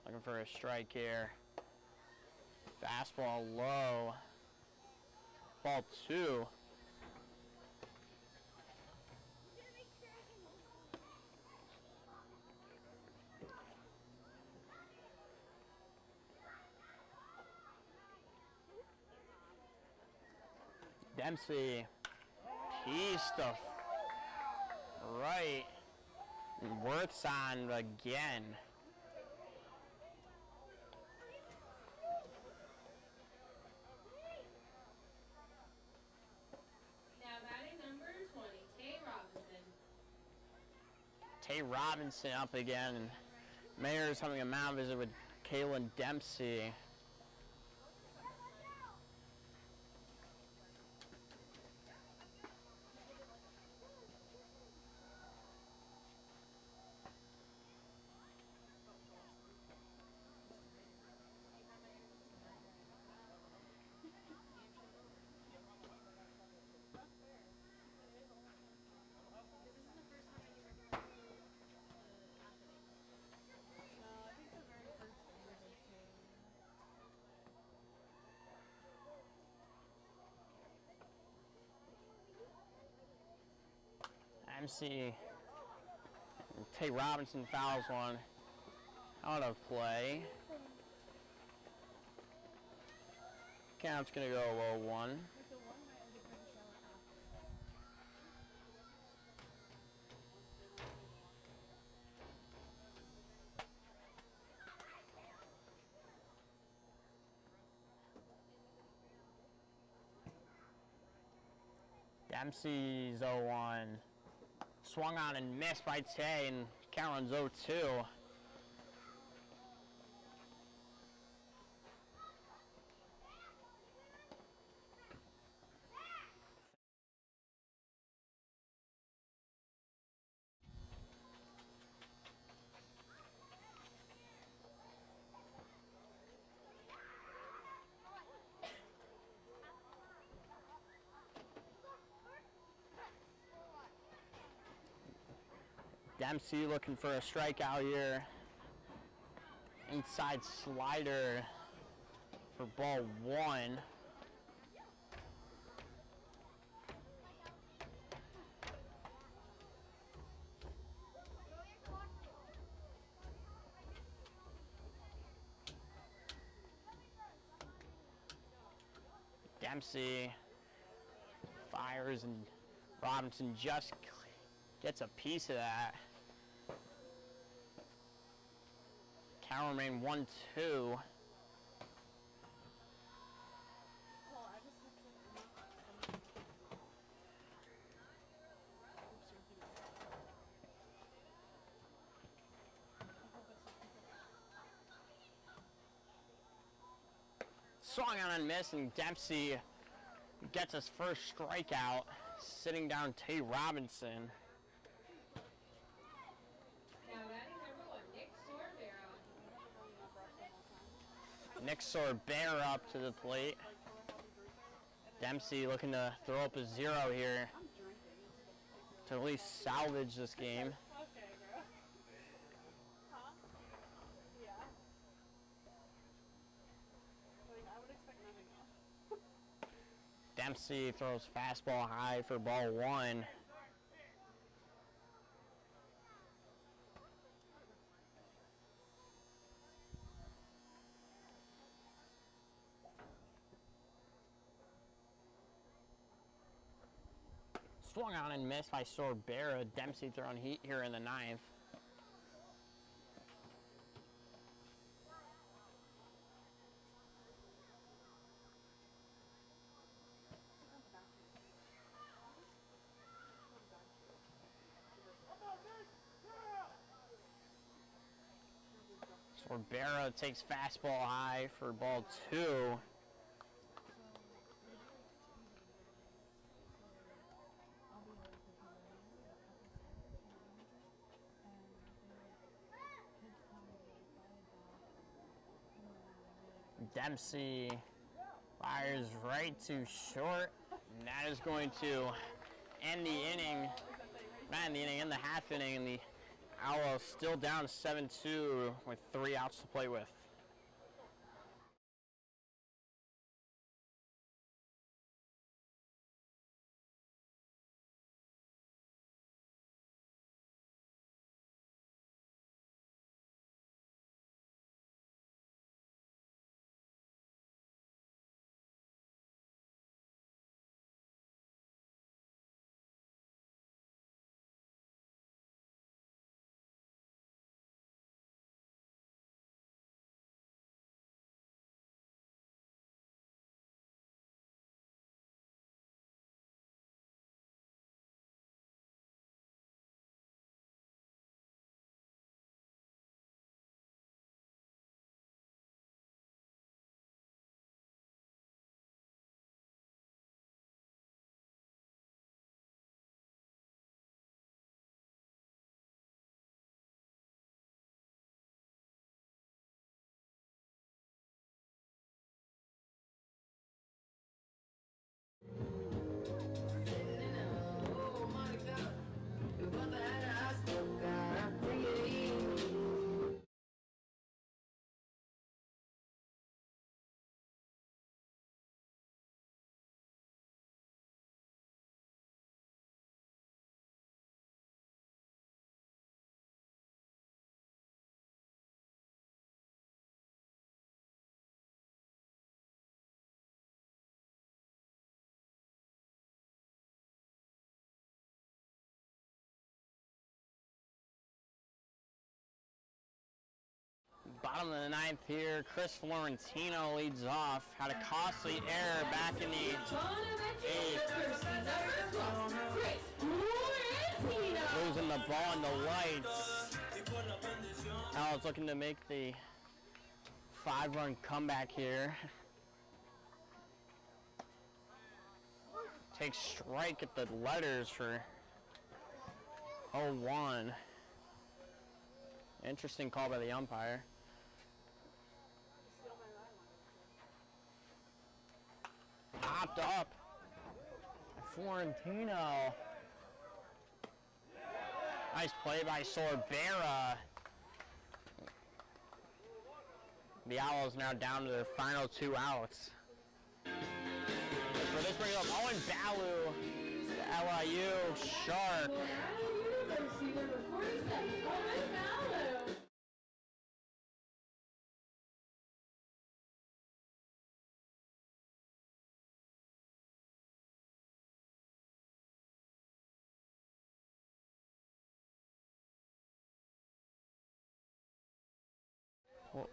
looking for a strike here. Fastball low. Ball 2. Dempsey pieced the right. Worth's on again. Now batting number 20, Tay Robinson. Tay Robinson up again. And Mayor's having a mound visit with Kaylin Dempsey. No, I think the very first game I did too. MC Tay Robinson fouls one out of play. Count's gonna go 0-1. Like the one night I just took a shower after. Dempsey's 0-1. Swung on and missed by Tay, and count runs 0-2. Dempsey looking for a strikeout here. Inside slider for ball 1. Dempsey fires and Robinson just gets a piece of that. Count remain 1-2. Oh, I just texted somebody. Oops, you're repeating it. Swung on and missed, and Dempsey gets his first strikeout, sitting down Tay Robinson. Now batting number 1, Nick Sorbera. Nick Sorbera up to the plate. Dempsey looking to throw up a 0 here to at least salvage this game. Okay, girl. Huh? Yeah. Dempsey throws fastball high for ball one. Swung on and missed by Sorbera. Dempsey throwing heat here in the ninth. Sorbera takes fastball high for ball two. Dempsey fires right to short, and that is going to end the inning. Not end the inning, in the half inning, and the Outlaws still down 7-2 with 3 outs to play with. Bottom of the ninth here, Chris Florentino leads off. Had a costly error back in the eighth. Losing the ball in the lights. Outlaws looking to make the 5-run comeback here. Takes strike at the letters for 0-1. Interesting call by the umpire. Popped up. Florentino. Nice play by Sorbera. The Outlaws now down to their final 2 outs. For this brings up Owen Balu, the LIU Shark. Well,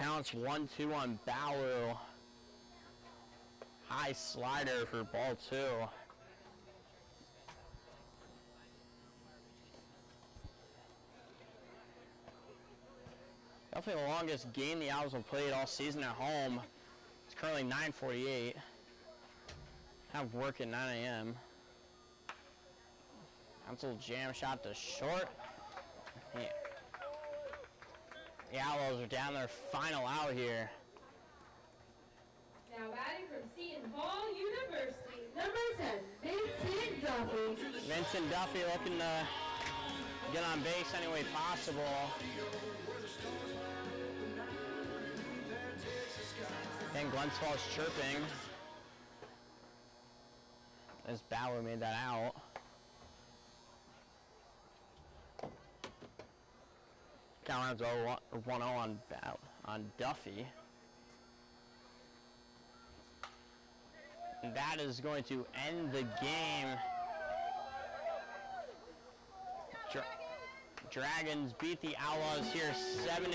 Counts 1-2 on Balu. High slider for ball 2. Definitely the longest game the Owls have played all season at home. It's currently 9:48. Have work at 9 a.m. That's a little jam shot to short. Yeah. The Outlaws are down their final out here. Now batting from Seton Hall University, number 10, Vincent Duffy. Vincent Duffy looking to get on base any way possible. And Glens Falls chirping as Bauer made that out. Count runs 1-0 on Duffy. And that is going to end the game. Dragons beat the Outlaws here 7-2. Final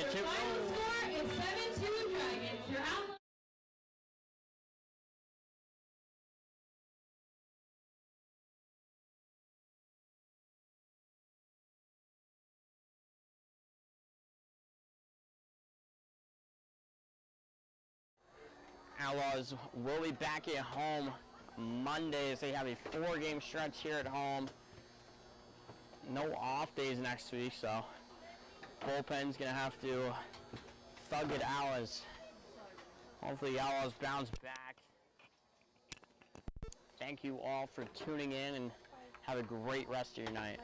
score is 7-2 Dragons. Your Outlaws. Outlaws will be back at home Mondays. They have a 4-game stretch here at home. No off days next week, so bullpen's gonna have to thug it out as hopefully the Outlaws bounce back. Thank you all for tuning in and have a great rest of your night.